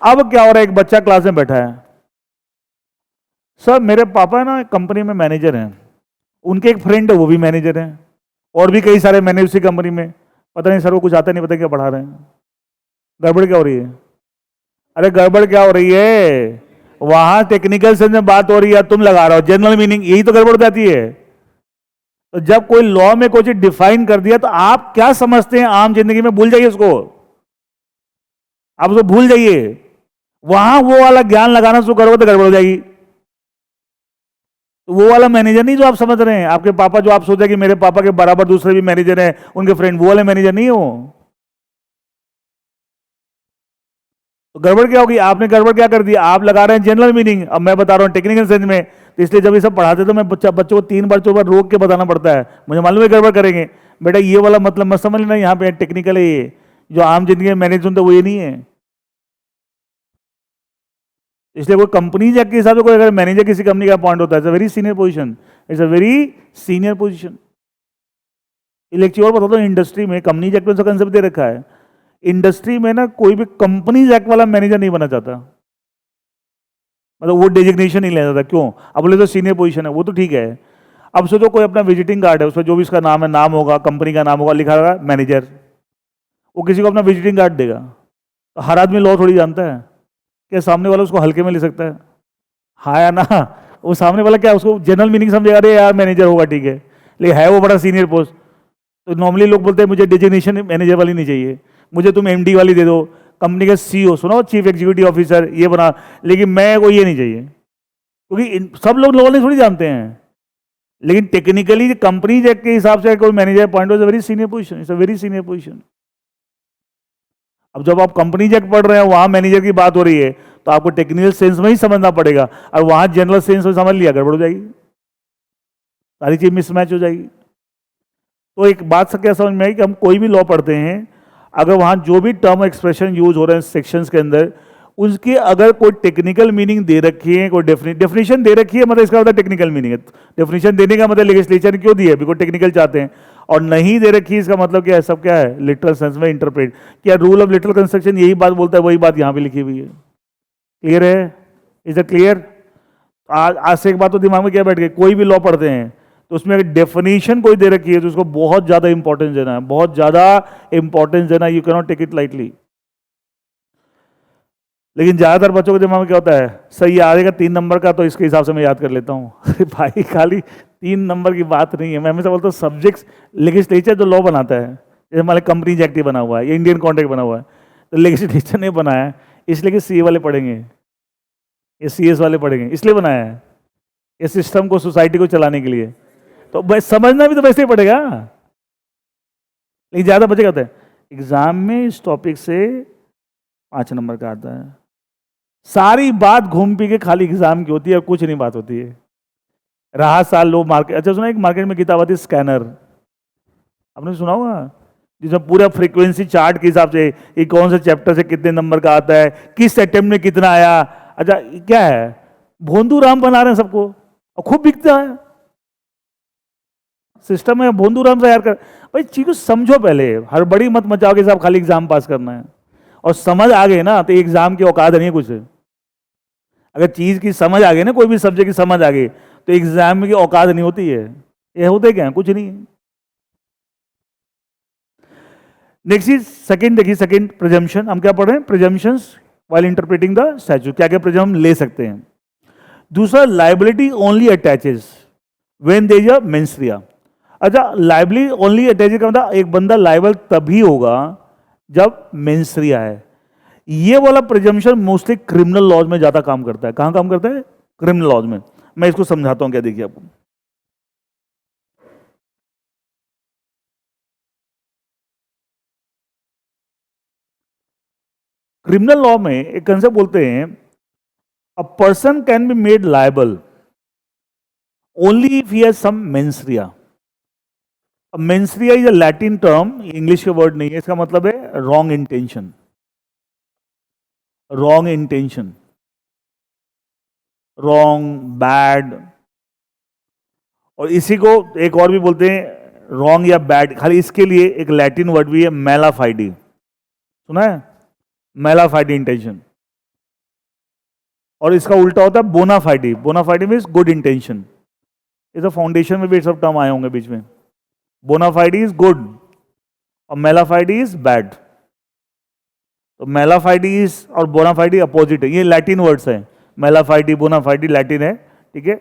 अब क्या हो रहा है, एक बच्चा क्लास में बैठा है, सर मेरे पापा है ना कंपनी में मैनेजर हैं, उनके एक फ्रेंड है वो भी मैनेजर है, और भी कई सारे मैनेजर उसी कंपनी में, पता नहीं सर वो कुछ आता नहीं, पता क्या पढ़ा रहे हैं, गड़बड़ क्या हो रही है? अरे गड़बड़ क्या हो रही है, वहां टेक्निकल सेंस में बात हो रही है, तुम लगा रहे हो जनरल मीनिंग, यही तो गड़बड़ जाती है। तो जब कोई लॉ में कोई चीज डिफाइन कर दिया, तो आप क्या समझते हैं आम जिंदगी में, भूल जाइए उसको, आप उसको भूल जाइए, वहां वो वाला ज्ञान लगाना शुरू करोगे तो गड़बड़ हो जाएगी। तो वो वाला मैनेजर नहीं जो आप समझ रहे हैं, आपके पापा जो आप सोचे कि मेरे पापा के बराबर दूसरे भी मैनेजर हैं, उनके फ्रेंड, वो वाले मैनेजर नहीं हो। तो गड़बड़ क्या होगी, आपने गड़बड़ क्या कर दिया, आप लगा रहे हैं जनरल मीनिंग, अब मैं बता रहा हूं टेक्निकल सेंस में। तो इसलिए जब ये सब पढ़ाते तो मैं बच्चों को 3 बार 4 बार रोक के बताना पड़ता है, मुझे मालूम है गड़बड़ करेंगे, बेटा ये वाला मतलब मत समझ लेना, यहाँ पे टेक्निकल है ये, जो आम जिंदगी में मैनेज होता है वो ये नहीं है। इसलिए कोई कंपनी के हिसाब से कोई अगर मैनेजर किसी कंपनी का अपॉइंट होता है, it's a very senior position, it's a very senior position. एक चीज और बताता हूँ, इंडस्ट्री में कंपनी एक्ट में कंसेप्ट दे रखा है, इंडस्ट्री में ना कोई भी कंपनी एक्ट वाला मैनेजर नहीं बना चाहता, मतलब वो डेजिग्नेशन नहीं लेना था। क्यों? अब बोले तो सीनियर पोजीशन है, वो तो ठीक है। अब सोचो कोई अपना विजिटिंग कार्ड है, उसमें जो भी इसका नाम है, नाम होगा, कंपनी का नाम होगा, लिखा होगा मैनेजर, वो किसी को अपना विजिटिंग कार्ड देगा। तो हर आदमी लॉ थोड़ी जानता है कि सामने वाला उसको हल्के में ले सकता है, हाँ या ना? वो सामने वाला क्या उसको जनरल मीनिंग समझेगा, अरे यार मैनेजर होगा ठीक है, लेकिन है वो बड़ा सीनियर पोस्ट। तो नॉर्मली लोग बोलते हैं मुझे डेजिग्नेशन मैनेजर वाली नहीं चाहिए, मुझे तुम एमडी वाली दे दो, कंपनी का सीईओ, सुनो चीफ एग्जीक्यूटिव ऑफिसर ये बना, लेकिन मैं को ये नहीं चाहिए, क्योंकि सब लोग लॉ नहीं थोड़ी जानते हैं। लेकिन टेक्निकली कंपनी के हिसाब से कोई manager point very senior position, it's a very senior position. अब जब आप कंपनी जैक पढ़ रहे हैं, वहां मैनेजर की बात हो रही है, तो आपको टेक्निकल सेंस में ही समझना पड़ेगा, और वहां जनरल सेंस में समझ लिया गड़बड़ हो जाएगी, सारी चीज मिसमैच हो जाएगी। तो एक बात से क्या समझ में आई कि हम कोई भी लॉ पढ़ते हैं, अगर वहां जो भी टर्म एक्सप्रेशन यूज हो रहे हैं सेक्शंस के अंदर, उसकी अगर कोई टेक्निकल मीनिंग दे रखी है, कोई डेफिनेशन दे रखी है, मतलब इसका मतलब टेक्निकल मीनिंग है। डेफिनेशन देने का मतलब लेजिस्लेचर क्यों दी है? बिकॉज टेक्निकल चाहते हैं। और नहीं दे रखी, इसका मतलब क्या है? सब क्या है? लिटरल सेंस में इंटरप्रेट किया। रूल ऑफ लिटरल कंस्ट्रक्शन यही बात बोलता है, वही बात यहाँ पे लिखी हुई है। क्लियर है? Is it clear? आज से एक बात तो दिमाग में क्या बैठ गई, कोई भी लॉ पढ़ते हैं तो उसमें अगर डेफिनेशन कोई दे रखी है तो उसको बहुत ज्यादा इंपॉर्टेंस देना है, बहुत ज्यादा इंपॉर्टेंस देना, you cannot take it lightly. लेकिन ज्यादातर बच्चों के दिमाग में क्या होता है, सही आएगा 3 नंबर का तो इसके हिसाब से मैं याद कर लेता हूँ। अरे भाई खाली 3 नंबर की बात नहीं है, मैं हमेशा बोलता हूँ सब्जेक्ट्स, लेजिस्लेचर जो लॉ बनाता है, जैसे हमारे कंपनी एक्ट बना हुआ है या इंडियन कॉन्ट्रैक्ट बना हुआ है, तो लेजिस्लेचर ने बनाया है इसलिए कि सीए वाले पढ़ेंगे, ये सीएस वाले पढ़ेंगे, इसलिए बनाया है इस सिस्टम को, सोसाइटी को चलाने के लिए। तो बस समझना भी तो वैसे ही पड़ेगा। लेकिन ज्यादा बच्चे कहते हैं एग्जाम में इस टॉपिक से 5 नंबर का आता है, सारी बात घूम पी के खाली एग्जाम की होती है और कुछ नहीं बात होती है। रहा साल लोग मार्केट, अच्छा सुना एक मार्केट में किताब आती है स्कैनर, आपने सुना होगा, जिसमें पूरा फ्रीक्वेंसी चार्ट के हिसाब से ये कौन से चैप्टर से कितने नंबर का आता है, किस अटेम्प्ट में कितना आया। अच्छा क्या है, भोंदू राम बना रहे हैं सबको और खूब बिकता है सिस्टम में, भोंदू राम से यार कर। भाई चीज को समझो पहले, हड़बड़ी मत मचाओ कि साहब खाली एग्जाम पास करना है। और समझ आ गए ना तो एग्जाम की औकात नहीं है कुछ। अगर चीज की समझ आ गई ना, कोई भी सब्जेक्ट की समझ आ गई, तो एग्जाम की औकात नहीं होती है। ये होते क्या है? कुछ नहीं है। नेक्स्ट इज सेकंड, देखिए सेकंड प्रिजम्पशन, हम क्या पढ़ रहे हैं? Presumptions while interpreting the statute, क्या क्या प्रिजम हम ले सकते हैं। दूसरा, liability only attaches when there is a mens rea। अच्छा, लाइबिलिटी ओनली अटैच का मतलब एक बंदा लाइबल तभी होगा जब मेंस rea है। ये वाला प्रिजम्पशन मोस्टली क्रिमिनल लॉज में ज्यादा काम करता है। कहां काम करता है? क्रिमिनल लॉज में। मैं इसको समझाता हूं, क्या देखिए आपको। क्रिमिनल लॉ में एक कंसेप्ट बोलते हैं, a person can be made liable only if he has some mens rea। Mens rea is a Latin term, English के वर्ड नहीं है, इसका मतलब है wrong intention, wrong intention, wrong, bad. और इसी को एक और भी बोलते हैं रॉन्ग या बैड, खाली इसके लिए एक लैटिन वर्ड भी है, मेला फाइडी, सुना है? मेला फाइडी इंटेंशन। और इसका उल्टा होता है बोना फाइडी, बोना फाइडी मीन्स गुड इंटेंशन। इस फाउंडेशन में भी सब टर्म आए होंगे बीच में। बोना फाइडी इज गुड और मेला फाइडी इज बैड। तो मेला फाइडी इज और बोना फाइडी अपोजिट है, ये लैटिन वर्ड्स है। मेला फाइडी, बोना फाइडी लैटिन है, ठीक है।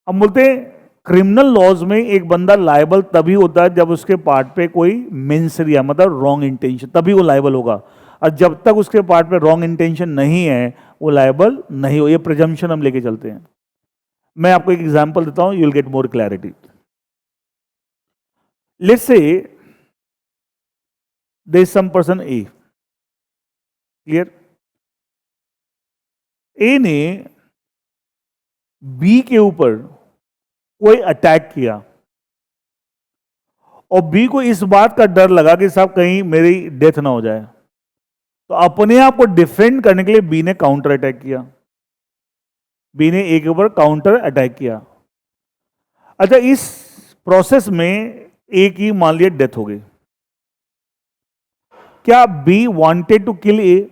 हम बोलते हैं क्रिमिनल लॉज में एक बंदा लायबल तभी होता है जब उसके पार्ट पे कोई मेंस rea, मतलब रॉन्ग इंटेंशन, तभी वो लायबल होगा। और जब तक उसके पार्ट पे रॉन्ग इंटेंशन नहीं है वो लायबल नहीं हो। ये प्रिजम्पशन हम लेके चलते हैं। मैं आपको एक एग्जांपल देता हूं, you will get more clarity. Let's say there is some person A, clear? A ने बी के ऊपर कोई अटैक किया, और बी को इस बात का डर लगा कि साहब कहीं मेरी डेथ ना हो जाए, तो अपने आप को डिफेंड करने के लिए बी ने काउंटर अटैक किया, बी ने ए के ऊपर काउंटर अटैक किया। अच्छा, इस प्रोसेस में ए की मान लिया डेथ हो गई, क्या B wanted to kill A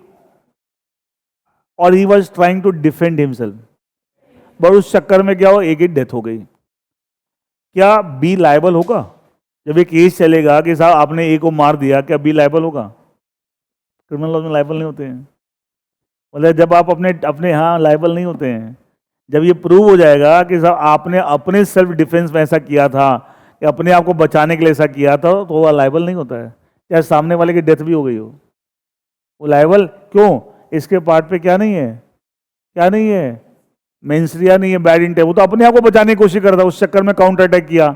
और he was trying to defend himself, but उस चक्कर में क्या हो, ए की डेथ हो गई, क्या बी लायबल होगा? जब ये केस चलेगा कि साहब आपने ए को मार दिया, क्या बी लायबल होगा? क्रिमिनल लॉ में लायबल नहीं होते हैं, मतलब जब आप अपने अपने यहाँ लायबल नहीं होते हैं, जब ये प्रूव हो जाएगा कि साहब आपने अपने सेल्फ डिफेंस में ऐसा किया था या अपने आप को बचाने के लिए ऐसा किया था, तो वो लायबल नहीं होता है, चाहे सामने वाले की डेथ भी हो गई हो, वो लायबल क्यों? इसके पार्ट पे क्या नहीं है, क्या नहीं है, मेंस्ट्रिया नहीं है, बैड इंटेंट, वो तो अपने आप को बचाने की कोशिश कर रहा था, उस चक्कर में काउंटर अटैक किया,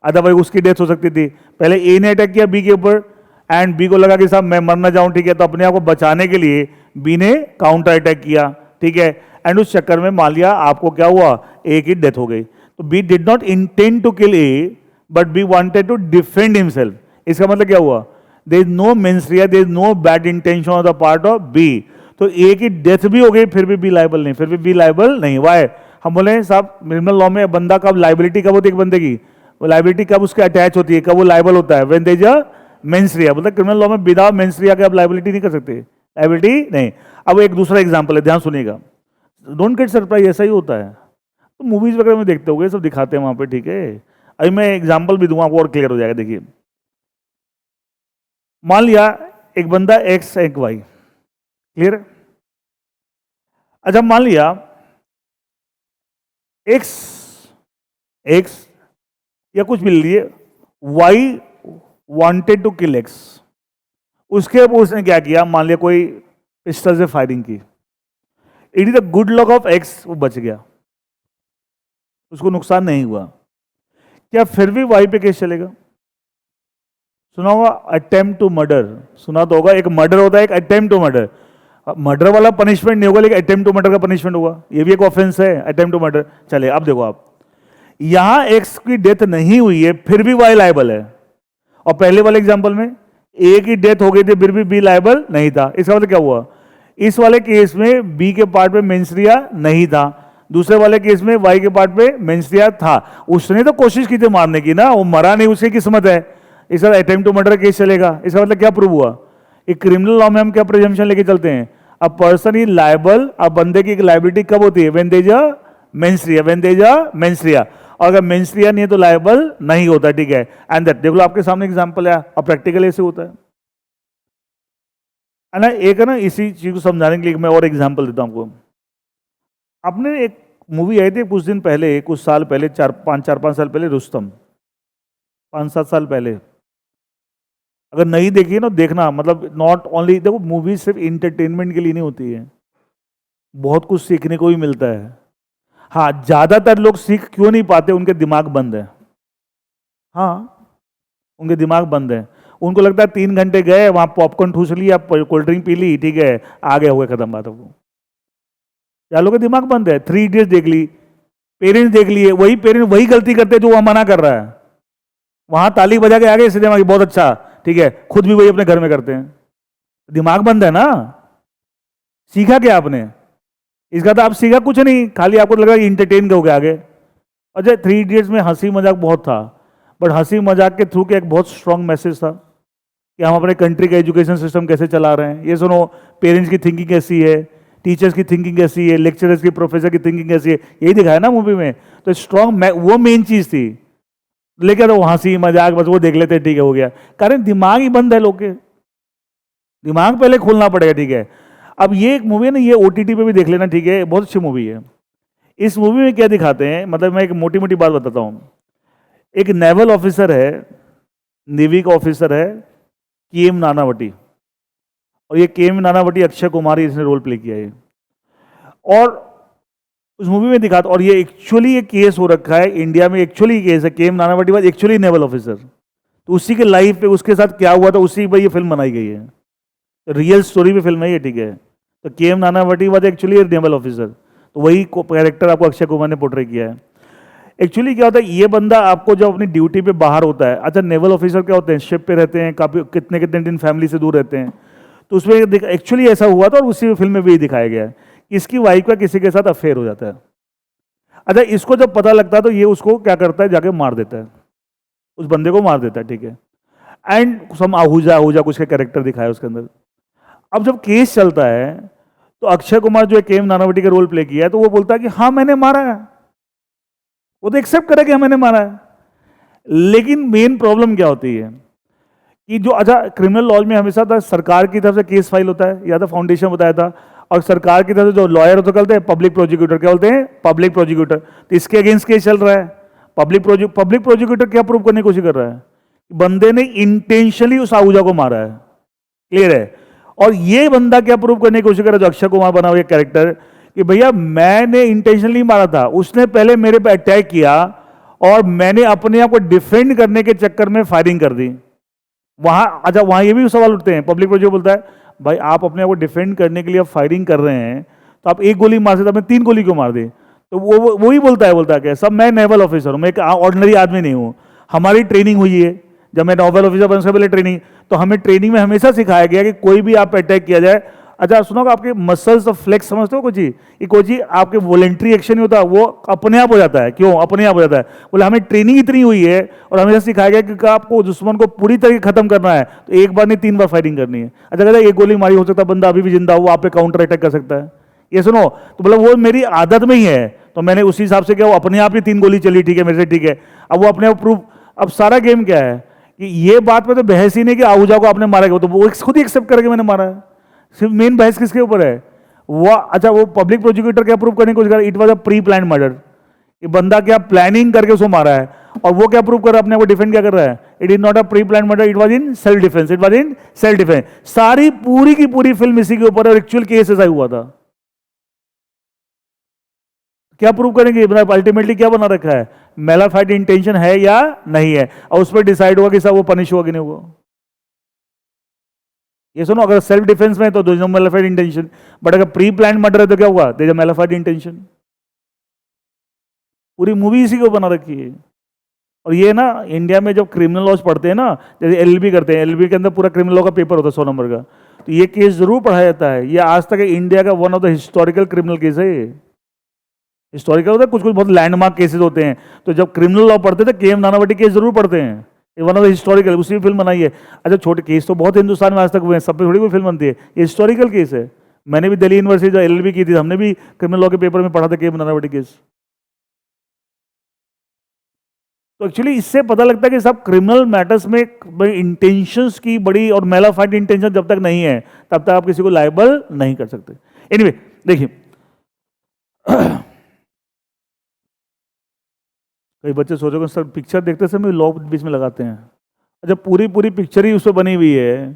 अदरवाइज उसकी डेथ हो सकती थी। पहले ए ने अटैक किया बी के ऊपर एंड बी को लगा कि साहब मैं मर ना जाऊं, ठीक है, तो अपने आप को बचाने के लिए बी ने काउंटर अटैक किया, ठीक है, एंड उस चक्कर में मान लिया आपको क्या हुआ, ए की डेथ हो गई। तो B did not intend to kill A but B wanted to defend himself. इसका मतलब क्या हुआ, there is no mens rea, there is no bad intention on the part of B, तो ए की डेथ भी हो गई, फिर भी बी लायबल नहीं, फिर भी बी लायबल नहीं। वाई? हम बोले साहब क्रिमिनल लॉ में बंदा कब लायबिलिटी कब होती है, एक बंदे की वो लायबिलिटी कब उसके अटैच होती है, कब वो लायबल होता है, व्हेन देयर इज अ मेंस्ट्रिया। मतलब क्रिमिनल लॉ में विदाउट मेंस्ट्रिया के आप लायबिलिटी नहीं कर सकते, लायबिलिटी नहीं। अब एक दूसरा एग्जांपल है, ध्यान सुनिएगा, डोंट गेट सरप्राइज, ऐसा ही होता है, तो मूवीज वगैरह में देखते होगे, सब दिखाते हैं वहां पे, ठीक है। अभी मैं एग्जाम्पल भी दूंगा आपको और क्लियर हो जाएगा। देखिए, मान लिया एक बंदा एक्स एक वाई, क्लियर? अच्छा, मान लिया एक्स एक्स या कुछ भी लिए, Y wanted to kill X, उसके उसने क्या किया, मान लिया कोई पिस्टल से फायरिंग की, it is the good luck of x, वो बच गया, उसको नुकसान नहीं हुआ, क्या फिर भी वाई पे केस चलेगा? सुना होगा अटेम्प्ट टू मर्डर, सुना तो होगा, एक मर्डर होता है, एक अटेम्प्ट टू मर्डर। मर्डर वाला पनिशमेंट नहीं होगा, लेकिन अटेम्प्ट टू मर्डर का पनिशमेंट होगा, ये भी एक ऑफेंस है, अटेम्प्ट टू मर्डर। चलिए अब देखो, आप यहां एक्स की डेथ नहीं हुई है, फिर भी वाई लायबल है, और पहले वाले एग्जांपल में ए की डेथ हो गई थी, फिर भी बी लायबल नहीं था। इसका मतलब क्या हुआ, इस वाले केस में बी के पार्ट पे मेंस्ट्रिया नहीं था, दूसरे वाले केस में वाई के पार्ट पे मेंस्ट्रिया था। उसने तो कोशिश की थी मारने की ना, वो मरा नहीं, उसकी किस्मत है, इसका अटेम्प्ट टू मर्डर केस चलेगा। इसका मतलब क्या प्रूव हुआ, एक क्रिमिनल लॉ में हम क्या प्रिजम्पशन लेके चलते हैं, अ पर्सन इज लायबल, अब बंदे की लायबिलिटी कब होती है, when there is a mens rea, when there is a mens rea, और अगर मेंस्ट्रिया नहीं है तो लायबल नहीं होता, ठीक है। एंड दैट देख लो आपके सामने एग्जांपल है, और प्रैक्टिकल ऐसे होता है ना। एक है ना, इसी चीज को समझाने के लिए मैं और एग्जांपल देता हूं आपको। आपने एक मूवी आई थी कुछ दिन पहले, कुछ साल पहले, चार पांच साल पहले, रुस्तम, 5-7 साल पहले, अगर नहीं देखी ना देखना, मतलब नॉट ओनली, देखो मूवी सिर्फ इंटरटेनमेंट के लिए नहीं होती है, बहुत कुछ सीखने को भी मिलता है। हाँ, ज्यादातर लोग सीख क्यों नहीं पाते, उनके दिमाग बंद है, हाँ उनके दिमाग बंद है, उनको लगता है 3 घंटे गए वहां पॉपकॉर्न ठूस लिया, कोल्ड ड्रिंक पी ली, ठीक है, आगे हुए खत्म बात। वो क्या लोगों का दिमाग बंद है, 3 इडियट्स देख ली, पेरेंट्स देख लिए, वही पेरेंट्स वही गलती करते हैं जो वहां मना कर रहा है, वहां ताली बजा के आगे सिनेमा की बहुत अच्छा, ठीक है, खुद भी वही अपने घर में करते हैं, दिमाग बंद है ना। सीखा क्या आपने इसका, तो आप सीखा कुछ नहीं, खाली आपको लग रहा है इंटरटेन करोगे आगे। अच्छा, 3 इडियट्स में हंसी मजाक बहुत था, बट हंसी मजाक के थ्रू के एक बहुत स्ट्रांग मैसेज था कि हम अपने कंट्री का एजुकेशन सिस्टम कैसे चला रहे हैं। ये सुनो, पेरेंट्स की थिंकिंग कैसी है, टीचर्स की थिंकिंग कैसी है, लेक्चरर्स की, प्रोफेसर की थिंकिंग कैसी है, यही दिखाया ना मूवी में। तो स्ट्रांग वो मेन चीज थी, लेकिन वो हंसी मजाक बस वो देख लेते, ठीक है, हो गया, कारण दिमाग ही बंद है लोग के, दिमाग पहले खोलना पड़ेगा, ठीक है। अब ये एक मूवी है ना, ये ओटीटी पे भी देख लेना, ठीक है, बहुत अच्छी मूवी है। इस मूवी में क्या दिखाते हैं, मतलब मैं एक मोटी मोटी बात बताता हूँ। एक नेवल ऑफिसर है, नेवी का ऑफिसर है, के एम नानावटी, और ये के एम नानावटी अक्षय कुमार इसने रोल प्ले किया है, और उस मूवी में दिखाता, और ये एक्चुअली ये केस हो रखा है इंडिया में, एक्चुअली केस है, K M Nanavati was actually naval officer, तो उसी के लाइफ पे उसके साथ क्या हुआ था उसी पर ये फिल्म बनाई गई है, रियल स्टोरी पे फिल्म है ये, ठीक है। तो K M Nanavati was actually naval officer, तो वही कैरेक्टर आपको अक्षय कुमार ने पोर्ट्रे किया है। एक्चुअली क्या होता है, ये बंदा आपको जब अपनी ड्यूटी पे बाहर होता है, अच्छा नेवल ऑफिसर क्या होते हैं, शिप पे रहते हैं, काफी कितने कितने दिन फैमिली से दूर रहते हैं, तो उसमें एक्चुअली ऐसा हुआ था और उसी फिल्म में भी दिखाया गया है कि इसकी वाइफ का किसी के साथ अफेयर हो जाता है। अच्छा इसको जब पता लगता है तो ये उसको क्या करता है, जाके मार देता है, उस बंदे को मार देता है, ठीक है। एंड सम आहूजा आहूजा कुछ का कैरेक्टर दिखाया उसके अंदर। अब जब केस चलता है तो अक्षय कुमार जो केएम नानावटी का रोल प्ले किया है, तो वो बोलता है कि हाँ मैंने मारा है, वो तो एक्सेप्ट करे कि हाँ मैंने मारा है। लेकिन मेन प्रॉब्लम क्या होती है कि जो अच्छा क्रिमिनल लॉ में हमेशा था सरकार की तरफ से केस फाइल होता है, या तो फाउंडेशन बताया था, और सरकार की तरफ से जो लॉयर होते कहते हैं पब्लिक प्रोसिक्यूटर, क्या बोलते हैं, पब्लिक प्रोसिक्यूटर। तो इसके अगेंस्ट केस चल रहा है, पब्लिक प्रोसिक्यूटर क्या प्रूव करने की कोशिश कर रहा है, बंदे ने इंटेंशनली उस आहूजा को मारा है, क्लियर है। और ये बंदा क्या प्रूव करने की कोशिश कर रहा है, जो अक्षय कुमार बना हुआ कैरेक्टर, कि भैया मैंने इंटेंशनली मारा था, उसने पहले मेरे पे अटैक किया और मैंने अपने आप को डिफेंड करने के चक्कर में फायरिंग कर दी। वहां अच्छा वहां ये भी सवाल उठते हैं, पब्लिक प्रोसिक्यूटर बोलता है भाई आप अपने आप को डिफेंड करने के लिए फायरिंग कर रहे हैं, तो आप एक गोली मार सकते, आपने 3 गोली क्यों मार दी। तो वो ही बोलता है सब, मैं नेवल ऑफिसर हूं, मैं एक ऑर्डिनरी आदमी नहीं हूं, हमारी ट्रेनिंग हुई है, जब मैं नोवल ऑफिसर बनने से पहले ट्रेनिंग, तो हमें ट्रेनिंग में हमेशा सिखाया गया कि कोई भी आप अटैक किया जाए, अच्छा सुनो आपके मसल्स ऑफ फ्लेक्स समझते हो, कोई चीज आपके वॉलेंट्री एक्शन नहीं होता, वो अपने आप हो जाता है। क्यों अपने आप हो जाता है, बोले हमें ट्रेनिंग इतनी हुई है और हमेशा सिखाया गया कि आपको दुश्मन को पूरी तरीके खत्म करना है तो एक बार नहीं 3 बार फायरिंग करनी है। अच्छा कहता है एक गोली मारी, हो सकता है बंदा अभी भी जिंदा हो, वो आप पे काउंटर अटैक कर सकता है, ये सुनो, तो बोला वो मेरी आदत में ही है, तो मैंने उसी हिसाब से क्या, वो अपने आप ही 3 गोली चली, ठीक है मेरे से, ठीक है। अब वो अपने आप प्रूफ, अब सारा गेम क्या है कि ये बात में तो बहस ही नहीं कि आहूजा को आपने मारा गया, तो वो खुद ही एक्सेप्ट करके मैंने मारा है। सिर्फ मेन बहस किसके ऊपर है, वो अच्छा वो पब्लिक प्रोसिक्यूटर क्या प्रूव करने की कोशिश कर रहा है, it was a pre plan murder, ये बंदा क्या प्लानिंग करके उसको मारा है, और वो क्या प्रूव कर रहा है, अपने आप को डिफेंड क्या कर रहा है, it is not a pre plan murder, it was in self defence, it was in self defence. सारी पूरी की पूरी फिल्म इसी के ऊपर है और एक्चुअल केस ऐसा हुआ था। क्या प्रूव करेंगे, अल्टीमेटली क्या बना रखा है, मेलाफाइड इंटेंशन है या नहीं है, और उस पर डिसाइड होगा कि सब वो पनिश हुआ कि नहीं हुआ। ये सुनो, अगर सेल्फ डिफेंस में तो there is no mala fide intention, but अगर प्री प्लान मर्डर है तो क्या हुआ, there is a mala fide intention. पूरी मूवी इसी को बना रखी है। और ये ना इंडिया में जब क्रिमिनल लॉज पढ़ते हैं ना, जैसे एलएलबी करते हैं, एलएलबी के अंदर पूरा क्रिमिनल लॉ का पेपर होता है 100 नंबर का, तो ये केस जरूर पढ़ाया जाता है। ये आज तक इंडिया का one of the historical criminal case है। हिस्टोरिकल होता है, कुछ कुछ बहुत लैंडमार्क केसेस होते हैं, तो जब क्रिमिनल लॉ पढ़ते थे केएम नानावटी केस जरूर पढ़ते हैं, ये वन ऑफ द हिस्टोरिकल, उसी में फिल्म बनाई है। अच्छा छोटे केस तो बहुत हिंदुस्तान में आज तक हुए हैं, सब पे थोड़ी कोई फिल्म बनती है, ये हिस्टोरिकल केस है। मैंने भी दिल्ली यूनिवर्सिटी जो एलएलबी की थी, हमने भी क्रिमिनल लॉ के पेपर में पढ़ा था केएम नानावटी केस। तो एक्चुअली इससे पता लगता है कि सब क्रिमिनल मैटर्स में इंटेंशंस की बड़ी, और मेलाफाइड इंटेंशन जब तक नहीं है तब तक आप किसी को लायबल नहीं कर सकते। एनीवे देखिए कई बच्चे सोचोगे सर पिक्चर देखते समय लॉ बीच में लगाते हैं, अच्छा पूरी पूरी पिक्चर ही उस पर बनी हुई है,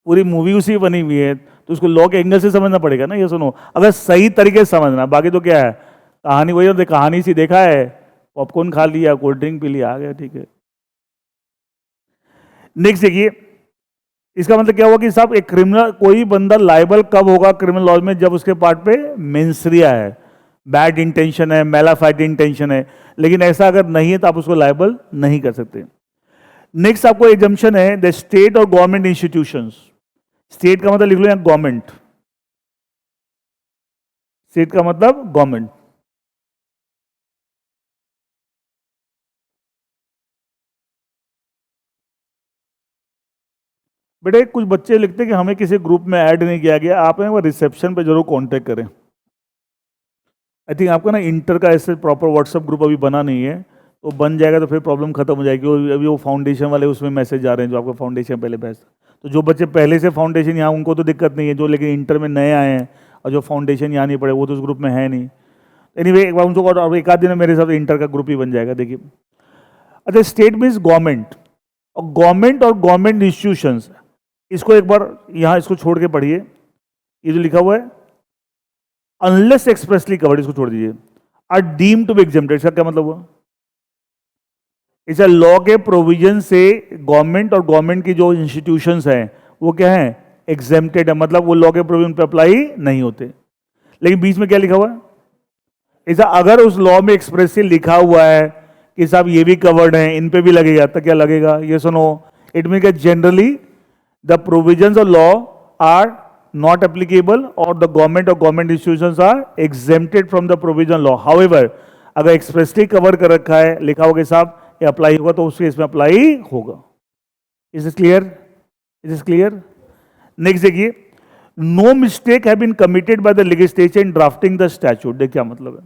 पूरी मूवी उसी बनी हुई है, तो उसको लॉ के एंगल से समझना पड़ेगा ना। ये सुनो, अगर सही तरीके से समझना, बाकी तो क्या है, कहानी वही होती, कहानी सी देखा है, पॉपकॉर्न खा लिया, कोल्ड ड्रिंक पी लिया, आ गया, ठीक है। नेक्स्ट देखिए, इसका मतलब क्या हुआ कि साहब एक क्रिमिनल, कोई बंदा लायबल कब होगा क्रिमिनल लॉ में, जब उसके पार्ट पे मेंसरिया है, बैड इंटेंशन है, मेलाफाइड इंटेंशन है। लेकिन ऐसा अगर नहीं है तो आप उसको लायबल नहीं कर सकते। नेक्स्ट आपको एग्जम्पशन है द स्टेट और गवर्नमेंट इंस्टीट्यूशंस। स्टेट का मतलब लिख लो यहां गवर्नमेंट, स्टेट का मतलब गवर्नमेंट। बेटे कुछ बच्चे लिखते हैं कि हमें किसी ग्रुप में ऐड नहीं किया गया, आप वो रिसेप्शन पे जरूर कांटेक्ट करें। आई थिंक आपका ना इंटर का ऐसे प्रॉपर व्हाट्सएप ग्रुप अभी बना नहीं है, तो बन जाएगा तो फिर प्रॉब्लम खत्म हो जाएगी। अभी वो फाउंडेशन वाले उसमें मैसेज आ रहे हैं, जो आपका फाउंडेशन पहले बैच, तो जो बच्चे पहले से फाउंडेशन यहाँ उनको तो दिक्कत नहीं है, जो लेकिन इंटर में नए आए हैं और जो फाउंडेशन यहाँ नहीं पड़े वो तो उस ग्रुप में है नहीं। एनीवे एक बार उनको एक आध दिन में मेरे साथ इंटर का ग्रुप ही बन जाएगा। देखिए अच्छा स्टेट मीन्स गवर्नमेंट, और गवर्नमेंट इंस्टीट्यूशंस, इसको एक बार यहाँ इसको छोड़ के पढ़िए, ये जो लिखा हुआ है अनलेस एक्सप्रेसली कवर्ड, इसको छोड़ दीजिए, are deemed to be exempted. इसका क्या मतलब हुआ, इस लॉ के प्रोविजन से गवर्नमेंट और गवर्नमेंट की जो इंस्टीट्यूशंस हैं वो क्या है, एग्जेम्प्टेड है, मतलब वो लॉ के प्रोविजन पे अप्लाई नहीं होते। लेकिन बीच में क्या लिखा हुआ है, ऐसा अगर उस लॉ में एक्सप्रेसली लिखा हुआ है कि साहब ये भी कवर्ड है, इन पे भी लगेगा, तो क्या लगेगा? ये सुनो, it mean generally the provisions of law are not applicable or the government or government institutions are exempted from the provision law. However, अगर एक्सप्रेसली कवर कर रखा है, लिखा होगा साहब ये अप्लाई होगा, तो उस केस में अप्लाई होगा. Is is clear? Is is clear? Next देखिए, no mistake have been committed by the legislature in drafting the statute. देख क्या मतलब है.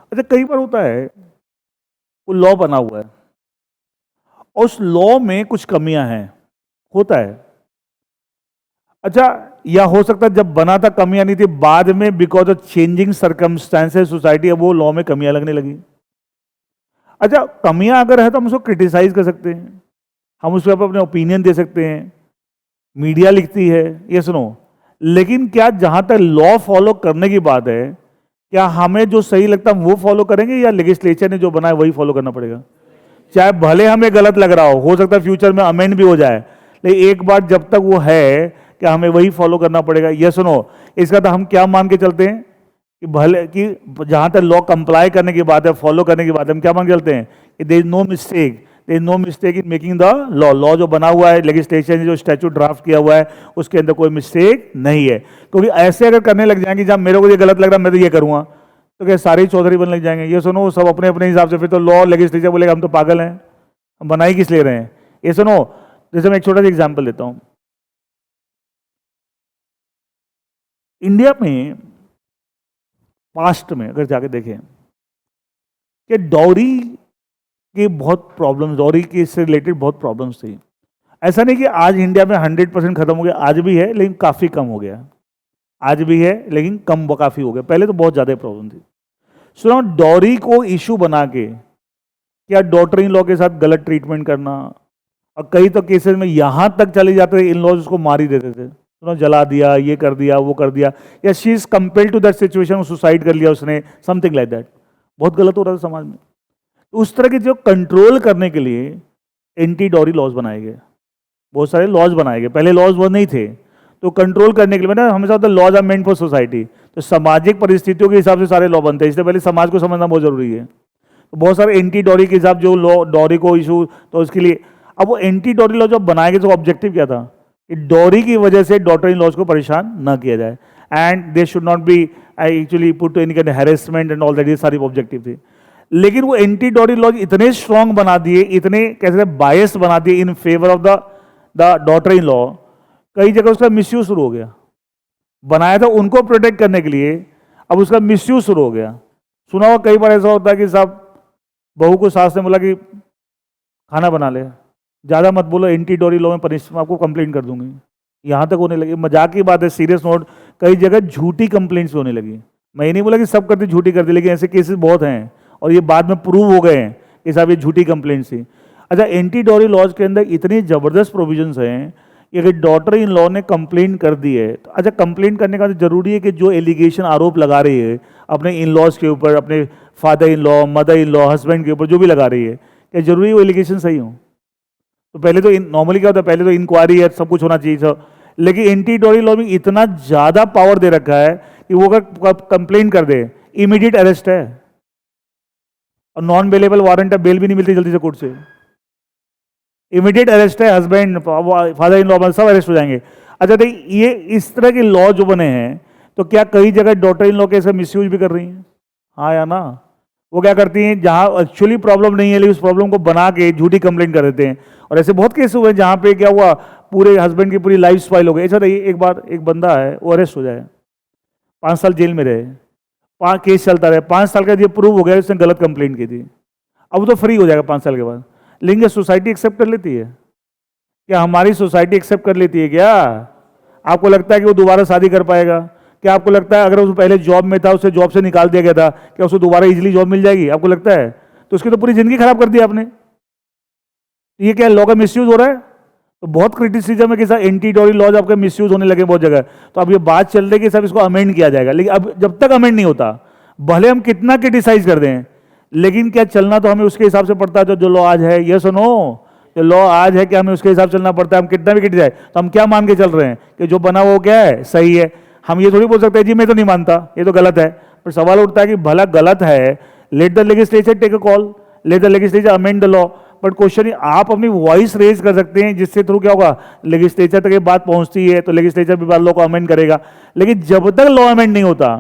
अच्छा, कई बार होता है वो लॉ बना हुआ है, उस लॉ में कुछ कमियां हैं, होता है. अच्छा, या हो सकता है जब बना था कमियां नहीं थी, बाद में because of changing circumstances society अब वो लॉ में कमियां लगने लगी. अच्छा, कमियां अगर है तो हम उसको क्रिटिसाइज कर सकते हैं, हम उसके ऊपर अपने ओपिनियन दे सकते हैं, मीडिया लिखती है, ये सुनो. लेकिन क्या जहां तक लॉ फॉलो करने की बात है, क्या हमें जो सही लगता है वो फॉलो करेंगे या लेजिस्लेचर ने जो बनाया वही फॉलो करना पड़ेगा? चाहे भले हमें गलत लग रहा हो सकता है फ्यूचर में अमेंड भी हो जाए, लेकिन एक बार जब तक वो है क्या हमें वही फॉलो करना पड़ेगा. ये सुनो, इसका तो हम क्या मान के चलते हैं कि भले कि जहां तक लॉ कंप्लाई करने की बात है, फॉलो करने की बात है, हम क्या मान के चलते हैं कि there is no mistake, there is no mistake in making the law. Law जो बना हुआ है, लेजिस्लेशन जो स्टैट्यूट ड्राफ्ट किया हुआ है, उसके अंदर कोई मिस्टेक नहीं है. क्योंकि ऐसे अगर करने लग जाएंगे जब मेरे को ये गलत लग रहा है मैं तो ये करूंगा, तो क्या सारे चौधरी बनने लग जाएंगे? ये सुनो, सब अपने अपने हिसाब से, फिर तो लॉ लेजिस्लेचर बोलेगा हम तो पागल हैं, हम बनाई किस ले रहे हैं. ये सुनो, जैसे मैं एक छोटा सा एग्जाम्पल देता हूं. इंडिया में पास्ट में अगर जाके देखें कि डॉरी के बहुत प्रॉब्लम्स, डॉरी के से रिलेटेड बहुत प्रॉब्लम्स थी. ऐसा नहीं कि आज इंडिया में 100% खत्म हो गया, आज भी है लेकिन काफ़ी कम हो गया. आज भी है लेकिन कम काफ़ी हो गया, पहले तो बहुत ज़्यादा प्रॉब्लम थी. सुनो, डॉरी को इशू बना के क्या डॉटर इन लॉ के साथ गलत ट्रीटमेंट करना, और कई तो केसेस में यहाँ तक चले जाते थे इन लॉज उसको मार ही देते थे. सुनो, जला दिया, ये कर दिया, वो कर दिया, या she is compelled to that situation, suicide कर लिया उसने, समथिंग लाइक दैट. बहुत गलत हो रहा था समाज में. उस तरह के जो कंट्रोल करने के लिए एंटी डॉरी लॉज बनाए गए, बहुत सारे लॉज बनाए गए. पहले लॉज वो नहीं थे, तो कंट्रोल करने के लिए ना हमेशा होता है laws are meant for society, तो सामाजिक परिस्थितियों के हिसाब से सारे लॉ बनते हैं. इसलिए पहले समाज को समझना बहुत जरूरी है. तो बहुत सारे एंटी डॉरी के हिसाब जो लॉ, डॉरी को इशू, तो उसके लिए अब वो एंटी डॉरी लॉ जब बनाए गए तो ऑब्जेक्टिव क्या था कि डॉरी की वजह से डॉटर इन लॉज को परेशान न किया जाए, and they should not be actually put to any kind harassment and all that. ये सारी ऑब्जेक्टिव थी. लेकिन वो एंटी डॉरी लॉज इतने स्ट्रांग बना दिए, इतने कैसे बायस बना दिए in favour of the daughter in law, कई जगह उसका मिसयूज शुरू हो गया. बनाया था उनको प्रोटेक्ट करने के लिए, अब उसका मिसयूज शुरू हो गया. सुना हुआ कई बार ऐसा होता है कि साहब बहू को सास ने बोला कि खाना बना ले, ज़्यादा मत बोलो, एंटी डॉरी लॉ में पनिश, आपको कंप्लेंट कर दूंगी. यहाँ तक होने लगी. मजाक की बात है, सीरियस नोट, कई जगह झूठी कंप्लेंट्स होने लगी. मैं ये नहीं बोला कि सब करते झूठी करते, लेकिन ऐसे केसेस बहुत हैं और ये बाद में प्रूव हो गए हैं कि साहब ये झूठी कंप्लेंट्स थी. अच्छा, एंटी डॉरी लॉज के अंदर इतनी ज़बरदस्त प्रोविजंस हैं कि अगर डॉटर इन लॉ ने कंप्लेन कर दी है, तो अच्छा कंप्लेन करने का तो जरूरी है कि जो एलिगेशन आरोप लगा रही है अपने इन लॉज के ऊपर, अपने father in law, mother in law, husband के ऊपर जो भी लगा रही है, क्या जरूरी है वो एलिगेशन सही हो? तो पहले तो नॉर्मली क्या होता है, पहले तो इंक्वायरी है, सब कुछ होना चाहिए था. लेकिन एंटी डॉरी लॉ में इतना ज़्यादा पावर दे रखा है कि वो अगर कंप्लेन कर दे इमीडिएट अरेस्ट है, और नॉन बेलेबल वारंट है, बेल भी नहीं मिलती जल्दी से कोर्ट से, इमीडिएट अरेस्ट है. हस्बैंड, फादर इन लॉ सब अरेस्ट हो जाएंगे. अच्छा, तो ये इस तरह के लॉ जो बने हैं, तो क्या कई जगह डॉटर इन लॉ के इसका मिसयूज भी कर रही हैं? हाँ या ना? वो क्या करती हैं, जहां एक्चुअली प्रॉब्लम नहीं है लेकिन उस प्रॉब्लम को बना के झूठी कंप्लेंट कर देते हैं. और ऐसे बहुत केस हुए जहां पे क्या हुआ, पूरे हस्बैंड की पूरी लाइफ स्पॉइल हो गई. ऐसा नहीं, एक बार एक बंदा है वो अरेस्ट हो जाए, 5 साल जेल में रहे, 5 केस चलता रहे, 5 साल का ये प्रूव हो गया उसने गलत कंप्लेंट की थी, अब वो तो फ्री हो जाएगा 5 साल के बाद. लेकिन सोसाइटी एक्सेप्ट कर लेती है क्या? हमारी सोसाइटी एक्सेप्ट कर लेती है क्या? आपको लगता है कि वो दोबारा शादी कर पाएगा? क्या आपको लगता है अगर वो पहले जॉब में था, उसे जॉब से निकाल दिया गया था, क्या उसको दोबारा इजीली जॉब मिल जाएगी? आपको लगता है? तो उसकी तो पूरी जिंदगी खराब कर दी आपने. ये क्या लॉ का मिसयूज हो रहा है? तो बहुत क्रिटिसिज्म है कि सर एंटी डॉरी लॉज आपके मिसयूज होने लगे बहुत जगह. तो अब ये बात चल रही है कि सब इसको अमेंड किया जाएगा, लेकिन अब जब तक अमेंड नहीं होता, भले हम कितना क्रिटिसाइज कर दें, लेकिन क्या चलना तो हमें उसके हिसाब से पड़ता है जो लॉ आज है. ये सुनो, जो लॉ आज है क्या हमें उसके हिसाब चलना पड़ता है? हम कितना भी क्रिटिसाइज, तो हम क्या मान के चल रहे हैं कि जो बना वो क्या है, सही है. हम ये थोड़ी बोल सकते हैं जी मैं तो नहीं मानता, ये तो गलत है, फिर सवाल उठता है कि भला गलत है, let the legislature take a call, let the legislature amend the law. But question आप अपनी वॉइस रेज कर सकते हैं, जिससे थ्रू क्या होगा, लेजिस्लेचर तक ये बात पहुंचती है तो लेजिस्लेचर भी बात लॉ को अमेंड करेगा। लेकिन जब तक लॉ अमेंड नहीं होता,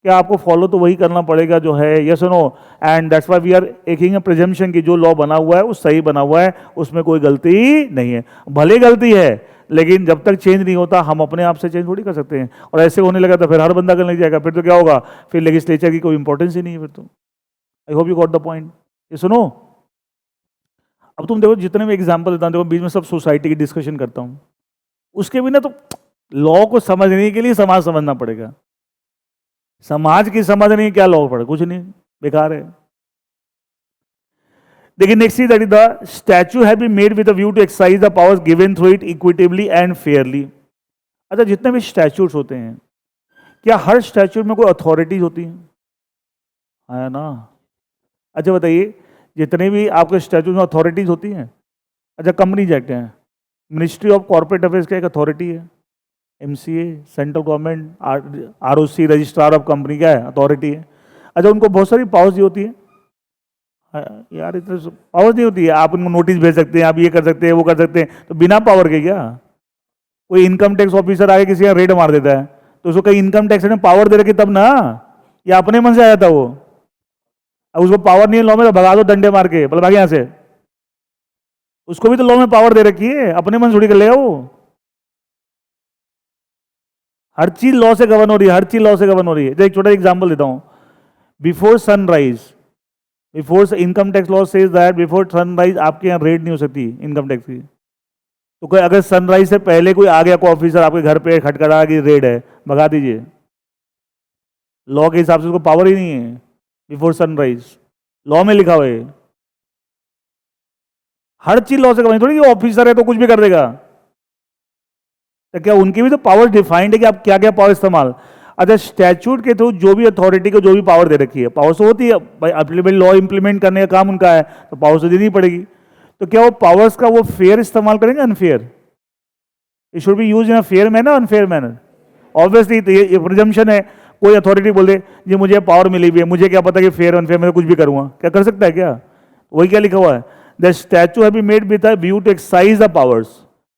क्या आपको फॉलो तो वही करना पड़ेगा जो है, यस और no. And that's why we are taking a presumption कि जो लॉ बना हुआ है वो सही बना हुआ है, उसमें कोई गलती नहीं है। भले गलती है, लेकिन जब तक चेंज नहीं होता हम अपने आप से चेंज थोड़ी कर सकते हैं। और ऐसे होने लगा तो फिर हर बंदा करने लग जाएगा, फिर तो क्या होगा, फिर लेजिस्लेचर की कोई इंपॉर्टेंस ही नहीं है फिर तो। I hope you got the point. ये सुनो, अब तुम देखो जितने भी एग्जाम्पल देता हूँ, देखो बीच में सब सोसाइटी की डिस्कशन करता हूँ, उसके बिना तो लॉ को समझने के लिए समाज समझना पड़ेगा। समाज की समझ नहीं, क्या लॉ पड़े, कुछ नहीं, बेकार है। देखिए next is that is the statute have been made with a view to exercise the powers given through it equitably and fairly. अच्छा, जितने भी स्टैच्यूट्स होते हैं, क्या हर स्टैच्यूट में कोई अथॉरिटीज होती है ना? अच्छा बताइए, जितने भी आपके स्टैच्यूट में अथॉरिटीज होती हैं, अच्छा कंपनीज एक्ट है, मिनिस्ट्री ऑफ कॉर्पोरेट अफेयर्स का एक अथॉरिटी है, MCA, central government, ROC, registrar of company क्या है, अथॉरिटी है। अच्छा, उनको बहुत सारी पावर्स दी होती है यार, इतने पावर्स नहीं होती है। आप उनको नोटिस भेज सकते हैं, आप ये कर सकते हैं, वो कर सकते हैं, तो बिना पावर के क्या? कोई इनकम टैक्स ऑफिसर आके किसी का रेड मार देता है तो उसको कहीं इनकम टैक्स ने पावर दे रखी तब ना, या अपने मन से आया था वो? अब उसको पावर नहीं है लॉ में, तो भगा दो डंडे मार के, बोले भाग यहां से। उसको भी तो लॉ में पावर दे रखी है, अपने मन थोड़ी कर लेगा वो। हर चीज लॉ से गवर्न हो रही है, हर चीज लॉ से गवर्न हो रही है। तो एक छोटा एग्जांपल देता हूं, before sunrise, before income tax law says that before sunrise आपके यहाँ रेड नहीं हो सकती इनकम टैक्स की। तो कोई अगर सनराइज से पहले कोई आ गया, कोई ऑफिसर आपके घर पे खटखटा की रेड है, भगा दीजिए। लॉ के हिसाब से उसको पावर ही नहीं है बिफोर सनराइज, लॉ में लिखा हुआ है। हर चीज लॉ से गवर्न, थोड़ी ऑफिसर है तो कुछ भी कर देगा। तो क्या उनकी भी तो पावर डिफाइंड है कि आप क्या क्या पावर इस्तेमाल। अच्छा, स्टैच्यूट के थ्रू जो भी अथॉरिटी को जो भी पावर दे रखी है, पावर तो होती है भाई, अप्लीकेबल लॉ इंप्लीमेंट करने का काम उनका है, तो पावर तो देनी पड़ेगी। तो क्या वो पावर्स का वो फेयर इस्तेमाल करेंगे, unfair? It should B use in a fair manner, unfair manner. Obviously तो ये प्रिजम्पशन है। कोई अथॉरिटी बोल दे जी मुझे पावर मिली हुई है, मुझे क्या पता कि फेयर अनफेयर, मैं कुछ भी करूंगा, क्या कर सकता है क्या? वही क्या लिखा हुआ है, the statute have been made with a view to exercise the powers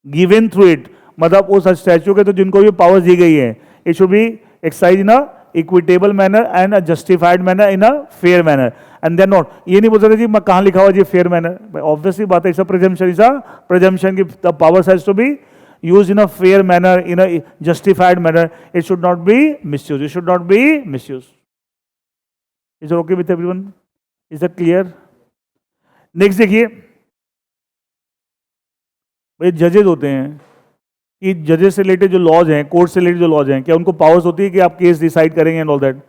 given through it. मतलब उस स्टैच्यू के तो जिनको भी पावर्स दी गई है, it should be exercise in a equitable manner and a justified manner in a fair manner. And then not, ये नहीं बोल सकते जी मैं कहाँ लिखा हुआ जी फेयर मैनर। ऑब्वियसली बात है, प्रिजम्पशन की the powers has to be used in a fair manner, in a justified manner. It should not be misused. It should not be misused. Is it okay with everyone? Is that clear? Next देखिए, भाई जजेस होते हैं, कि जजेस से रिलेटेड जो लॉज हैं, कोर्ट से रिलेटेड जो लॉज हैं, क्या उनको पावर्स होती है कि आप केस डिसाइड करेंगे एंड ऑल दैट?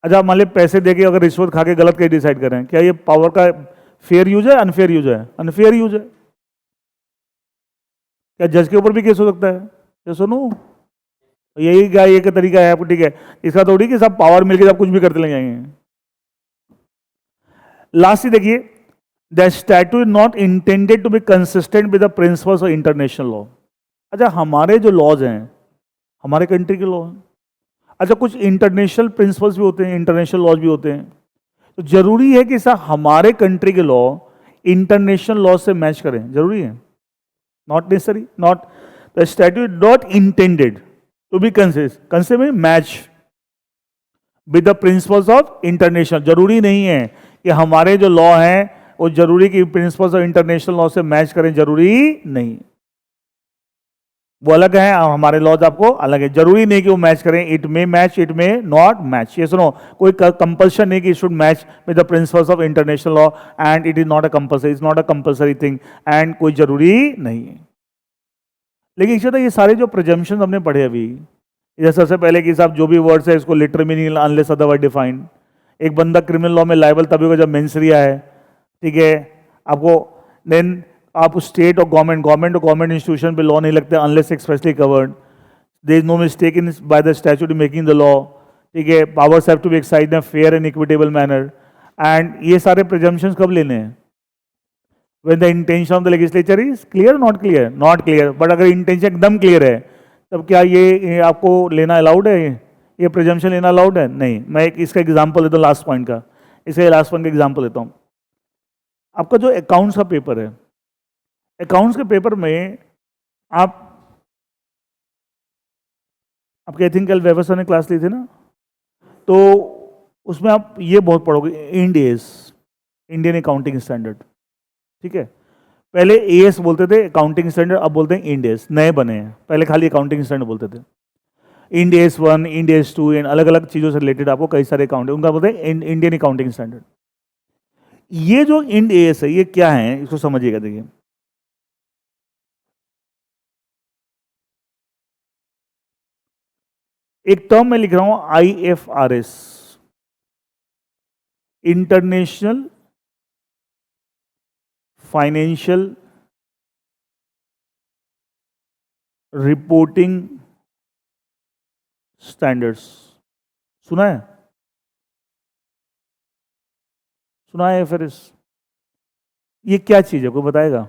अच्छा, मान लीजिए पैसे देके अगर रिश्वत खा के गलत केस डिसाइड करें, क्या ये पावर का फेयर यूज है, अनफेयर यूज है? अनफेयर यूज है। क्या जज के ऊपर भी केस हो सकता है? ये सुनो, यही क्या ये का तरीका है आपको, ठीक है? इसका थोड़ी कि सब पावर मिलके सब कुछ भी करते ले जाएंगे। लास्ट देखिए, the statute not intended to be consistent with the principles of international law. अच्छा, हमारे जो लॉज हैं, हमारे कंट्री के लॉ हैं, अच्छा कुछ इंटरनेशनल प्रिंसिपल्स भी होते हैं, इंटरनेशनल लॉज भी होते हैं, तो जरूरी है कि सर हमारे कंट्री के लॉ इंटरनेशनल लॉ से मैच करें, जरूरी है? Not necessary, not the statute not intended to be consistent में match with the principles of international. जरूरी नहीं है कि हमारे जो लॉ हैं वो जरूरी कि प्रिंसिपल्स ऑफ इंटरनेशनल लॉ से मैच करें, जरूरी नहीं। वो अलग है, हमारे लॉज आपको अलग है, जरूरी नहीं कि वो मैच करें। It may match, it may not match. ये सुनो, कोई कंपल्शन नहीं कि it should match with the principles of international law, and it is not a compulsory, it's not a compulsory thing, and कोई जरूरी नहीं है। लेकिन इससे तो ये सारे जो प्रिजम्पशन हमने पढ़े अभी, जैसे सबसे पहले कि साहब जो भी वर्ड्स है इसको literal meaning unless otherwise defined. एक बंदा क्रिमिनल लॉ में लायबल तभी होगा जब मेंसरिया है, ठीक है आपको। देन आप स्टेट और गवर्नमेंट इंस्टीट्यूशन पे लॉ नहीं लगते unless expressly covered. There is no mistake in by the statute making the law, ठीक है। Powers have to be exercised in a fair and equitable manner. And ये सारे प्रिजम्पशंस कब लेने हैं? when the intention of the legislature is clear, not clear, not clear। But अगर इंटेंशन एकदम क्लियर है तब क्या ये आपको लेना अलाउड है? ये प्रिजम्पशन लेना अलाउड है? नहीं। मैं एक इसका एग्जांपल देता हूँ लास्ट पॉइंट का, इसे लास्ट पॉइंट का एग्जांपल देता हूँ। आपका जो अकाउंट्स का पेपर है, अकाउंट्स के पेपर में आपके आई थिंक कल व्यवस्था ने क्लास ली थी ना, तो उसमें आप ये बहुत पढ़ोगे, end S, Indian accounting standard, ठीक है। पहले एएस बोलते थे अकाउंटिंग स्टैंडर्ड, अब बोलते हैं इंड एस, नए बने हैं, पहले खाली अकाउंटिंग स्टैंडर्ड बोलते थे। इंड एस 1, इंड एस 2, इन अलग अलग चीज़ों से रिलेटेड आपको कई सारे अकाउंट है, उनका बोलते हैं इंडियन अकाउंटिंग स्टैंडर्ड। ये जो इंड एस है, ये क्या है, इसको समझिएगा। देखिए, एक टर्म में लिख रहा हूं IFRS, international financial reporting standards. सुना है? सुना है IFRS? ये क्या चीज है, कोई बताएगा?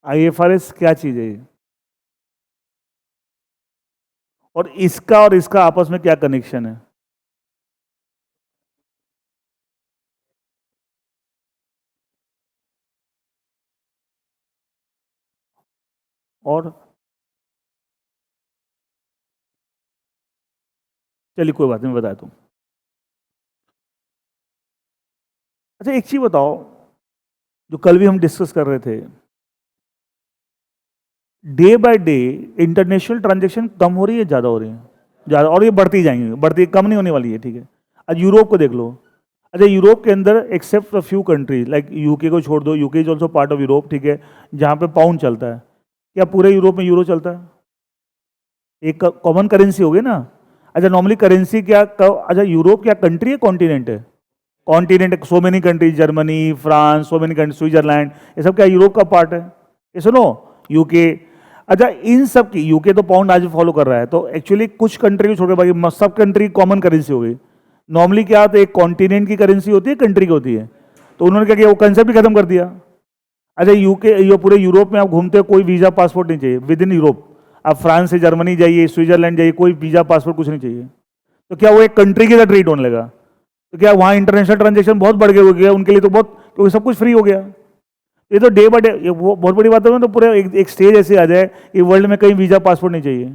IFRS क्या चीज है, और इसका आपस में क्या कनेक्शन है? और चलिए कोई बात नहीं, मैं बताता हूं। अच्छा, एक चीज बताओ, जो कल भी हम डिस्कस कर रहे थे, day by day international transaction कम हो रही है, ज़्यादा हो रही है? ज़्यादा, और ये बढ़ती जाएंगी, बढ़ती, कम नहीं होने वाली है, ठीक है। आज यूरोप को देख लो। अच्छा, यूरोप के अंदर except a few countries like UK को छोड़ दो, UK is also part of Europe, ठीक है, जहाँ पे पाउंड चलता है। क्या पूरे यूरोप में यूरो चलता है? एक कॉमन करेंसी हो गई ना। अच्छा, नॉर्मली करेंसी क्या अच्छा, यूरोप क्या कंट्री है, कॉन्टिनेंट है? Continent, so many countries, Germany, France, so many country, Switzerland, ये सब क्या यूरोप का पार्ट है? ये सुनो, यूके। अच्छा, इन सब की, यूके तो पाउंड आज फॉलो कर रहा है, तो एक्चुअली कुछ कंट्री को छोड़ के बाकी सब कंट्री कॉमन करेंसी हो गई। नॉर्मली क्या होता है, एक कॉन्टिनेंट की करेंसी होती है, कंट्री की होती है, तो उन्होंने क्या किया, वो कंसेप्ट ही खत्म कर दिया। अच्छा, यूके, ये पूरे यूरोप में आप घूमते हो, कोई वीजा पासपोर्ट नहीं चाहिए विद इन यूरोप। आप फ्रांस से जर्मनी जाइए, स्विट्जरलैंड जाइए, कोई वीजा पासपोर्ट कुछ नहीं चाहिए। तो क्या वो एक कंट्री की तरह ट्रीट होने लगा? तो क्या वहाँ इंटरनेशनल ट्रांजेक्शन बहुत बढ़ गया उनके लिए, तो बहुत, क्योंकि सब कुछ फ्री हो गया। ये तो डे बाय डे, वो बहुत बड़ी बात है ना, तो पूरे एक स्टेज ऐसे आ जाए कि वर्ल्ड में कहीं वीजा पासपोर्ट नहीं चाहिए,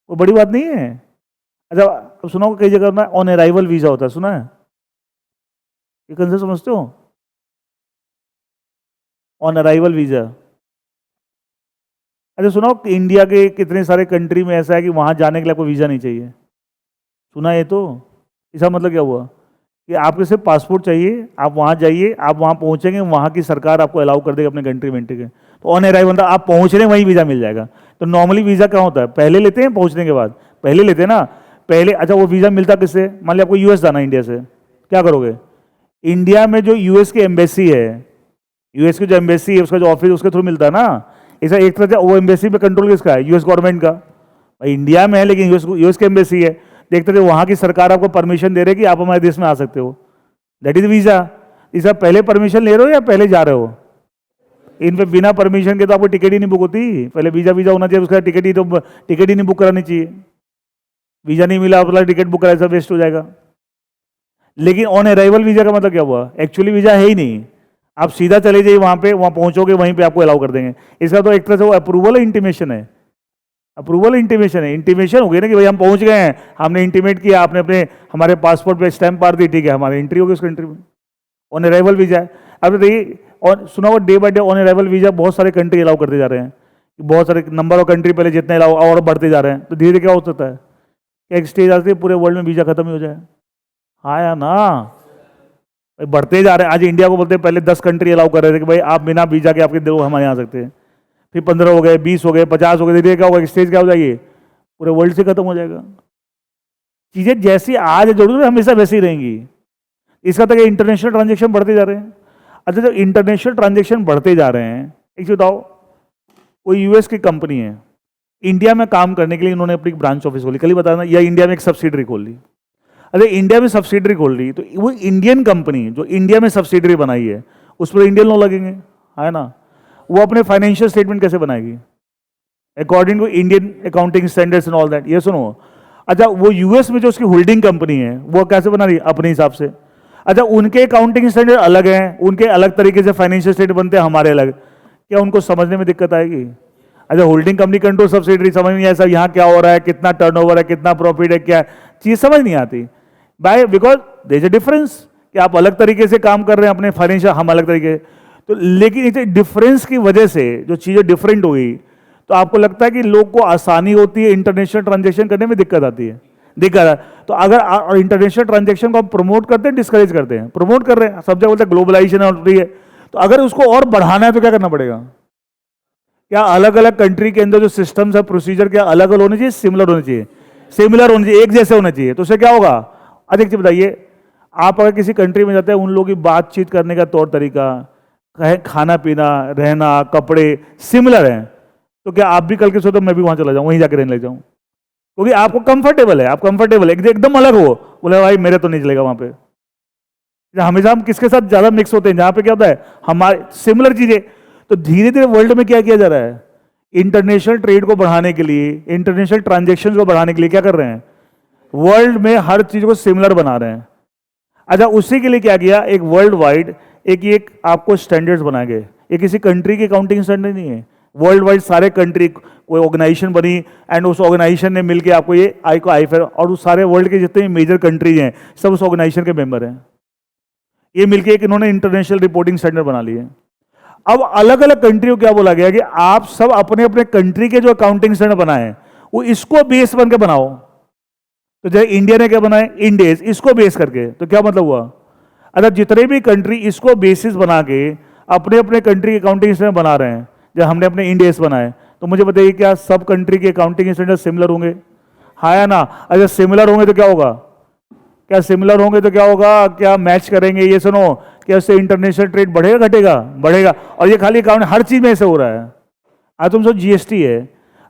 वो बड़ी बात नहीं है। अच्छा, अब सुनो, कई जगह ना ऑन अराइवल वीजा होता है, सुना है? ये कंसेप्ट समझते हो, ऑन अराइवल वीजा? अच्छा सुनो, इंडिया के कितने सारे कंट्री में ऐसा है कि वहां जाने के लिए आपको वीजा नहीं चाहिए, सुना है? तो इसका मतलब क्या हुआ कि आपको सिर्फ पासपोर्ट चाहिए, आप वहाँ जाइए, आप वहाँ पहुँचेंगे, वहाँ की सरकार आपको अलाउ कर देगी अपने कंट्री में, ठीक है। तो ऑन अराइवल आप पहुँच रहे हैं, वहीं वीज़ा मिल जाएगा। तो नॉर्मली वीज़ा क्या होता है, पहले लेते हैं पहुँचने के बाद, पहले लेते हैं ना, पहले। अच्छा, वो वीज़ा मिलता किससे? मान लिया आपको यूएस जाना है इंडिया से, क्या करोगे? इंडिया में जो यूएस की एम्बेसी है, यूएस की जो एम्बेसी है, उसका जो ऑफिस, उसके थ्रू मिलता है ना। ऐसा एक तरह से वो एम्बेसी पे कंट्रोल किसका है? यूएस गवर्नमेंट का। इंडिया में है लेकिन यूएस की एम्बेसी है, देखते थे वहाँ की सरकार आपको परमिशन दे रही है कि आप हमारे देश में आ सकते हो, दैट इज वीज़ा। इसका पहले परमिशन ले रहे हो या पहले जा रहे हो? इन पे बिना परमिशन के तो आपको टिकट ही नहीं बुक होती, पहले वीज़ा होना चाहिए, उसका टिकट ही नहीं बुक करानी चाहिए। वीज़ा नहीं मिला, अपना टिकट बुक करा, सब वेस्ट हो जाएगा। लेकिन ऑन अराइवल वीज़ा का मतलब क्या हुआ, एक्चुअली वीज़ा है ही नहीं, आप सीधा चले जाइए वहाँ पे, वहाँ पहुँचोगे, वहीं पे आपको अलाउ कर देंगे। इसका तो एक तरह से वो अप्रूवल है, इंटीमेशन है, अप्रूवल इंटीमेशन है, इंटीमेशन हो गई ना कि भाई हम पहुंच गए हैं, हमने इंटीमेट किया, आपने अपने हमारे पासपोर्ट पे स्टैंप मार दी, ठीक है, हमारी एंट्री हो गई उस कंट्री में। ऑन अराइवल वीजा है। अब देखिए, और सुना हुआ day by day on arrival visa बहुत सारे कंट्री अलाउ करते जा रहे हैं, बहुत सारे नंबर ऑफ कंट्री, पहले जितने अलाउ और बढ़ते जा रहे हैं, तो धीरे धीरे क्या हो सकता है, एक स्टेज आती है पूरे वर्ल्ड में वीजा खत्म ही हो जाए। हाँ या ना, बढ़ते जा रहे हैं। आज इंडिया को बोलते हैं, पहले 10 कंट्री अलाउ कर रहे थे कि भाई आप बिना वीजा के आपके दो हमारे यहाँ आ सकते हैं, फिर 15 हो गए, 20 हो गए, 50 हो गए, धीरे क्या होगा, स्टेज क्या हो जाएगी, पूरे वर्ल्ड से खत्म हो जाएगा। चीजें जैसी आज जरूर हमेशा वैसी रहेंगी। इसका तो इंटरनेशनल ट्रांजेक्शन बढ़ते जा रहे हैं। अच्छा, जब इंटरनेशनल ट्रांजेक्शन बढ़ते जा रहे हैं, एक चीज बताओ, कोई यूएस की कंपनी है, इंडिया में काम करने के लिए इन्होंने अपनी ब्रांच ऑफिस खोली, कल ही बताना, या इंडिया में एक सब्सिडरी खोल ली। अरे इंडिया में सब्सिडरी खोल ली, तो वो इंडियन कंपनी जो इंडिया में सब्सिडरी बनाई है, उस पर इंडियन लॉ लगेंगे, है ना। वो अपने फाइनेंशियल स्टेटमेंट कैसे बनाएगी according to Indian accounting standards and all that? ये सुनो, अच्छा वो यूएस में जो उसकी होल्डिंग कंपनी है वो कैसे बना रही है अपने हिसाब से? अच्छा उनके अकाउंटिंग स्टैंडर्ड अलग हैं, उनके अलग तरीके से फाइनेंशियल स्टेटमेंट बनते हैं, हमारे अलग, क्या उनको समझने में दिक्कत आएगी? अच्छा होल्डिंग कंपनी कंट्रोल सब्सिडरी समझ नहीं आया सब यहाँ क्या हो रहा है, कितना टर्नओवर है, कितना प्रॉफिट है, क्या चीज समझ नहीं आती बाय, because there is a difference कि आप अलग तरीके से काम कर रहे हैं अपने फाइनेंशियल, हम अलग तरीके। तो लेकिन इस डिफरेंस की वजह से जो चीजें डिफरेंट हुई तो आपको लगता है कि लोग को आसानी होती है, इंटरनेशनल ट्रांजेक्शन करने में दिक्कत आती है? दिक्कत है। तो अगर इंटरनेशनल ट्रांजेक्शन को हम प्रमोट करते हैं डिस्करेज करते हैं? प्रमोट कर रहे हैं, सब जगह बोलते हैं ग्लोबलाइजेशन हो रही है, तो अगर उसको और बढ़ाना है तो क्या करना पड़ेगा? क्या अलग अलग कंट्री के अंदर जो सिस्टम्स है, प्रोसीजर क्या अलग अलग होने चाहिए, सिमिलर होने चाहिए? सिमिलर होने चाहिए, एक जैसे होने चाहिए। तो उससे क्या होगा? अधिक चीज बताइए, आप अगर किसी कंट्री में जाते हैं, उन लोगों की बातचीत करने का तौर तरीका, खाना पीना, रहना, कपड़े सिमिलर हैं, तो क्या आप भी कल के सोचो मैं भी वहां चला जाऊं, वहीं जाकर रहने लग जाऊं? क्योंकि आपको कंफर्टेबल है, आप कंफर्टेबल है, एकदम अलग हो, बोले भाई मेरे तो नहीं चलेगा वहां पे। हमेशा हम किसके साथ ज्यादा मिक्स होते हैं? जहां पे क्या होता है हमारे सिमिलर चीजें। तो धीरे धीरे वर्ल्ड में क्या किया जा रहा है? इंटरनेशनल ट्रेड को बढ़ाने के लिए, इंटरनेशनल ट्रांजेक्शन को बढ़ाने के लिए क्या कर रहे हैं? वर्ल्ड में हर चीज को सिमिलर बना रहे हैं। अच्छा उसी के लिए क्या किया? एक वर्ल्ड वाइड एक आपको स्टैंडर्ड्स बनाए गए। ये किसी कंट्री की अकाउंटिंग स्टैंडर्ड नहीं है, वर्ल्ड वाइड सारे कंट्री कोई ऑर्गेनाइजेशन बनी एंड उस ऑर्गेनाइजेशन ने मिलकर आपको ये आई को आई फेयर, और उस सारे वर्ल्ड के जितने मेजर कंट्रीज हैं सब उस ऑर्गेनाइजेशन के मेंबर हैं। ये मिलकर एक इन्होंने इंटरनेशनल रिपोर्टिंग स्टैंडर्ड बना लिए। अब अलग अलग कंट्रियों क्या बोला गया कि आप सब अपने अपने कंट्री के जो अकाउंटिंग स्टैंडर्ड बनाए वो इसको बेस बन के बनाओ। तो जैसे इंडिया ने क्या बनाए, इंडेस, इसको बेस करके। तो क्या मतलब हुआ? अगर जितने भी कंट्री इसको बेसिस बना के अपने अपने कंट्री के अकाउंटिंग स्टैंडर्ड बना रहे हैं, जब हमने अपने इंडेस बनाए, तो मुझे बताइए क्या सब कंट्री के अकाउंटिंग स्टैंडर्ड सिमिलर होंगे? हाँ या ना? अगर सिमिलर होंगे तो क्या होगा? क्या सिमिलर होंगे तो क्या होगा? क्या मैच करेंगे? ये सुनो, क्या उससे इंटरनेशनल ट्रेड बढ़ेगा घटेगा? बढ़ेगा। और ये खाली अकाउंट हर चीज में ऐसे हो रहा है। आज तुम सब जीएसटी है,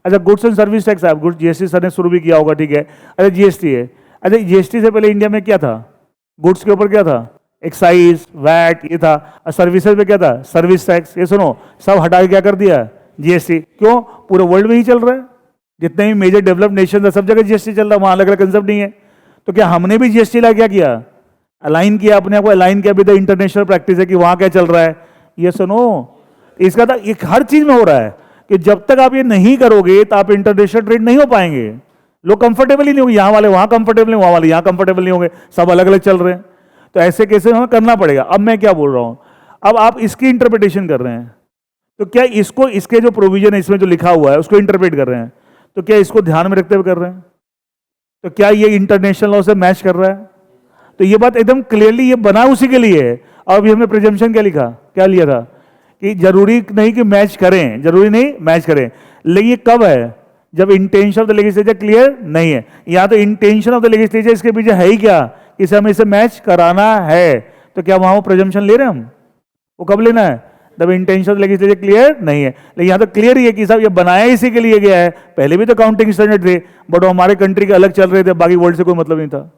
अच्छा गुड्स एंड सर्विस टैक्स है, गुड्स जीएसटी सर ने शुरू भी किया होगा, ठीक है। अच्छा जीएसटी है, अच्छा जीएसटी से पहले इंडिया में क्या था? गुड्स के ऊपर क्या था? एक्साइज, वैट, ये था। सर्विसेज में क्या था? Service tax. ये सुनो, सब हटा के क्या कर दिया? जीएसटी। क्यों? पूरे वर्ल्ड में ही चल रहा है, जितने भी मेजर डेवलप्ड नेशन है सब जगह जीएसटी चल रहा है, वहां अलग अलग कंसेप्ट नहीं है। तो क्या हमने भी जीएसटी ला क्या किया? अलाइन किया, अपने आप को अलाइन किया विद द इंटरनेशनल प्रैक्टिस है कि वहां क्या चल रहा है। ये सुनो, इसका तो एक हर चीज में हो रहा है कि जब तक आप ये नहीं करोगे तो आप इंटरनेशनल ट्रेड नहीं हो पाएंगे। लोग कंफर्टेबल ही नहीं होंगे, यहाँ वाले वहां कंफर्टेबल नहीं, वहां वाले यहाँ कंफर्टेबल नहीं होंगे, सब अलग अलग चल रहे हैं। तो ऐसे कैसे हमें करना पड़ेगा। अब मैं क्या बोल रहा हूं, अब आप इसकी इंटरप्रिटेशन कर रहे हैं, तो क्या इसको, इसके जो प्रोविजन है इसमें जो लिखा हुआ है उसको इंटरप्रेट कर रहे हैं, तो क्या इसको ध्यान में रखते हुए कर रहे हैं? तो क्या ये इंटरनेशनल लॉ से मैच कर रहा है? तो ये बात एकदम क्लियरली ये बना उसी के लिए है। और अभी हमने प्रिजम्पशन क्या लिखा, क्या लिया था कि जरूरी नहीं कि मैच करें, जरूरी नहीं मैच करें, लेकिन ये कब है? जब intention of the legislature clear नहीं है। या तो इंटेंशन ऑफ द लेजिस्लेचर इसके पीछे है ही क्या, इसे हमें इसे मैच कराना है, तो क्या वहां वो प्रिजम्पशन ले रहे हैं हम? वो कब लेना है? जब intention of the legislature clear नहीं है। लेकिन यहाँ तो क्लियर ही है कि साहब ये बनाया इसी के लिए गया है, पहले भी तो काउंटिंग स्टैंडर्ड थे, बट वो हमारे कंट्री के अलग चल रहे थे, बाकी वर्ल्ड से कोई मतलब नहीं था,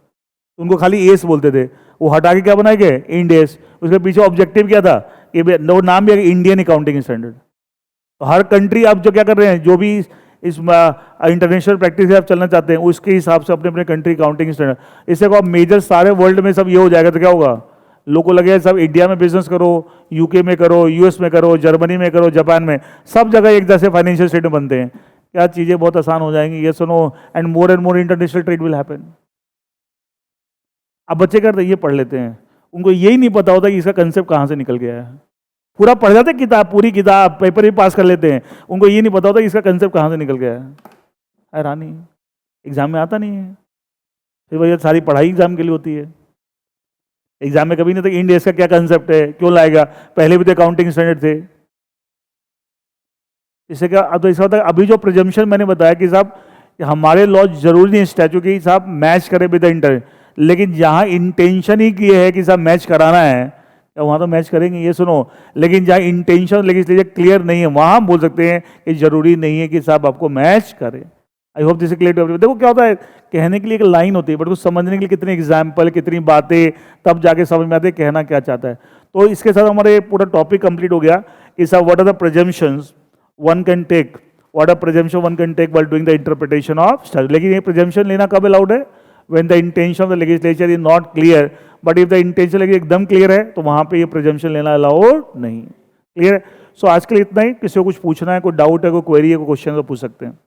उनको खाली एस बोलते थे। वो हटा के क्या बनाए गए? इंडेस। उसके पीछे ऑब्जेक्टिव क्या था? कि वो नाम भी है इंडियन अकाउंटिंग स्टैंडर्ड। तो हर कंट्री आप जो क्या कर रहे हैं, जो भी इस इंटरनेशनल प्रैक्टिस आप चलना चाहते हैं उसके हिसाब से अपने अपने कंट्री अकाउंटिंग स्टैंडर्ड, इससे को आप मेजर सारे वर्ल्ड में सब ये हो जाएगा, तो क्या होगा? लोगों को लगेगा सब इंडिया में बिजनेस करो, यूके में करो, यूएस में करो, जर्मनी में करो, जापान में, सब जगह एक जैसे फाइनेंशियल स्टेटमेंट बनते हैं, क्या चीजें बहुत आसान हो जाएंगी। ये सुनो, and more international trade will happen. अब बच्चे करते ये पढ़ लेते हैं, उनको यही नहीं पता होता कि इसका कंसेप्ट कहाँ से निकल गया है। पूरा पढ़ जाते किताब, पूरी किताब, पेपर भी पास कर लेते हैं, उनको ये नहीं पता होता कि इसका कंसेप्ट कहाँ से निकल गया है। हैरानी, एग्जाम में आता नहीं है, फिर वही सारी पढ़ाई एग्जाम के लिए होती है। एग्जाम में कभी नहीं था कि इंडिया का क्या कंसेप्ट है, क्यों लाएगा, पहले भी तो अकाउंटिंग स्टैंडर्ड थे। इससे क्या, अब तो ऐसा होता है, अभी जो प्रिजम्पशन मैंने बताया कि साहब हमारे लॉ जरूरी नहीं स्टैचू की साहब मैच करे विद इंटर, लेकिन जहां इंटेंशन ही की है कि साहब मैच कराना है, वहां तो मैच करेंगे। ये सुनो, लेकिन जहां इंटेंशन लेजिस्लेचर क्लियर नहीं है वहां हम बोल सकते हैं कि जरूरी नहीं है कि साहब आपको मैच करे। I hope this clear. देखो क्या होता है, कहने के लिए एक लाइन होती है, बट कुछ समझने के लिए कितने एग्जाम्पल, कितनी बातें, तब जाके समझ में आते कहना क्या चाहता है। तो इसके साथ हमारे पूरा टॉपिक कंप्लीट हो गया is what are the presumptions one can take, what are presumption one can take while doing the interpretation of statute. लेकिन ये presumption लेना कब allowed है? When the intention of the legislature is not clear, but if the intention एकदम clear है तो वहां पे ये presumption लेना allowed नहीं. Clear है? So आज के लिए इतना ही. किसी को कुछ पूछना है, कोई डाउट है, कोई क्वेरी है, कोई क्वेश्चन तो पूछ सकते हैं.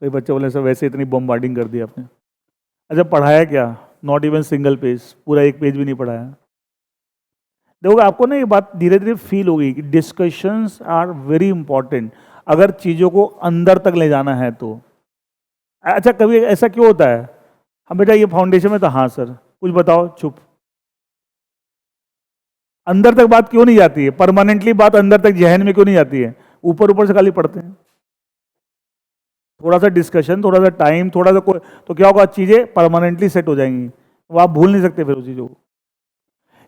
कई बच्चे बोले सर वैसे इतनी बम्बार्डिंग कर दी आपने. अच्छा पढ़ाया क्या? नॉट इवन सिंगल पेज, पूरा एक पेज भी नहीं पढ़ाया. देखो आपको ना ये बात धीरे धीरे फील होगी कि डिस्कशंस आर वेरी इंपॉर्टेंट अगर चीज़ों को अंदर तक ले जाना है तो. अच्छा कभी ऐसा क्यों होता है? हम बेटा ये फाउंडेशन में तो हाँ सर कुछ बताओ, चुप. अंदर तक बात क्यों नहीं जाती है? परमानेंटली बात अंदर तक जहन में क्यों नहीं जाती है? ऊपर ऊपर से खाली पढ़ते हैं. थोड़ा सा डिस्कशन, थोड़ा सा टाइम, थोड़ा सा कोई तो क्या होगा, चीज़ें परमानेंटली सेट हो जाएंगी. वो आप भूल नहीं सकते फिर उस चीज़ों को.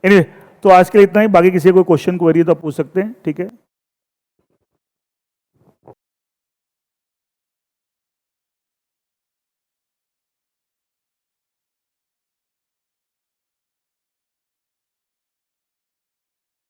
एनीवे तो आज के लिए इतना ही. बाकी किसी को क्वेश्चन क्वेरी तो आप पूछ सकते हैं. ठीक है.